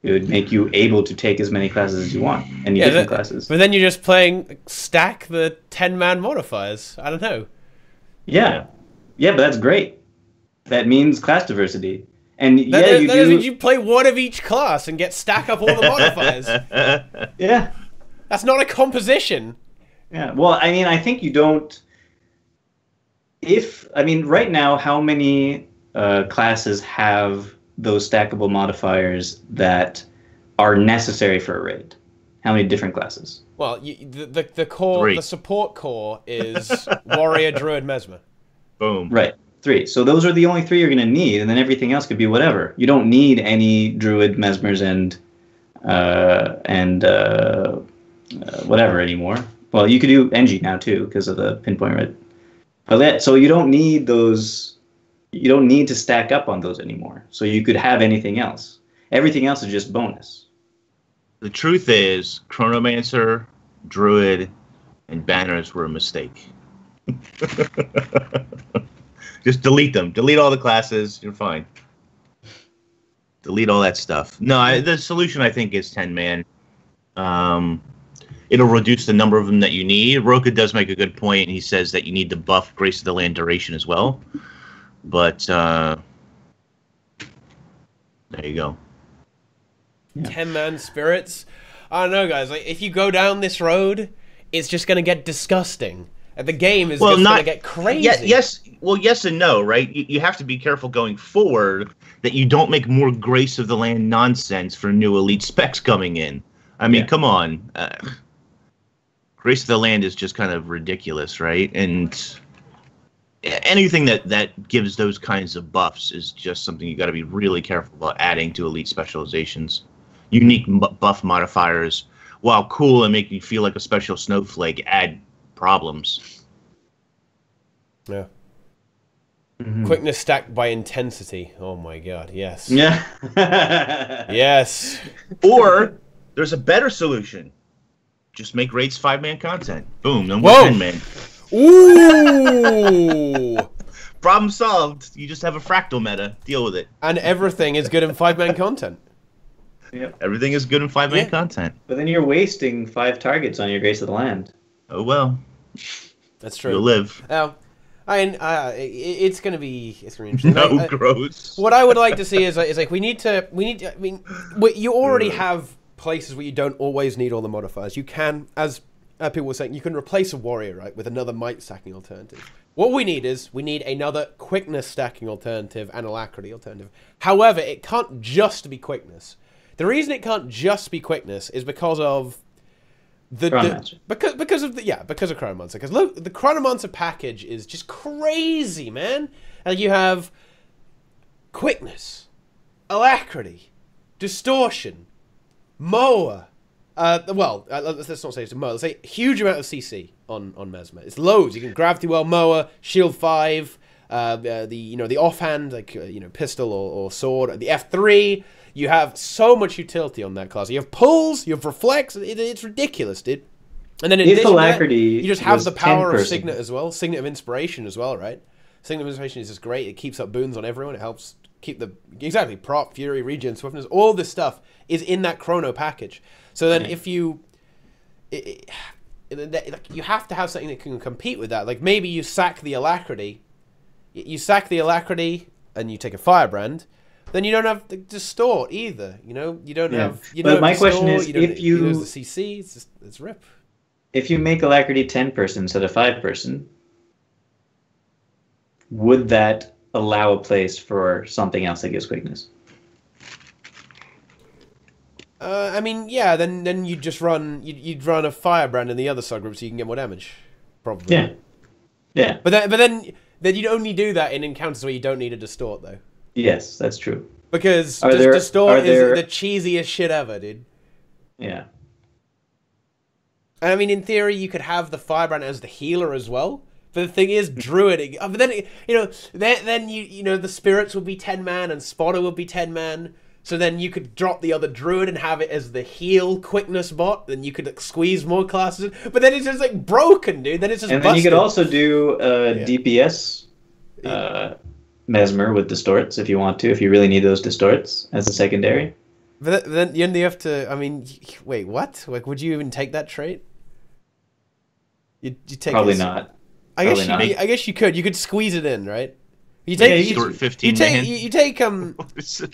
you able to take as many classes as you want, and different classes. But then you're just playing stack the 10-man modifiers. I don't know. Yeah, but that's great. That means class diversity. And you play one of each class and get stack up all the modifiers. Yeah. That's not a composition. Yeah. Well, I mean, I think you don't. Right now, how many classes have those stackable modifiers that are necessary for a raid? How many different classes? Well, the core, 3. The support core is warrior, druid, mesmer. Boom. Right, 3. So those are the only 3 you're going to need, and then everything else could be whatever. You don't need any druid, mesmers, and whatever anymore. Well, you could do NG now too because of the pinpoint red. But so you don't need those. You don't need to stack up on those anymore. So you could have anything else. Everything else is just bonus. The truth is, Chronomancer, Druid, and Banners were a mistake. Just delete them. Delete all the classes. You're fine. Delete all that stuff. No, the solution, I think, is 10-man. It'll reduce the number of them that you need. Roka does make a good point. He says that you need to buff Grace of the Land duration as well. But there you go. 10-man spirits. I don't know, guys. Like, if you go down this road, it's just going to get disgusting. And the game is just going to get crazy. Yes and no, right? You have to be careful going forward that you don't make more Grace of the Land nonsense for new elite specs coming in. I mean, come on. Grace of the Land is just kind of ridiculous, right? And anything that gives those kinds of buffs is just something you got to be really careful about adding to elite specializations. Unique buff modifiers, while cool and make you feel like a special snowflake, add problems. Yeah. Quickness stacked by intensity. Oh my god, yes. Yeah. Yes. Or there's a better solution. Just make raids 5-man content. Boom, no more 10-man. Ooh! Problem solved. You just have a fractal meta. Deal with it. And everything is good in 5-man content. Yep. Everything is good in 5-man content. But then you're wasting 5 targets on your Grace of the Land. Oh well. That's true. You'll live. It's gonna be interesting. No, gross. What I would like to see is like we need to. I mean, you already have places where you don't always need all the modifiers. You can, as people were saying, you can replace a warrior, right, with another might stacking alternative. What we need is another quickness stacking alternative and alacrity alternative. However, it can't just be quickness. The reason it can't just be quickness is because of because of Chronomancer. Because look, the Chronomancer package is just crazy, man. And you have quickness, alacrity, distortion, Moa. Let's not say it's a Moa. Let's say huge amount of CC on Mesmer. It's loads. You can Gravity Well Moa, Shield 5, the offhand pistol or sword, the F3. You have so much utility on that class. You have pulls, you have reflex. It's ridiculous, dude. And then in addition to that, you just have the power of Signet as well. Signet of Inspiration as well, right? Signet of Inspiration is just great. It keeps up boons on everyone. It helps keep prop, fury, regen, swiftness. All this stuff is in that chrono package. So then if you have to have something that can compete with that. Like maybe you sack the alacrity. You sack the alacrity and you take a firebrand. Then you don't have the distort either. You don't have. But my question is, if you lose the CC, it's rip. If you make alacrity 10-person instead of 5-person, would that allow a place for something else that gives quickness? I mean, yeah. Then you'd just run. You'd run a firebrand in the other subgroup so you can get more damage. Probably. Yeah. Yeah. But then you'd only do that in encounters where you don't need a distort though. Yes, that's true. Because distort is the cheesiest shit ever, dude. Yeah. And I mean, in theory, you could have the firebrand as the healer as well. But the thing is, druid. But then then the spirits will be 10-man and spotter will be 10-man. So then you could drop the other druid and have it as the heal quickness bot. Then you could squeeze more classes. But then it's just like broken, dude. Then it's just. And then you could also do DPS. Mesmer with distorts if you want to, if you really need those distorts as a secondary. But then you have to. I mean, wait, what? Like, would you even take that trait? You take probably not. I guess you could. You could squeeze it in, right? You take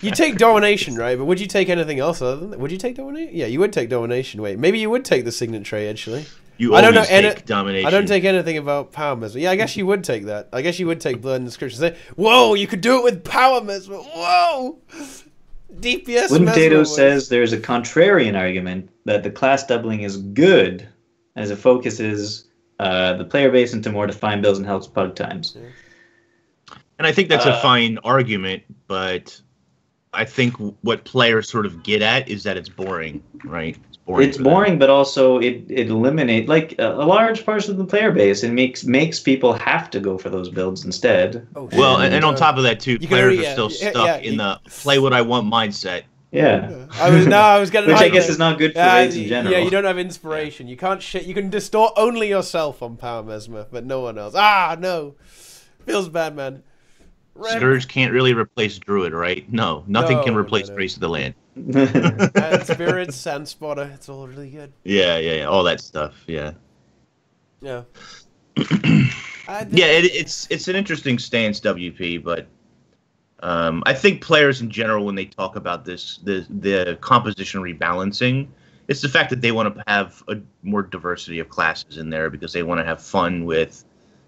you take domination, right? But would you take anything else other than that? Would you take domination? Yeah, you would take domination. Wait, maybe you would take the signet trait actually. I don't know domination. I don't take anything about power mesmer. Yeah, I guess you would take that. I guess you would take blood and description. Say, whoa, you could do it with power mesmer. Whoa, DPS. Wooden Potato says there's a contrarian argument that the class doubling is good, as it focuses the player base into more defined builds and helps pug times. Yeah. And I think that's a fine argument, but I think what players sort of get at is that it's boring, right? It's boring, but also it eliminates a large portion of the player base and makes people have to go for those builds instead. Oh, well, and on top of that too, players are still stuck in the play what I want mindset. Yeah. I was gonna. Which I guess is not good for raids in general. Yeah, you don't have inspiration. You can't You can distort only yourself on Power Mesmer, but no one else. Ah, no. Feels bad, man. Scourge can't really replace Druid, right? No, nothing can replace Grace of the Land. And Spirits and Spotter, it's all really good. Yeah, all that stuff, yeah. Yeah. It's an interesting stance, WP, but I think players in general, when they talk about this, the composition rebalancing, It's the fact that they want to have a more diversity of classes in there because they want to have fun with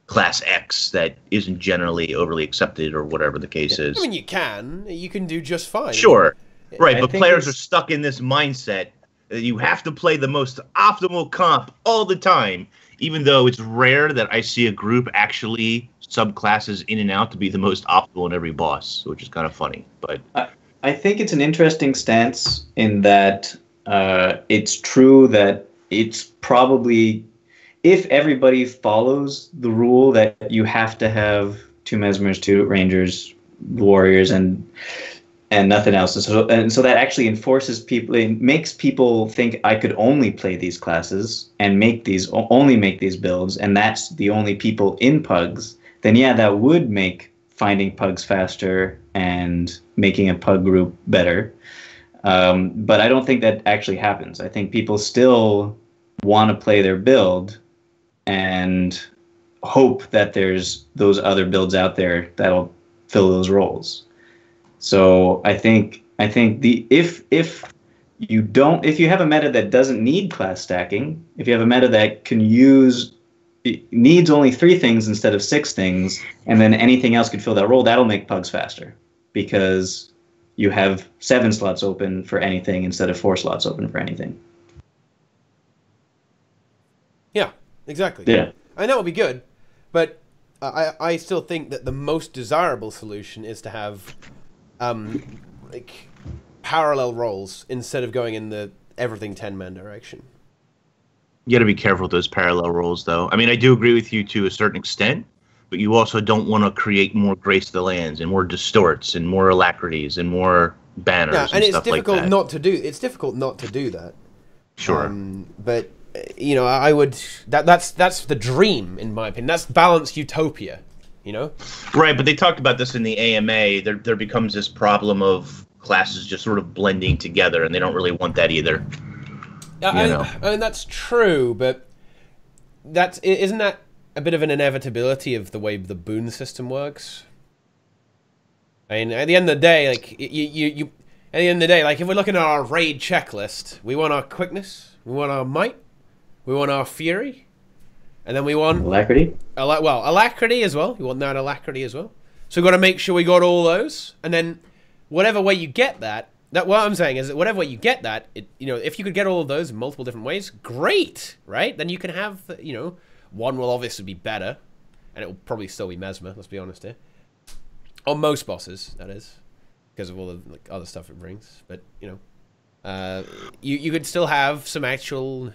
class X that isn't generally overly accepted or whatever the case is. I mean, you can do just fine. Sure, right, I but think players are stuck in this mindset that you have to play the most optimal comp all the time, even though it's rare that I see a group actually subclasses in and out to be the most optimal in every boss, which is kind of funny. But I think it's an interesting stance in that it's true that it's probably, if everybody follows the rule that you have to have 2 Mesmers, 2 Rangers, Warriors, and nothing else, and so that actually enforces people, it makes people think I could only play these classes and only make these builds, and that's the only people in Pugs, then yeah, that would make finding Pugs faster and making a Pug group better. But I don't think that actually happens. I think people still want to play their build and hope that there's those other builds out there that'll fill those roles. So I think if you have a meta that doesn't need class stacking, if you have a meta that needs only 3 things instead of 6 things, and then anything else could fill that role, that'll make Pugs faster because you have 7 slots open for anything instead of 4 slots open for anything. Yeah, exactly. Yeah. I know it would be good, but I still think that the most desirable solution is to have like parallel roles instead of going in the everything 10-man direction. you got to be careful with those parallel roles, though. I mean, I do agree with you to a certain extent, but you also don't want to create more Grace of the Lands and more distorts and more alacrities and more banners and it's stuff difficult like that. not to do. It's difficult not to do that. Sure. But you know, I would. That's the dream, in my opinion. That's balanced utopia. You know. Right, but they talked about this in the AMA. There becomes this problem of classes just sort of blending together, and they don't really want that either. And that's true, but isn't that a bit of an inevitability of the way the boon system works? I mean, at the end of the day, like at the end of the day, like if we're looking at our raid checklist, we want our quickness, we want our might, we want our fury, and then we want alacrity. Alacrity as well. We want that alacrity as well. So we've got to make sure we got all those, and then whatever way you get that. What I'm saying is that whatever way you get that, if you could get all of those in multiple different ways, great, right? Then you can have, one will obviously be better, and it will probably still be Mesmer. Let's be honest here. On most bosses, that is, because of all the other stuff it brings. But you could still have some actual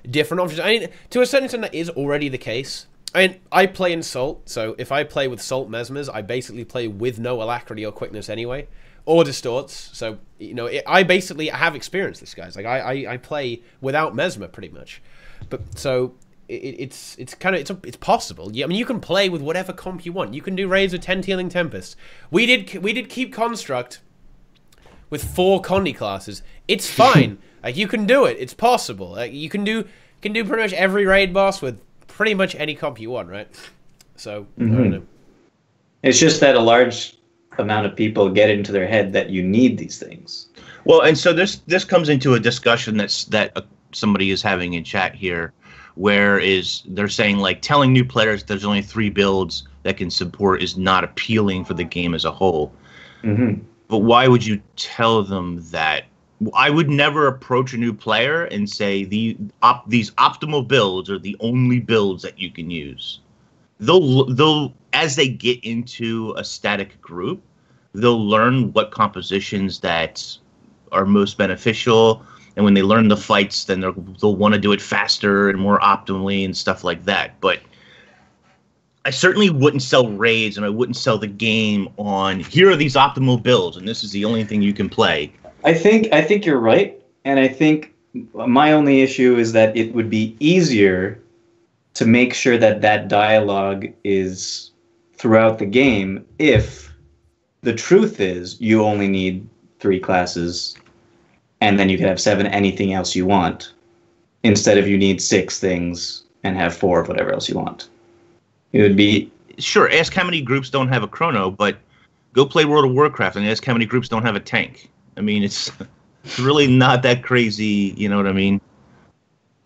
different options. I mean, to a certain extent, that is already the case. I mean, I play in Salt, so if I play with Salt Mesmers, I basically play with no alacrity or quickness anyway, or distorts. So I basically have experienced this, guys. Like I play without Mesmer pretty much, but so. It's possible. Yeah, I mean, you can play with whatever comp you want. You can do raids with 10 Tealing Tempest. We did keep Construct with 4 Condi classes. It's fine. Like you can do it. It's possible. Like you can do pretty much every raid boss with pretty much any comp you want, right? So I don't know. It's just that a large amount of people get into their head that you need these things. Well, and so this comes into a discussion that somebody is having in chat here. Where they're saying like telling new players there's only 3 builds that can support is not appealing for the game as a whole. Mm-hmm. But why would you tell them that? I would never approach a new player and say these optimal builds are the only builds that you can use. They'll as they get into a static group, they'll learn what compositions that are most beneficial. And when they learn the fights, then they'll want to do it faster and more optimally and stuff like that. But I certainly wouldn't sell raids and I wouldn't sell the game on here are these optimal builds and this is the only thing you can play. I think you're right, and I think my only issue is that it would be easier to make sure that dialogue is throughout the game if the truth is you only need 3 classes. And then you can have 7 anything else you want, instead of you need 6 things and have 4 of whatever else you want. It would be... Sure, ask how many groups don't have a chrono, but go play World of Warcraft and ask how many groups don't have a tank. I mean, it's... It's really not that crazy. You know what I mean?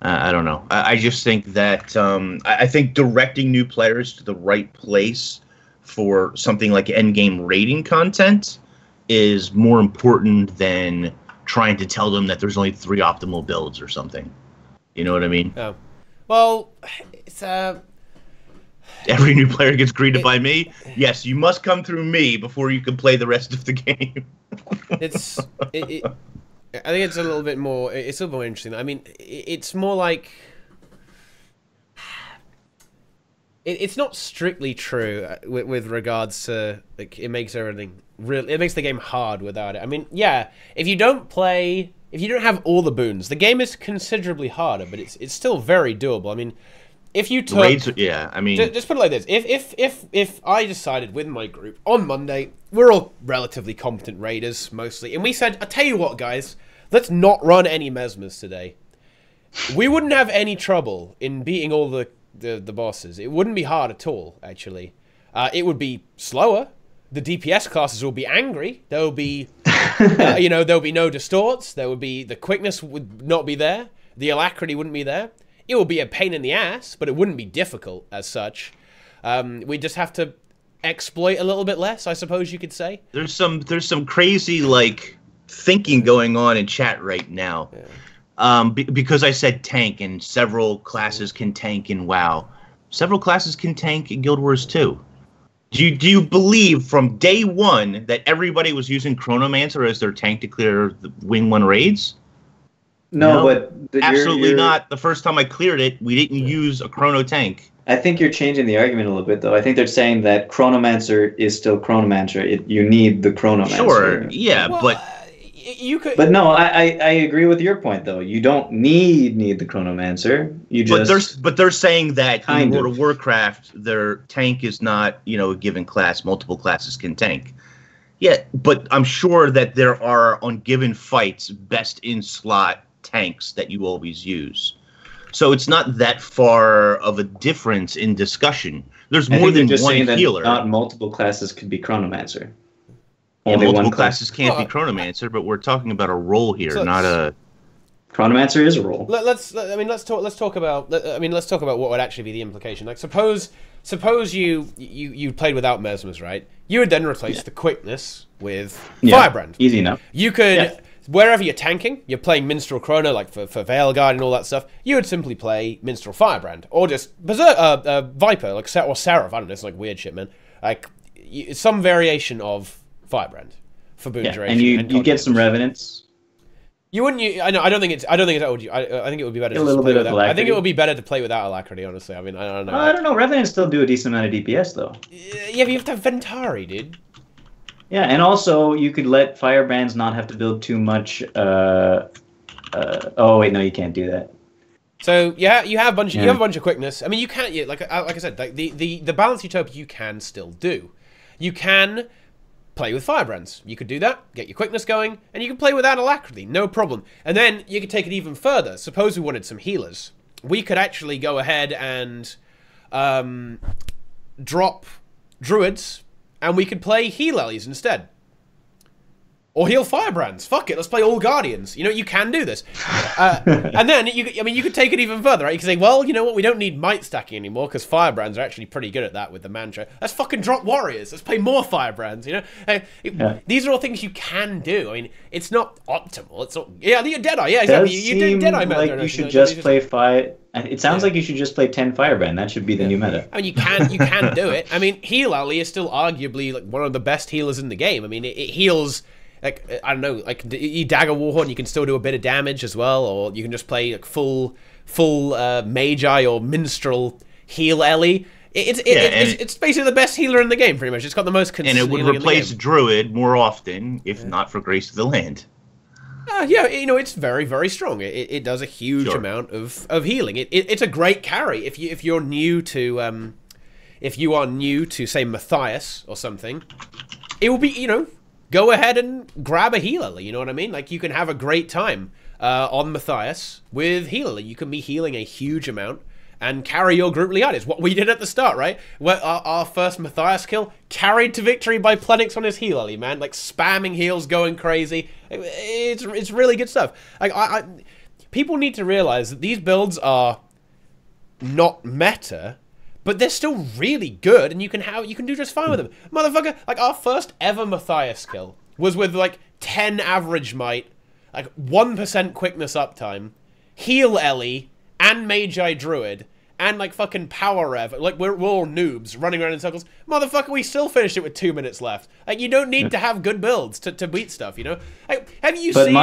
I don't know. I just think that I think directing new players to the right place for something like endgame rating content is more important than trying to tell them that there's only 3 optimal builds or something. You know what I mean? Oh. Well, it's Every new player gets greeted by me. Yes, you must come through me before you can play the rest of the game. I think it's a little bit more. It's a little more interesting. I mean, it's more like it's not strictly true with regards to like it makes everything real. It makes the game hard without it. I mean, yeah, if you don't have all the boons, the game is considerably harder, but it's still very doable. I mean, if you took raids, yeah, I mean, just put it like this: if I decided with my group on Monday, we're all relatively competent raiders mostly, and we said, "I tell you what, guys, let's not run any mesmers today." We wouldn't have any trouble in beating all the bosses. It wouldn't be hard at all, actually. It would be slower. The DPS classes will be angry. There will be, there'll be no distorts. There would be the quickness would not be there. The alacrity wouldn't be there. It will be a pain in the ass, but it wouldn't be difficult as such. We just have to exploit a little bit less, I suppose you could say. There's some crazy like thinking going on in chat right now. Yeah. Because I said tank and several classes can tank in WoW. Several classes can tank in Guild Wars 2. Do you believe from day one that everybody was using Chronomancer as their tank to clear the Wing 1 raids? No, but absolutely not. The first time I cleared it, we didn't use a Chrono tank. I think you're changing the argument a little bit, though. I think they're saying that Chronomancer is still Chronomancer. You need the Chronomancer. Sure, yeah, well, but you could. But no, I agree with your point, though. You don't need the Chronomancer. You just. But they're saying that in World of Warcraft, their tank is not a given class. Multiple classes can tank. Yeah, but I'm sure that there are on given fights best in slot tanks that you always use. So it's not that far of a difference in discussion. There's more than one healer. Not multiple classes could be Chronomancer. Yeah, multiple classes can't be Chronomancer, but we're talking about a role here, not a. Chronomancer is a role. Let's talk about what would actually be the implication. Like suppose you played without mesmers, right? You would then replace the quickness with Firebrand. Easy enough. You could wherever you're tanking, you're playing Minstrel Chrono, like for Veilguard and all that stuff. You would simply play Minstrel Firebrand or just Viper, like or Seraph. I don't know. It's like weird shit, man. Like some variation of Firebrand for boon duration, and you get some revenants. You wouldn't. I don't think it's. I think it would be better. A little bit of alacrity. I think it would be better to play without alacrity. Honestly, I mean, I don't know. I don't know. Revenants still do a decent amount of DPS though. Yeah, but you have to have Ventari, dude. Yeah, and also you could let Firebrands not have to build too much. Oh wait, no, you can't do that. So yeah, you have a bunch of quickness. I mean, you can't. Yeah, like I said, like the balance utopia you can still do. You can play with Firebrands. You could do that, get your quickness going, and you can play without alacrity, no problem. And then you could take it even further. Suppose we wanted some healers. We could actually go ahead and drop druids, and we could play heal Ellies instead. Or heal Firebrands. Fuck it, let's play all Guardians. You can do this. And then, you could take it even further, right? You could say, well, you know what, we don't need might stacking anymore, because Firebrands are actually pretty good at that with the mantra. Let's fucking drop Warriors. Let's play more Firebrands, These are all things you can do. I mean, it's not optimal. It's not... Yeah, you're Deadeye. Yeah, exactly. You did Deadeye meta. Like you should just play Fire... It sounds like you should just play 10 Firebrand. That should be the new meta. I mean, you can do it. I mean, Heal Ali is still arguably like one of the best healers in the game. I mean, it heals... Like, I don't know, like, you Dagger Warhorn, you can still do a bit of damage as well, or you can just play like full Magi or Minstrel heal Ellie. It's basically the best healer in the game, pretty much. It's got the most consistent. And it would replace Druid more often, if not for Grace of the Land. It's very, very strong. It does a huge amount of healing. It's a great carry if you're new to say Matthias or something. It will be go ahead and grab a healer, you know what I mean? Like, you can have a great time on Matthias with healer. You can be healing a huge amount, and carry your group Liat. It's what we did at the start, right? Where our first Matthias kill carried to victory by Plenix on his heal early, man. Like, spamming heals, going crazy. It's really good stuff. Like, people need to realize that these builds are not meta, but they're still really good, and you can do just fine with them. Motherfucker, like, our first ever Matthias kill was with, like, 10 average might, like, 1% quickness uptime, heal Ellie, and Magi Druid, and, like, fucking power rev. Like, we're all noobs running around in circles. Motherfucker, we still finished it with 2 minutes left. Like, you don't need to have good builds to beat stuff, you know? Like, have you seen...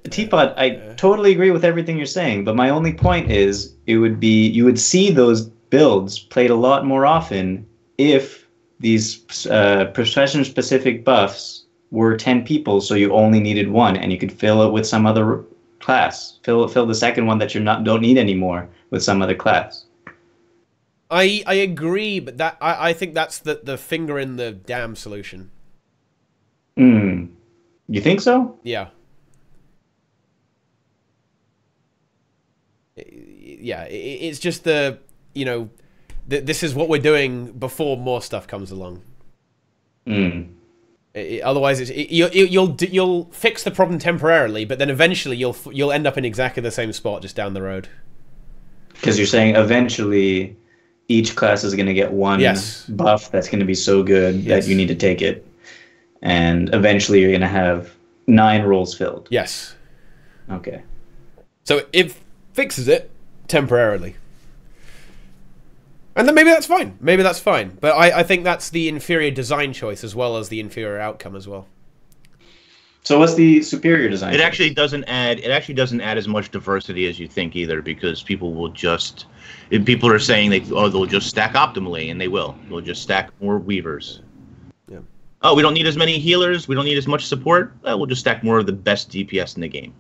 Teapot, I totally agree with everything you're saying, but my only point is you would see those builds played a lot more often if these profession-specific buffs were 10 people, so you only needed one, and you could fill it with some other class. Fill the second one that don't need anymore with some other class. I agree, but I think that's the finger in the damn solution. You think so? Yeah. Yeah, it's just this is what we're doing before more stuff comes along. Otherwise, you'll fix the problem temporarily, but then eventually you'll end up in exactly the same spot just down the road. Because you're saying eventually each class is going to get one buff that's going to be so good that you need to take it, and eventually you're going to have 9 roles filled. Yes. Okay. So it fixes it temporarily. And then maybe that's fine. Maybe that's fine. But I think that's the inferior design choice as well as the inferior outcome as well. So what's the superior design? It actually doesn't add as much diversity as you think either, because people will just, if people are saying they'll just stack optimally, and they will. They'll just stack more weavers. Yeah. Oh, we don't need as many healers. We don't need as much support. We'll just stack more of the best DPS in the game.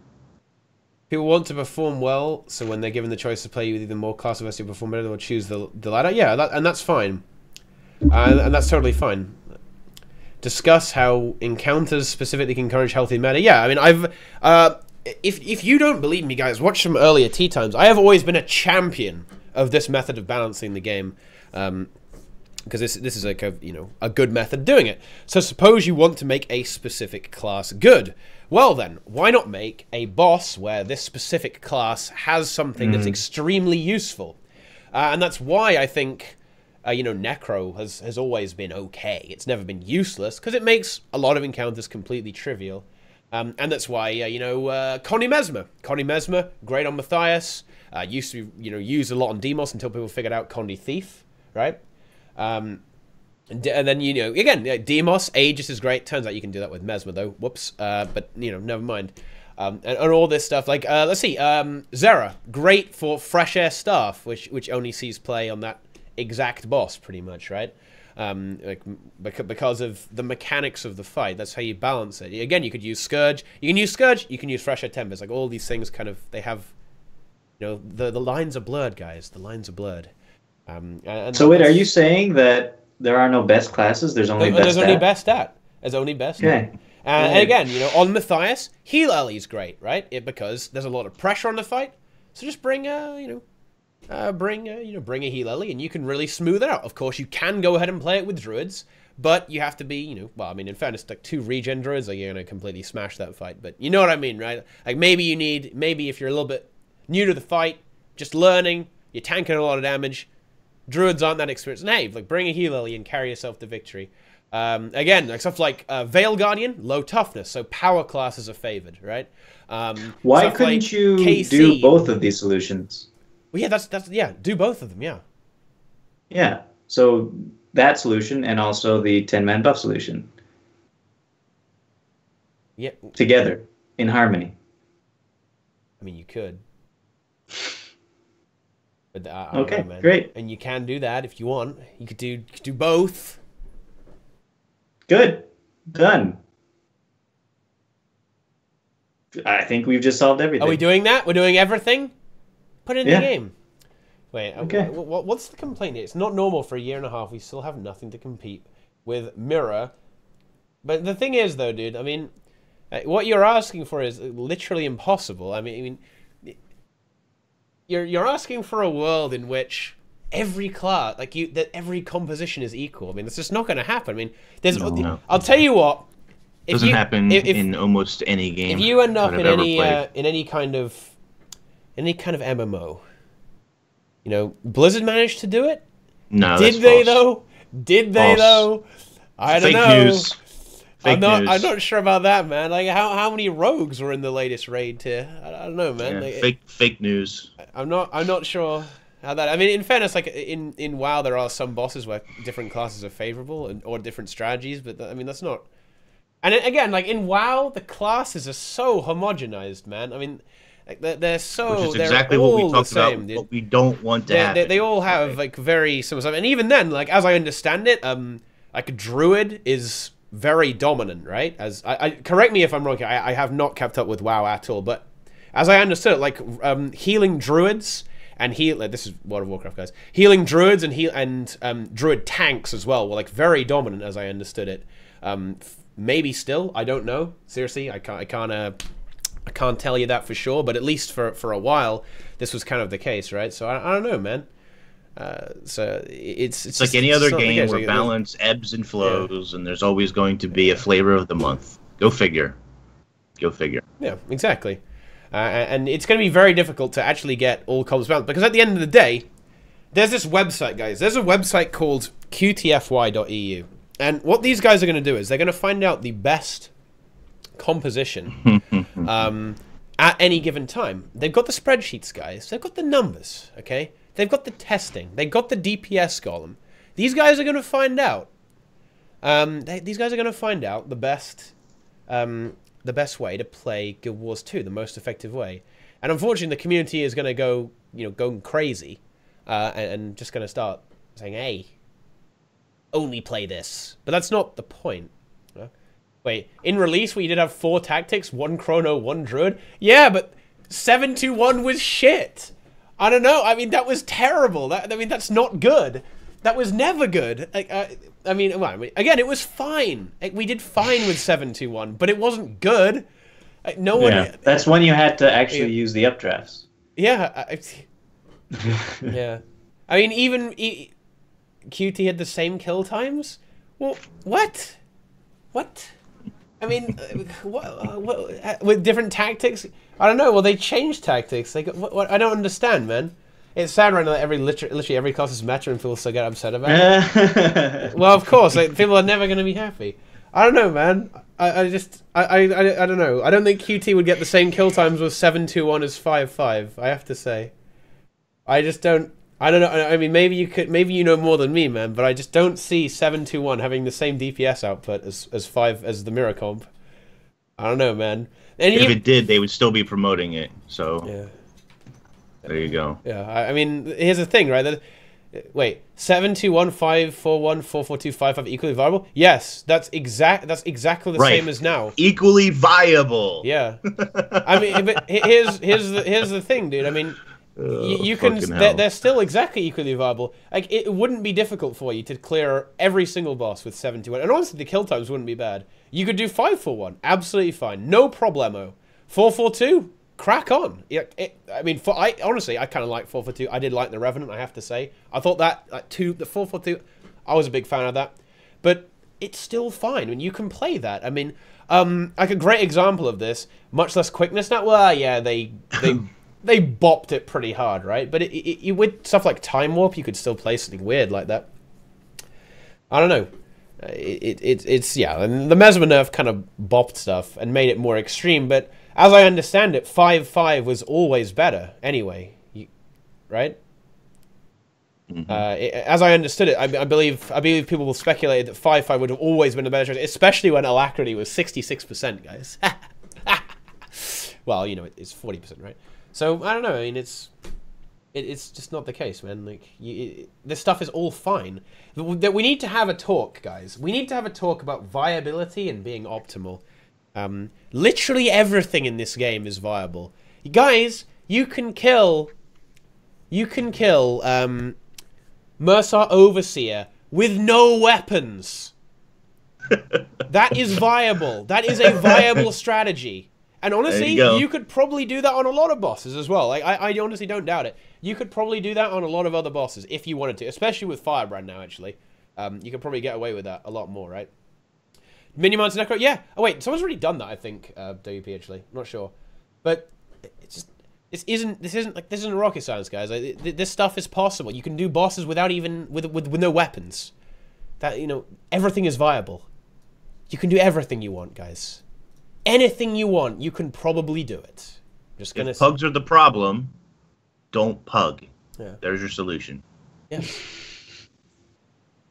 People want to perform well, so when they're given the choice to play with either more class diversity or perform better, they'll choose the latter. Yeah, and that's fine. And that's totally fine. Discuss how encounters specifically can encourage healthy meta. Yeah, I mean, if you don't believe me, guys, watch some earlier tea times. I have always been a champion of this method of balancing the game, because this is like a good method of doing it. So suppose you want to make a specific class good. Well then, why not make a boss where this specific class has something that's extremely useful? And that's why I think, Necro has always been okay. It's never been useless, because it makes a lot of encounters completely trivial. And that's why, Connie Mesmer. Connie Mesmer, great on Matthias. Used to be, used a lot on Demos until people figured out Connie Thief, right? And then, again, Demos, Aegis is great. Turns out you can do that with Mesmer, though. Whoops. But, never mind. And all this stuff. Like, let's see. Zera, great for Fresh Air Staff, which only sees play on that exact boss, pretty much, right? Because of the mechanics of the fight. That's how you balance it. Again, you could use Scourge. You can use Scourge. You can use Fresh Air Timbers. Like, all these things they have, the lines are blurred, guys. The lines are blurred. So wait, are you saying that there are no best classes? There's only best There's only best stat. There's only best stat. And again, on Matthias, heal Ellie is great, right? Because there's a lot of pressure on the fight. So just bring a heal Ellie, and you can really smooth it out. Of course, you can go ahead and play it with druids, but you have to be, well, I mean, in fairness, like 2 regen druids, like, you're gonna completely smash that fight. But you know what I mean, right? Like, maybe if you're a little bit new to the fight, just learning, you're tanking a lot of damage. Druids aren't that experienced. And hey, like, bring a heal Ellie and carry yourself to victory. Again, like stuff like Veil Guardian, low toughness, so power classes are favored, right? Why couldn't you do both of these solutions? Well, yeah, that's do both of them, yeah. Yeah, so that solution and also the 10-man buff solution. Yeah. Together, in harmony. I mean, you could. But okay, know, great. And you can do that if you want. You could do both. Good. Done. I think we've just solved everything. Are we doing that? We're doing everything? Put it in the game. Wait, okay. What's the complaint here? It's not normal for a year and a half. We still have nothing to compete with Mirror. But the thing is, though, dude, I mean, what you're asking for is literally impossible. I mean, you're asking for a world in which every class, like that every composition is equal. I mean, it's just not going to happen. I mean, there's. No. I'll tell you what. Doesn't happen in almost any game. If you end up that in I've ever played. any kind of MMO, you know, Blizzard managed to do it. No, Did that's they false. though? Did they False. though? I don't Fake know. news. Fake news. I'm not sure about that, man. Like, how many rogues were in the latest raid tier? I don't know, man. Yeah, Like, fake news. I'm not sure how that. I mean, in fairness, like in WoW, there are some bosses where different classes are favorable or different strategies, but I mean that's not. And again, like in WoW, the classes are so homogenized, man. I mean, like they're so. Which is exactly what we talked about. What we don't want to happen. They all have like very similar stuff, and even then, like as I understand it, like a druid is very dominant, right? As I correct me if I'm wrong. I have not kept up with WoW at all, but as I understood it, like healing druids and like, this is World of Warcraft, guys. Healing druids and druid tanks as well were like very dominant, as I understood it. Maybe still, I don't know. Seriously, I can't tell you that for sure. But at least for a while, this was kind of the case, right? So I don't know, man. So it's like any other game where balance ebbs and flows, and there's always going to be a flavor of the month. Go figure. Go figure. Yeah, exactly. And it's going to be very difficult to actually get all comps balanced because at the end of the day, there's this website, guys. There's a website called qtfy.eu. And what these guys are going to do is they're going to find out the best composition at any given time. They've got the spreadsheets, guys. They've got the numbers, okay? They've got the testing. They've got the DPS column. These guys are going to find out. These guys are going to find out the best way to play Guild Wars 2, the most effective way. And unfortunately, the community is going to go, going crazy and just going to start saying, hey, only play this. But that's not the point. Wait, in release we did have 4 tactics, 1 chrono, 1 druid? Yeah, but 7-2-1 was shit. I don't know. I mean, that was terrible. I mean, that's not good. That was never good. I mean, again, it was fine. We did fine with 7-2-1, but it wasn't good. No one. Yeah, that's when you had to actually use the updrafts. Yeah. Yeah. I mean, even QT had the same kill times. Well, what? What? I mean, what with different tactics? I don't know. Well, they changed tactics. What? I don't understand, man. It's sad right now that literally every class is meta and people still get upset about it. Well, of course, people are never going to be happy. I don't know, man. I don't know. I don't think QT would get the same kill times with 7-2-1 as 5-5. I have to say. I just don't. I don't know. I mean, maybe you know more than me, man. But I just don't see 7-2-1 having the same DPS output as the mirror comp. I don't know, man. And if it did, they would still be promoting it. So yeah. There you go. Yeah, I mean, here's the thing, right? Wait, 7-2-1, 5-4-1, 4-4-2, 5-5 equally viable? Yes, that's exactly the same as now. Equally viable. Yeah. I mean, but here's the thing, dude. I mean, you can. They're still exactly equally viable. Like, it wouldn't be difficult for you to clear every single boss with 7-2-1, and honestly, the kill times wouldn't be bad. You could do 5-4-1, absolutely fine, no problemo. 4-4-2. Crack on. I mean, honestly, I kind of like 4-4-2. I did like the Revenant, I have to say. I thought that the 4-4-2, I was a big fan of that. But it's still fine. I mean, you can play that. I mean, like a great example of this, much less quickness now. Well, yeah, they bopped it pretty hard, right? But with stuff like Time Warp, you could still play something weird like that. I don't know. It's yeah, and the Mesmer nerf kind of bopped stuff and made it more extreme, but as I understand it, 5-5 was always better anyway, right? Mm-hmm. As I understood it, I believe people will speculate that 5-5 would have always been a better choice, especially when alacrity was 66%, guys. Well, it's 40%, right? So I don't know. I mean, it's just not the case, man. Like, this stuff is all fine. We need to have a talk, guys. We need to have a talk about viability and being optimal. Literally everything in this game is viable. Guys, you can kill Mercer Overseer with no weapons. That is viable. That is a viable strategy. And honestly, you go. you could probably do that on a lot of bosses as well. Like I honestly don't doubt it. You could probably do that on a lot of other bosses if you wanted to, especially with Firebrand now, actually. You could probably get away with that a lot more, right? Minimon's Necro, yeah. Oh wait, someone's already done that, I think, WP actually. I'm not sure. But it's just this isn't rocket science, guys. Like, this stuff is possible. You can do bosses without even with no weapons. That, you know, everything is viable. You can do everything you want, guys. Anything you want, you can probably do it. Just gonna if pugs are the problem, don't pug. Yeah. There's your solution. Yeah.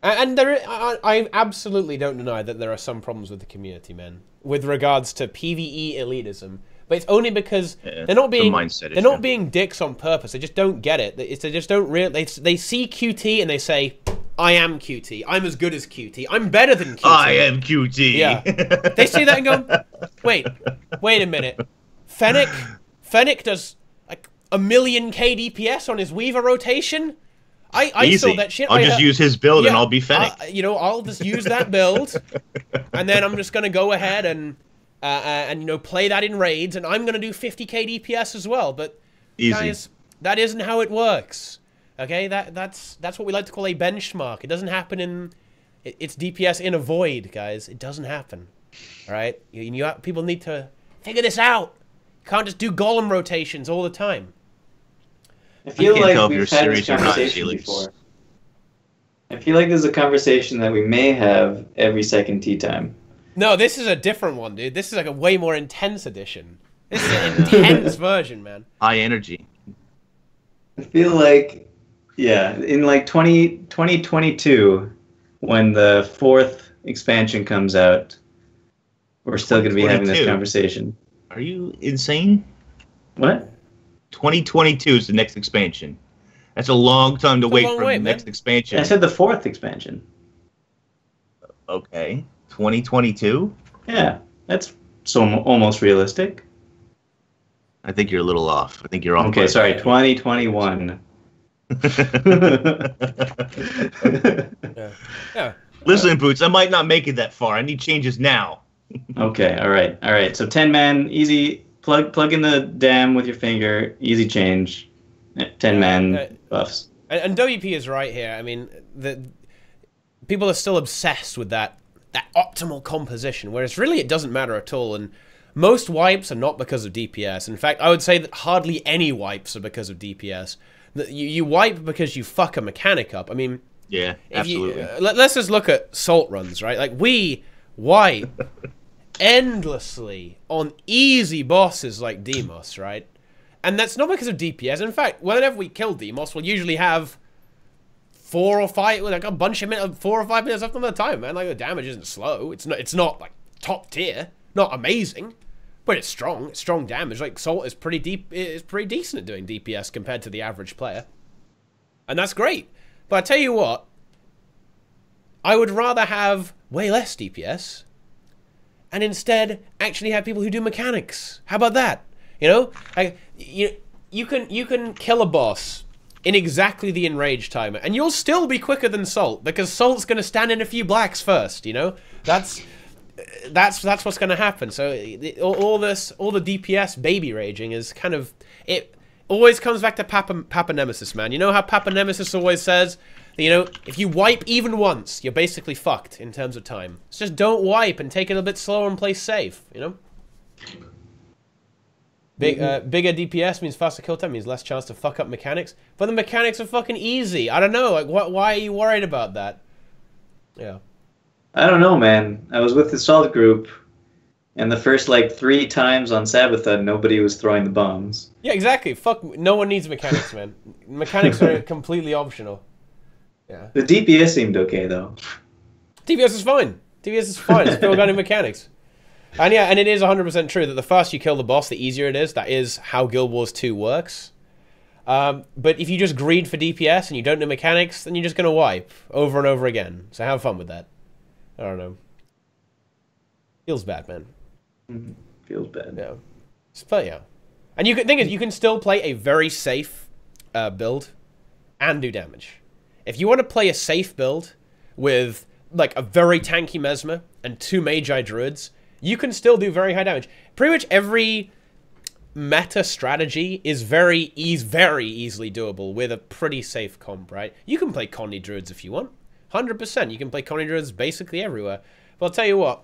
And I absolutely don't deny that there are some problems with the community, man, with regards to PvE elitism. But it's only because they're not being dicks on purpose. They just don't get it. They just don't they see QT and they say, I am QT. I'm as good as QT. I'm better than QT. I am QT. Yeah. They see that and go, wait a minute. Fennec does like 1,000,000 KDPS on his Weaver rotation? I saw that shit. I'll just use his build and I'll be Fennec. You know, I'll just use that build, and then I'm just gonna go ahead and you know, play that in raids, and I'm gonna do 50k DPS as well. But guys, that isn't how it works. Okay, that's what we like to call a benchmark. It doesn't happen in it's DPS in a void, guys. It doesn't happen. All right, people need to figure this out. You can't just do golem rotations all the time. I feel like we've had this conversation before. I feel like there's a conversation that we may have every second tea time. No, this is a different one, dude. This is like a way more intense edition. This is an intense version, man. High energy. I feel like, yeah, in like 2022, when the 4th expansion comes out, we're still going to be having this conversation. Are you insane? What? 2022 is the next expansion. That's a long time to wait for the next expansion. I said the 4th expansion. Okay. 2022? Yeah, that's almost realistic. I think you're a little off. I think you're off. Okay, sorry, 2021. Yeah. Listen, Boots, I might not make it that far. I need changes now. Okay, all right. So 10-man, easy. Plug in the dam with your finger, easy change. 10-man buffs. And WP is right here. I mean, people are still obsessed with that optimal composition, whereas really it doesn't matter at all. And most wipes are not because of DPS. In fact, I would say that hardly any wipes are because of DPS. You wipe because you fuck a mechanic up. I mean, yeah, absolutely. Let's just look at salt runs, right? Like, we wipe endlessly on easy bosses like Demos, right? And that's not because of DPS. In fact, whenever we kill Demos, we'll usually have 4 or 5, like a bunch of minutes, 4 or 5 minutes left on the time, man. Like, the damage isn't slow. It's not like top tier, not amazing, but it's strong. It's strong damage. Like, Salt is pretty deep. It's pretty decent at doing DPS compared to the average player, and that's great. But I tell you what, I would rather have way less DPS and instead actually have people who do mechanics. How about that? You know, like, you can kill a boss in exactly the enrage timer, and you'll still be quicker than Salt, because Salt's going to stand in a few blacks first. You know, that's what's going to happen. So all the DPS baby raging is kind of, it always comes back to Papa Nemesis, man. You know how Papa Nemesis always says, you know, if you wipe even once, you're basically fucked in terms of time. So just don't wipe and take it a bit slower and play safe, you know? Bigger DPS means faster kill time, means less chance to fuck up mechanics. But the mechanics are fucking easy. I don't know, like, why are you worried about that? Yeah. I don't know, man. I was with the Salt group, and the first, like, 3 times on Sabbathon, nobody was throwing the bombs. Yeah, exactly. Fuck, no one needs mechanics, man. Mechanics are completely optional. Yeah. The DPS seemed okay, though. DPS is fine. DPS is fine. It's still got any mechanics. And yeah, and it is 100% true that the faster you kill the boss, the easier it is. That is how Guild Wars 2 works. But if you just greed for DPS and you don't know mechanics, then you're just going to wipe over and over again. So have fun with that. I don't know. Feels bad, man. Mm-hmm. Feels bad. Yeah. But yeah. And thing is, you can still play a very safe build and do damage. If you want to play a safe build with like a very tanky Mesmer and 2 Magi Druids, you can still do very high damage. Pretty much every meta strategy is very easily doable with a pretty safe comp, right? You can play Condi Druids if you want. 100%. You can play Condi Druids basically everywhere. But I'll tell you what,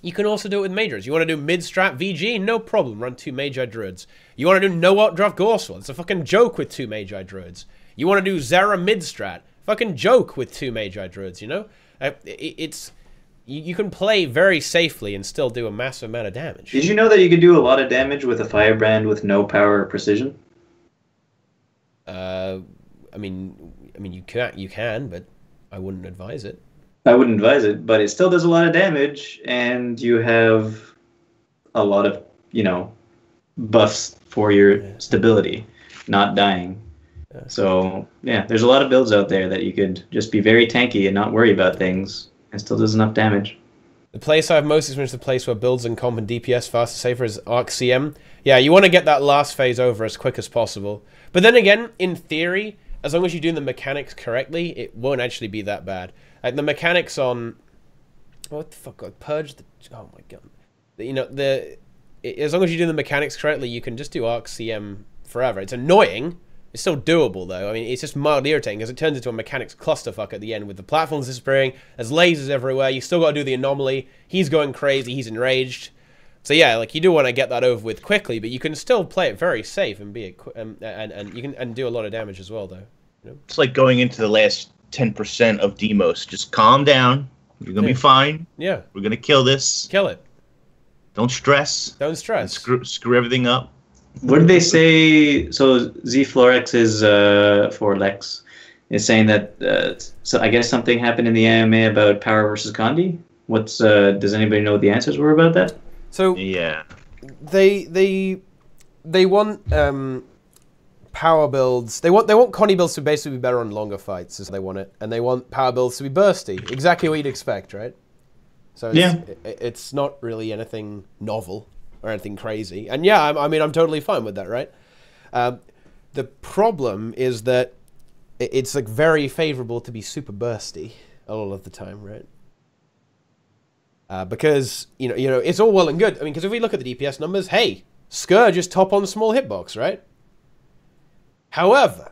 you can also do it with Majors. You want to do mid-strat VG? No problem. Run 2 Magi Druids. You want to do no-out draft Gorswell? It's a fucking joke with 2 Magi Druids. You want to do Zera mid-strat? Fucking joke with 2 Magi Druids, you know? You can play very safely and still do a massive amount of damage. Did you know that you could do a lot of damage with a Firebrand with no power or precision? I mean, you can, but I wouldn't advise it. I wouldn't advise it, but it still does a lot of damage, and you have a lot of, buffs for your stability, not dying. So, yeah, there's a lot of builds out there that you could just be very tanky and not worry about things, and still does enough damage. The place I have most experience, the place where builds and comp and DPS faster, safer is Arc CM. Yeah, you want to get that last phase over as quick as possible. But then again, in theory, as long as you're doing the mechanics correctly, it won't actually be that bad. Like the mechanics on... What the fuck? Like Purge the... Oh my god. As long as you do the mechanics correctly, you can just do Arc CM forever. It's annoying. It's still doable, though. I mean, it's just mildly irritating because it turns into a mechanics clusterfuck at the end with the platforms disappearing. There's lasers everywhere. You still got to do the anomaly. He's going crazy. He's enraged. So yeah, like you do want to get that over with quickly, but you can still play it very safe and be and you can do a lot of damage as well, though. You know? It's like going into the last 10% of Demos. Just calm down. You're gonna be fine. Yeah, we're gonna kill this. Kill it. Don't stress. Don't stress. Screw everything up. What did they say? So Z-Florex is for Lex is saying that. So I guess something happened in the AMA about Power versus Condi. What's does anybody know what the answers were about that? So yeah, they want power builds. They want Condi builds to basically be better on longer fights, as they want it, and they want power builds to be bursty. Exactly what you'd expect, right? So it's not really anything novel or anything crazy. And yeah, I mean, I'm totally fine with that, right? The problem is that it's like very favorable to be super bursty a lot of the time, right? Because you know, it's all well and good. I mean, because if we look at the DPS numbers, hey, Scourge is top on small hitbox, right? However,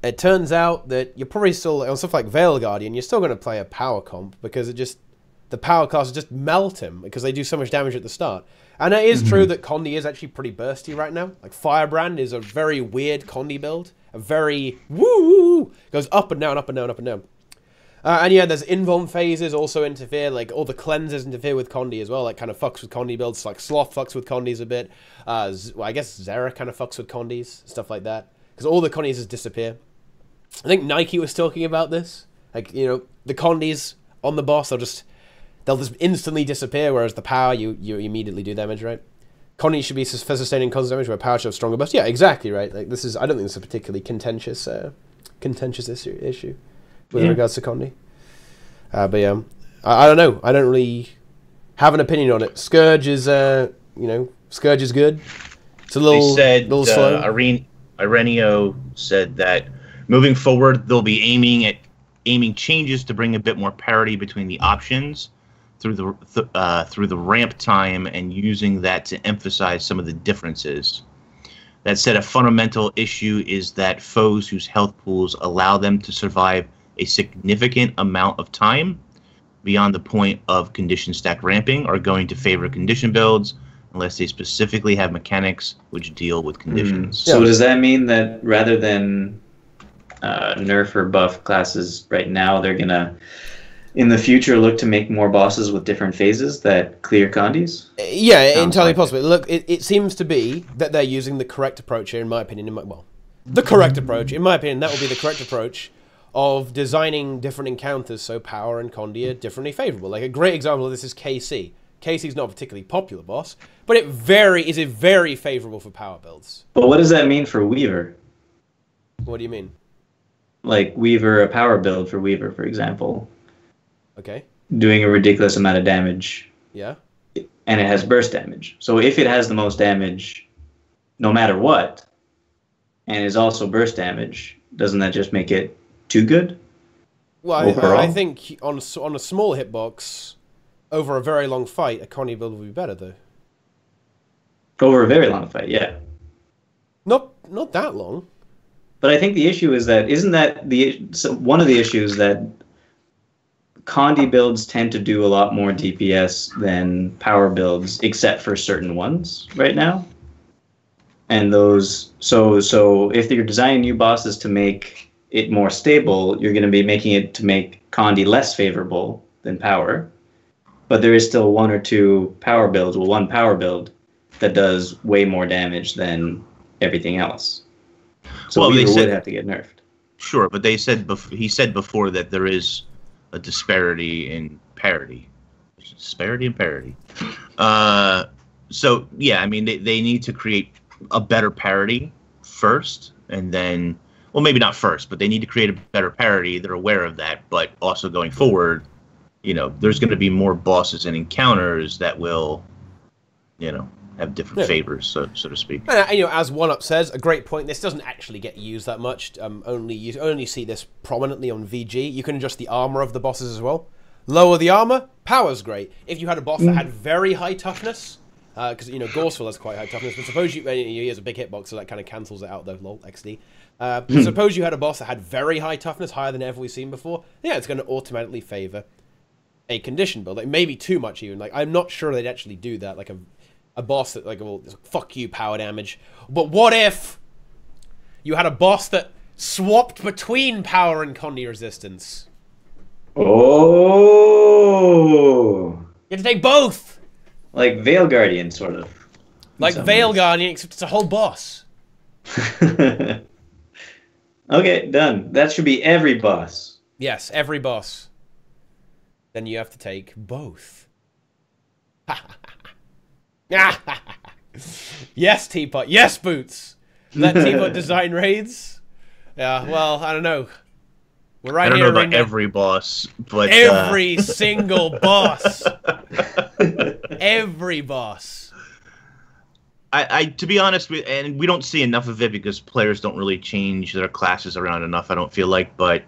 it turns out that you're probably still on stuff like Veil Guardian. You're still going to play a power comp because the power classes just melt him because they do so much damage at the start. And it is true that Condi is actually pretty bursty right now. Like Firebrand is a very weird Condi build, a very woo goes up and down, up and down, up and down. And yeah, there's invuln phases also interfere, like all the cleansers interfere with Condi as well, like kind of fucks with Condi builds, like Sloth fucks with Condis a bit. Well, I guess Zera kind of fucks with Condis, stuff like that. Because all the Condis just disappear. I think Nike was talking about this. Like, the Condis on the boss, they'll just instantly disappear, whereas the power, you immediately do damage, right? Condi should be for sustaining constant damage, where power should have stronger burst. Yeah, exactly, right? Like I don't think this is a particularly contentious issue with regards to Condi. But yeah, I don't know. I don't really have an opinion on it. Scourge is, Scourge is good. It's a little, little slow. Arenio said that moving forward, they'll be aiming changes to bring a bit more parity between the options through the ramp time and using that to emphasize some of the differences. That said, a fundamental issue is that foes whose health pools allow them to survive a significant amount of time beyond the point of condition stack ramping are going to favor condition builds unless they specifically have mechanics which deal with conditions. So does that mean that rather than nerf or buff classes right now, they're going to, in the future, look to make more bosses with different phases that clear Condis? Yeah, sounds entirely possible. Look, it seems to be that they're using the correct approach here, in my opinion. The correct approach. In my opinion, that will be the correct approach of designing different encounters so power and Condi are differently favorable. Like a great example of this is KC. KC's not a particularly popular boss, but it is very favorable for power builds. But what does that mean for Weaver? What do you mean? Like Weaver, a power build for Weaver, for example. Okay. Doing a ridiculous amount of damage. Yeah. And it has burst damage. So if it has the most damage, no matter what, and is also burst damage, doesn't that just make it too good? Well, I think on a small hitbox, Over a very long fight, a Connie build would be better, though. Over a very long fight, yeah. Not that long. But I think the issue is that one of the issues that Condi builds tend to do a lot more DPS than power builds, except for certain ones right now. And those, so if you're designing new bosses to make it more stable, you're going to be making it to make Condi less favorable than power. But there is still one or two power builds, well, one power build that does way more damage than everything else. So well, Weaver would have to get nerfed. Sure, but he said before that there is a disparity in parity. Disparity in parity. So, yeah, I mean, they need to create a better parity first, and then, well, maybe not first, but they need to create a better parity. They're aware of that, but also going forward, you know, there's going to be more bosses and encounters that will, you know, have different favors, so to speak. You know, as One Up says, a great point. This doesn't actually get used that much. You only see this prominently on VG. You can adjust the armor of the bosses as well. Lower the armor, power's great. If you had a boss that had very high toughness, because you know Gorseville has quite high toughness, but suppose he has a big hitbox, so that kind of cancels it out though. Lol, XD. Suppose you had a boss that had very high toughness, higher than ever we've seen before. Yeah, it's going to automatically favor a condition build, like maybe too much even. Like I'm not sure they'd actually do that. Like a boss that, like, well, fuck you, power damage. But what if you had a boss that swapped between power and Condi resistance? Oh! You have to take both! Like Veil Guardian, sort of. Like Veil Guardian, except it's a whole boss. Okay, done. That should be every boss. Yes, every boss. Then you have to take both. Yes, Teapot. Yes, Boots. Let Teapot design raids. Yeah, well, I don't know. We're right here. I don't know about every boss, but every single boss. Every boss. I to be honest, and we don't see enough of it because players don't really change their classes around enough, I don't feel like, but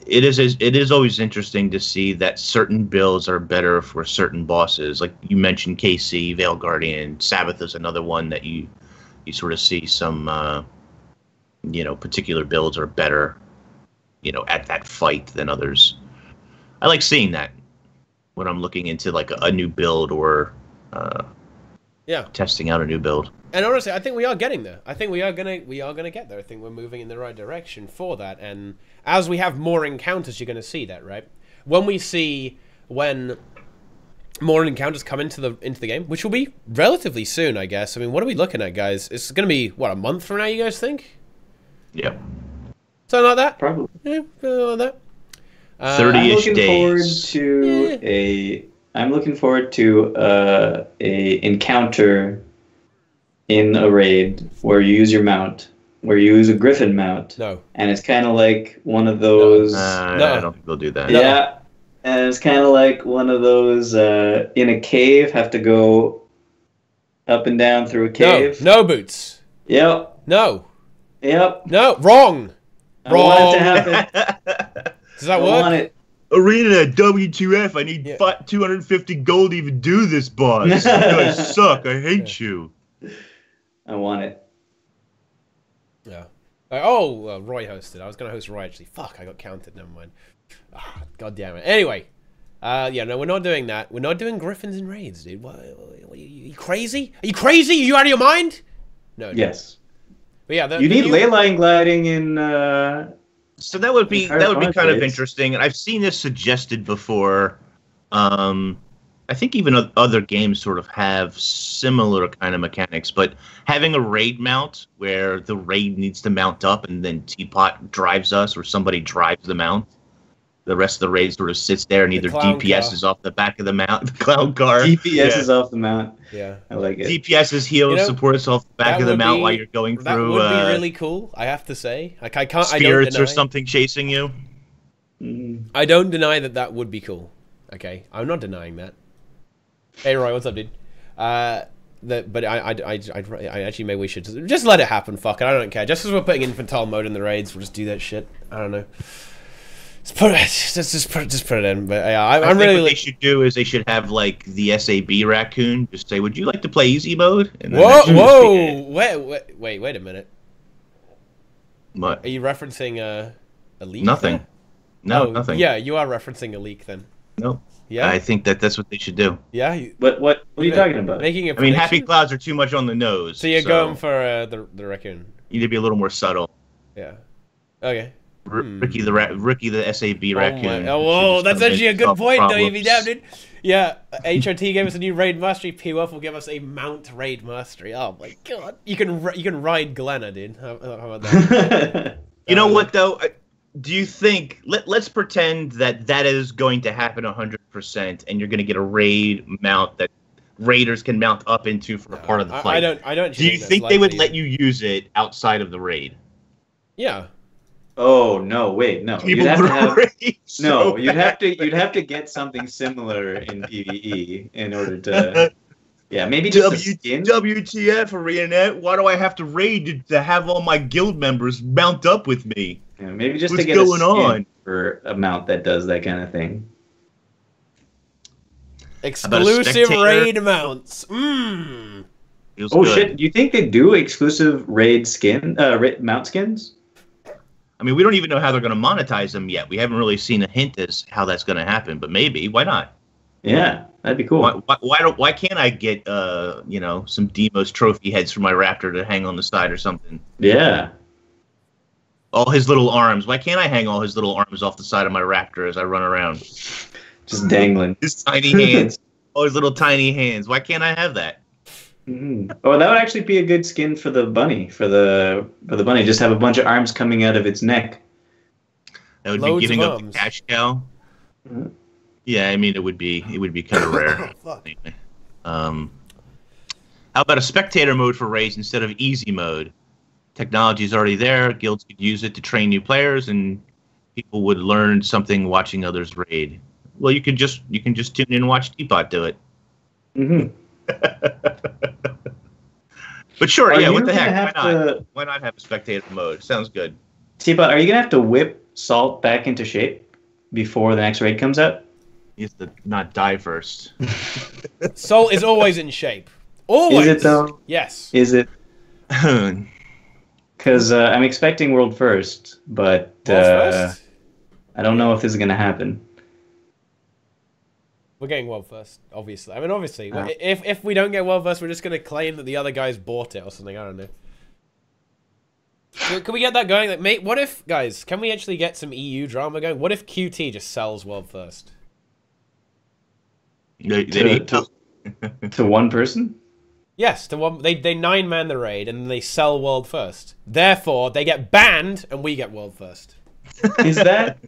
it is always interesting to see that certain builds are better for certain bosses. Like you mentioned, KC, Veil Guardian, Sabbath is another one that you sort of see some you know, particular builds are better, you know, at that fight than others. I like seeing that when I'm looking into like a new build or testing out a new build. And honestly, I think we are getting there. I think we are gonna get there. I think we're moving in the right direction for that. And as we have more encounters, you're gonna see that, right? When more encounters come into the game, which will be relatively soon, I guess. I mean, what are we looking at, guys? It's gonna be what, a month from now, you guys think? Yep. Something like that. Probably. Yeah, something like that. 30-ish days. I'm looking forward to a encounter in a raid where you use your mount, where you use a griffin mount. No. And it's kind of like one of those... No. I don't think they'll do that. Yeah. And it's kind of like one of those in a cave, have to go up and down through a cave. No, Boots. Yep. No. Yep. No, wrong. I want it to happen. Does that work? I want it. ArenaNet W2F. I need 250 gold to even do this, boss. You guys suck. I hate you. I want it. Yeah. Roy hosted. I was going to host Roy, actually. Fuck, I got counted. Never mind. God damn it. Anyway. No, we're not doing that. We're not doing griffins and raids, dude. What, are you crazy? Are you crazy? Are you out of your mind? No. Yes. But yeah, you need ley line gliding in... So that would be kind of interesting. And I've seen this suggested before. I think even other games sort of have similar kind of mechanics, but having a raid mount where the raid needs to mount up and then Teapot drives us or somebody drives the mount. The rest of the raid sort of sits there and either DPS is off the back of the mount, the clown car. DPS is off the mount. Yeah. I like it. DPS is heal, support us off the back of the mount while you're going through. That would be really cool, I have to say. Like, spirits or something chasing you. I don't deny that would be cool. Okay, I'm not denying that. Hey Roy, what's up, dude? But I actually maybe we should just let it happen. Fuck it, I don't care. Just as we're putting infantile mode in the raids, we'll just do that shit. I don't know. Just put it in. But yeah, I I'm think really. what they should do is they should have like the SAB raccoon just say, "Would you like to play easy mode?" And then that should just be it. Wait a minute. What? Are you referencing a leak? Nothing. There? No, Oh, nothing. Yeah, you are referencing a leak then. No. Yeah. I think that's what they should do. Yeah. What are you talking about? Making a I mean, prediction? happy clouds are too much on the nose. So you're going for the raccoon. You need to be a little more subtle. Yeah. Okay. Ricky the SAB raccoon. Oh, whoa, that's actually a good point, though, you be damn, dude. Yeah, HRT gave us a new raid mastery. PWF will give us a mount raid mastery. Oh my god, you can ride Glenna, dude. How about that? You know what though? Do you think? Let's pretend that is going to happen 100%, and you're going to get a raid mount that raiders can mount up into for a part of the fight. I don't. Do you think they would let you use it outside of the raid? Yeah. Oh no! Wait, no. You'd have to get something similar in PvE in order to. Yeah, maybe just a skin. WTF, ArenaNet? Why do I have to raid to have all my guild members mount up with me? Yeah, maybe just What's to get going a skin on? For a mount that does that kind of thing. Exclusive raid mounts. Feels Oh good. shit! Do you think they do exclusive raid skin mount skins? I mean, we don't even know how they're going to monetize them yet. We haven't really seen a hint as how that's going to happen, but maybe. Why not? Yeah, that'd be cool. Why can't I get some Demos trophy heads for my raptor to hang on the side or something? Yeah. All his little arms. Why can't I hang all his little arms off the side of my raptor as I run around? Just dangling. His tiny hands. All his little tiny hands. Why can't I have that? Mm-hmm. Oh, that would actually be a good skin for the bunny. For the bunny, just have a bunch of arms coming out of its neck. That would Loads be giving of up the arms. cash cow. Mhm. Yeah, I mean it would be kind of rare. Anyway. How about a spectator mode for raids instead of easy mode? Technology is already there. Guilds could use it to train new players, and people would learn something watching others raid. Well, you can just tune in and watch Teapot do it. Mm-hmm. But sure, Are yeah. you What the gonna heck? have Why not? to- Why not have a spectator mode? Sounds good. Teapot, are you gonna have to whip Salt back into shape before the next raid comes out? You have to not die first. Salt is always in shape. Always. Is it though? Yes. Is it? World Because I'm expecting world first, but World first? I don't know if this is gonna happen. We're getting world first, obviously. I mean, obviously, if we don't get world first, we're just gonna claim that the other guys bought it or something. I don't know. Can we get that going? Like, mate, what if, guys? Can we actually get some EU drama going? What if QT just sells world first? To one person? Yes, to one. They 9-man the raid and they sell world first. Therefore, they get banned and we get world first. Is that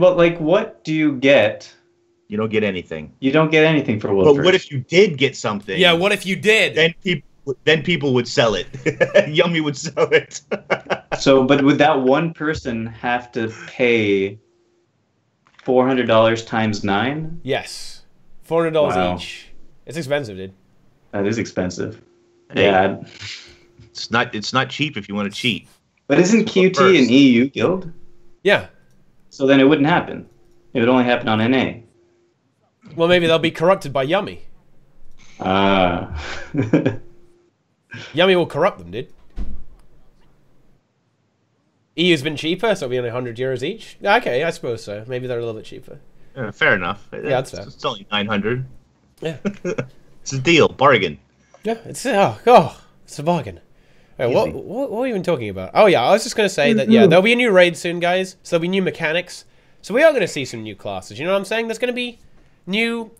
well? Like, what do you get? You don't get anything. You don't get anything for world But first. what if you did get something? Yeah, what if you did? Then people would sell it. Yummy would sell it. So, but would that one person have to pay $400 times 9? Yes, $400 Wow. each. It's expensive, dude. That is expensive. Hey. Yeah. It's not cheap if you want to cheat. But isn't QT first. an EU guild? Yeah. So then it wouldn't happen. It would only happen on NA. Well, maybe they'll be corrupted by Yummy. Yummy will corrupt them, dude. EU's been cheaper, so it'll be only €100 each. Okay, I suppose so. Maybe they're a little bit cheaper. Fair enough. Yeah, that's fair. It's only 900. Yeah. It's a deal, bargain. Yeah, it's it's a bargain. Wait, what are we even talking about? Oh yeah, I was just gonna say that there'll be a new raid soon, guys. So there'll be new mechanics. So we are gonna see some new classes. You know what I'm saying? There's gonna be new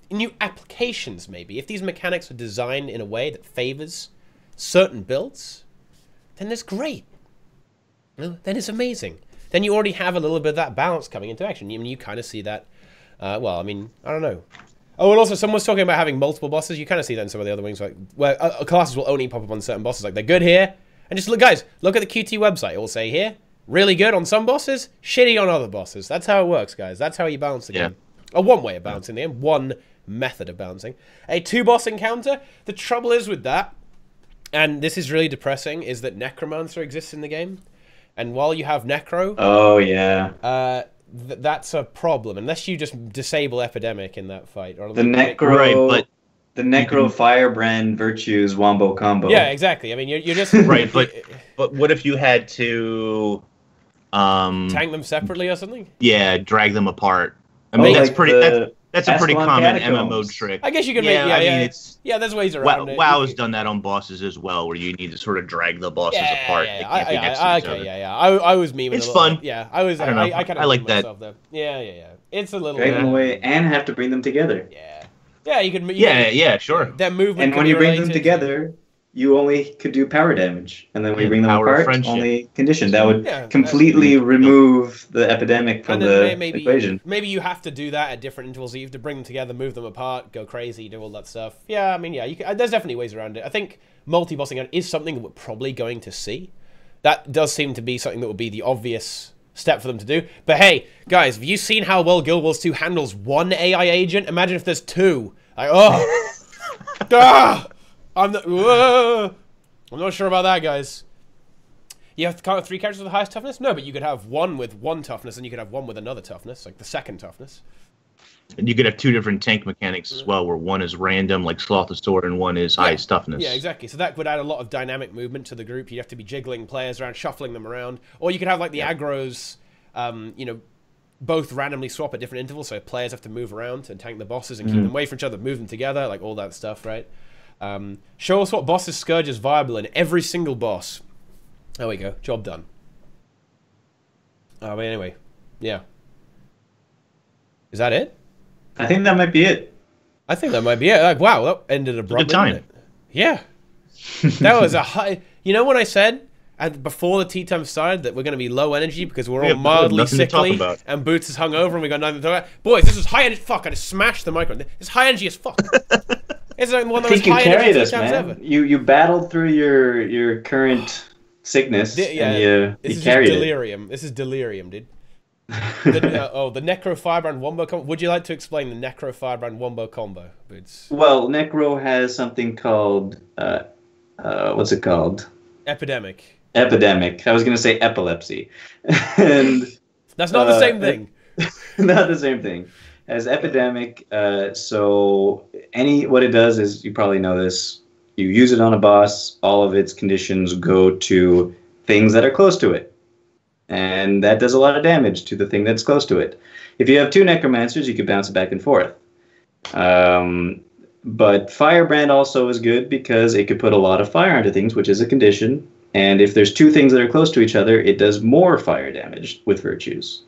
applications maybe. If these mechanics are designed in a way that favors certain builds, then that's great. Then it's amazing. Then you already have a little bit of that balance coming into action. I mean, you kind of see that. Well, I mean, I don't know. Oh, and also someone was talking about having multiple bosses. You kind of see that in some of the other wings, like where classes will only pop up on certain bosses. Like they're good here, and just look, guys, look at the QT website. It will say here, really good on some bosses, shitty on other bosses. That's how it works, guys. That's how you balance the game. One way of balancing the game, one method of balancing. A 2-boss encounter. The trouble is with that, and this is really depressing, is that Necromancer exists in the game, and while you have Necro, Oh yeah. that's a problem unless you just disable Epidemic in that fight. Or the Necro, the Necro Firebrand Virtues wombo combo. Yeah, exactly. I mean, you're just right, but what if you had to tank them separately or something? Yeah, drag them apart. I mean, that's a pretty common MMO trick. I guess you can make there's ways around it. WoW has done that on bosses as well, where you need to sort of drag the bosses apart. I was memeing. It's fun. Yeah, I was. I kind of like that. There. Yeah. It's a little. Drag them away and have to bring them together. Yeah, you could. Sure. That movement. And when you bring them together, you only could do power damage, and then when you bring them apart, only condition. That would completely remove the Epidemic from the equation. Maybe you have to do that at different intervals. You have to bring them together, move them apart, go crazy, do all that stuff. Yeah, I mean, there's definitely ways around it. I think multi-bossing is something that we're probably going to see. That does seem to be something that would be the obvious step for them to do. But hey, guys, have you seen how well Guild Wars 2 handles one AI agent? Imagine if there's two. I'm not sure about that, guys. You have to count 3 characters with the highest toughness? No, but you could have one with 1 toughness, and you could have one with another toughness, like the second toughness. And you could have 2 different tank mechanics as well, where one is random, like Sloth the Sword, and one is highest toughness. Yeah, exactly. So that would add a lot of dynamic movement to the group. You'd have to be jiggling players around, shuffling them around. Or you could have, like, the aggros, both randomly swap at different intervals, so players have to move around and tank the bosses and keep them away from each other, move them together, like all that stuff, right? Show us what bosses Scourge is viable in every single boss. There we go. Job done. But anyway, yeah. Is that it? I think that might be it. I think that might be it. Like, wow, that ended abruptly. Good time. Yeah. That was a high... You know when I said before the tea time started that we're going to be low energy because we're all mildly sickly and Boots is hungover and we got nothing to talk about? Boys, this is high energy. Fuck, I just smashed the microphone. It's high energy as fuck. It's like one of those high energy this, man. ever. You battled through your current sickness and you carried delirium. This is delirium, dude. The Necro Firebrand Wombo combo. Would you like to explain the Necro Firebrand Wombo combo, Boots? Well, Necro has something called what's it called? Epidemic. I was going to say epilepsy. And that's not the same thing. Not the same thing as Epidemic. So what it does is, you probably know this, you use it on a boss, all of its conditions go to things that are close to it. And that does a lot of damage to the thing that's close to it. If you have 2 Necromancers, you could bounce it back and forth. But Firebrand also is good because it could put a lot of fire onto things, which is a condition. And if there's 2 things that are close to each other, it does more fire damage with virtues.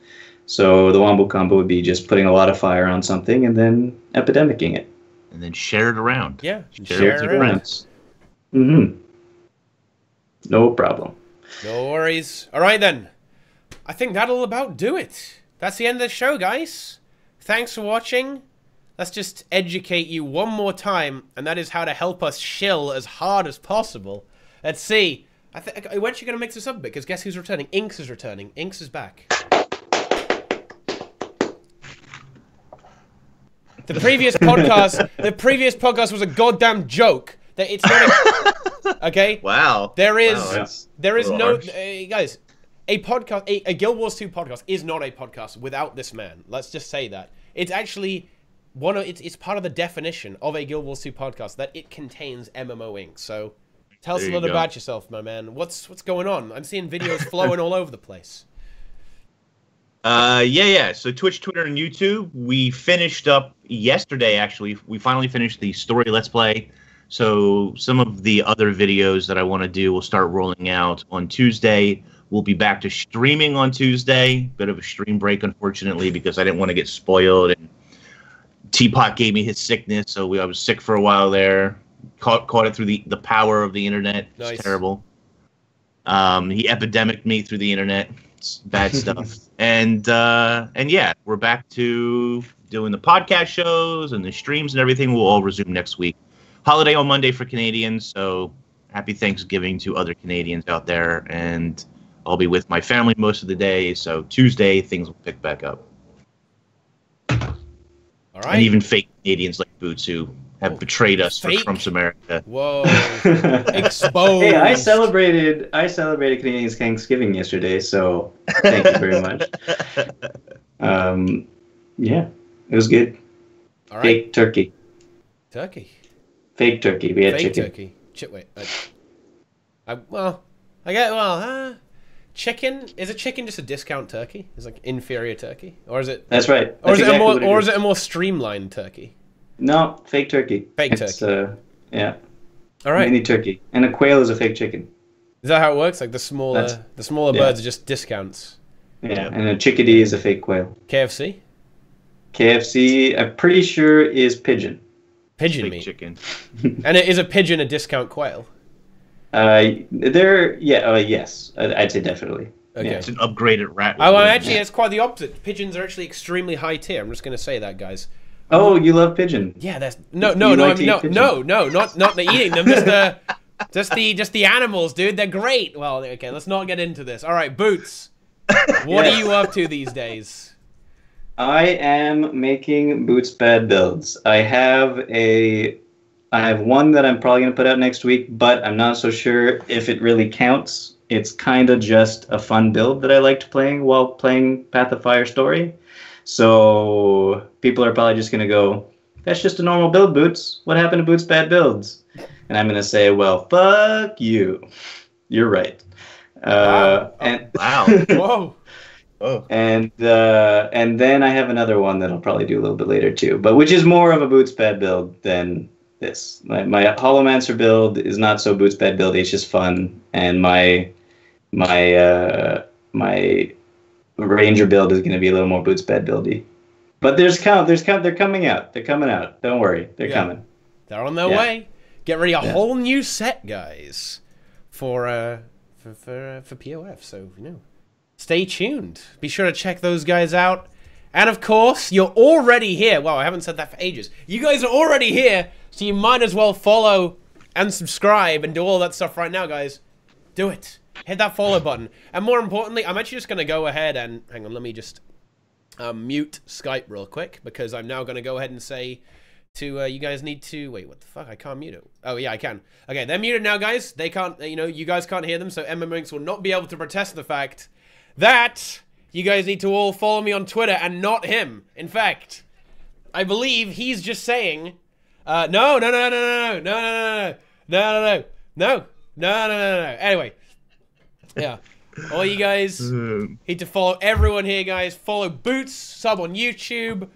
So the wombo combo would be just putting a lot of fire on something and then epidemicking it. And then share it around. Yeah, share it around. Mm-hmm. No problem. No worries. All right, then. I think that'll about do it. That's the end of the show, guys. Thanks for watching. Let's just educate you one more time, and that is how to help us shill as hard as possible. Let's see. When's she going to mix this up a bit? Because guess who's returning? Inks is returning. Inks is back. The previous podcast was a goddamn joke. That it's not okay? Wow. There is no guys. A podcast, a Guild Wars 2 podcast is not a podcast without this man. Let's just say that. It's actually it's part of the definition of a Guild Wars 2 podcast that it contains MMO ink. So tell us a little about yourself, my man. What's going on? I'm seeing videos flowing all over the place. So Twitch, Twitter, and YouTube. We finished up yesterday, actually. We finally finished the story Let's Play. So some of the other videos that I want to do will start rolling out on Tuesday. We'll be back to streaming on Tuesday. Bit of a stream break, unfortunately, because I didn't want to get spoiled. And Teapot gave me his sickness, so I was sick for a while there. Caught it through the power of the internet. Nice. It's terrible. He epidemicked me through the internet. It's bad stuff. And yeah, we're back to doing the podcast shows and the streams and everything. Will all resume next week. Holiday on Monday for Canadians, so happy Thanksgiving to other Canadians out there. And I'll be with my family most of the day, so Tuesday things will pick back up. All right. And even fake Canadians like Boots who have betrayed us for Trump's America. Whoa. Exposed. Hey, I celebrated Canadians' Thanksgiving yesterday, so thank you very much. Yeah, it was good. All right. Fake turkey. Turkey. Fake turkey. We had Fake chicken. turkey. Wait. Chicken, is a chicken just a discount turkey? Is like inferior turkey, or is it? That's right. Or That's is it exactly or is it a more streamlined turkey? No, fake turkey. Fake It's, turkey. Yeah. All right. Mini turkey, and a quail is a fake chicken. Is that how it works? Like the smaller yeah. birds are just discounts. Yeah, and a chickadee is a fake quail. KFC. KFC, I'm pretty sure is pigeon. Pigeon Fake meat. chicken. And it is a pigeon a discount quail? Yes, I'd say definitely. Okay. Yeah. It's an upgraded rat. Oh, well, actually, it's quite the opposite. Pigeons are actually extremely high tier. I'm just going to say that, guys. Oh, you love pigeon? Yeah, that's You like to eat pigeon? not the eating them, just the animals, dude. They're great. Well, okay, let's not get into this. All right, Boots. What are you up to these days? I am making Boots bad builds. I have one that I'm probably going to put out next week, but I'm not so sure if it really counts. It's kind of just a fun build that I liked playing while playing Path of Fire Story. So people are probably just going to go, that's just a normal build, Boots. What happened to Boots bad builds? And I'm going to say, well, fuck you. You're right. Wow. Wow. Whoa. Oh. And then I have another one that I'll probably do a little bit later too, but which is more of a Boots bad build than this. My Holomancer build is not so Boots bad build. It's just fun, and my Ranger build is going to be a little more Boots bad buildy. But they're coming out. They're coming out. Don't worry, they're coming. They're on their way. Get ready, a whole new set, guys, for POF. So stay tuned. Be sure to check those guys out. And of course, you're already here. Well, I haven't said that for ages. You guys are already here, so you might as well follow and subscribe and do all that stuff right now, guys. Do it. Hit that follow button. And more importantly, I'm actually just going to go ahead and... Hang on, let me just mute Skype real quick, because I'm now going to go ahead and say to... you guys need to... Wait, what the fuck? I can't mute it. Oh, yeah, I can. Okay, they're muted now, guys. They can't... you guys can't hear them, so MMX will not be able to protest the fact that you guys need to all follow me on Twitter and not him. In fact, I believe he's just saying, no. Anyway, yeah. All you guys need to follow everyone here, guys. Follow Boots, sub on YouTube,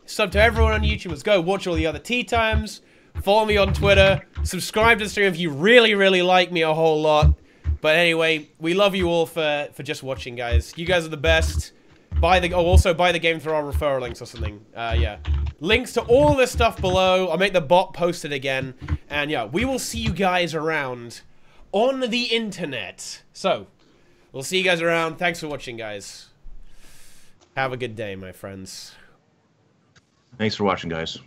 sub to everyone on YouTube. Let's go watch all the other tea times. Follow me on Twitter. Subscribe to the stream if you really, really like me a whole lot. But anyway, we love you all for just watching, guys. You guys are the best. Also buy the game through our referral links or something. Yeah. Links to all this stuff below. I'll make the bot post it again. And yeah, we will see you guys around on the internet. So, we'll see you guys around. Thanks for watching, guys. Have a good day, my friends. Thanks for watching, guys.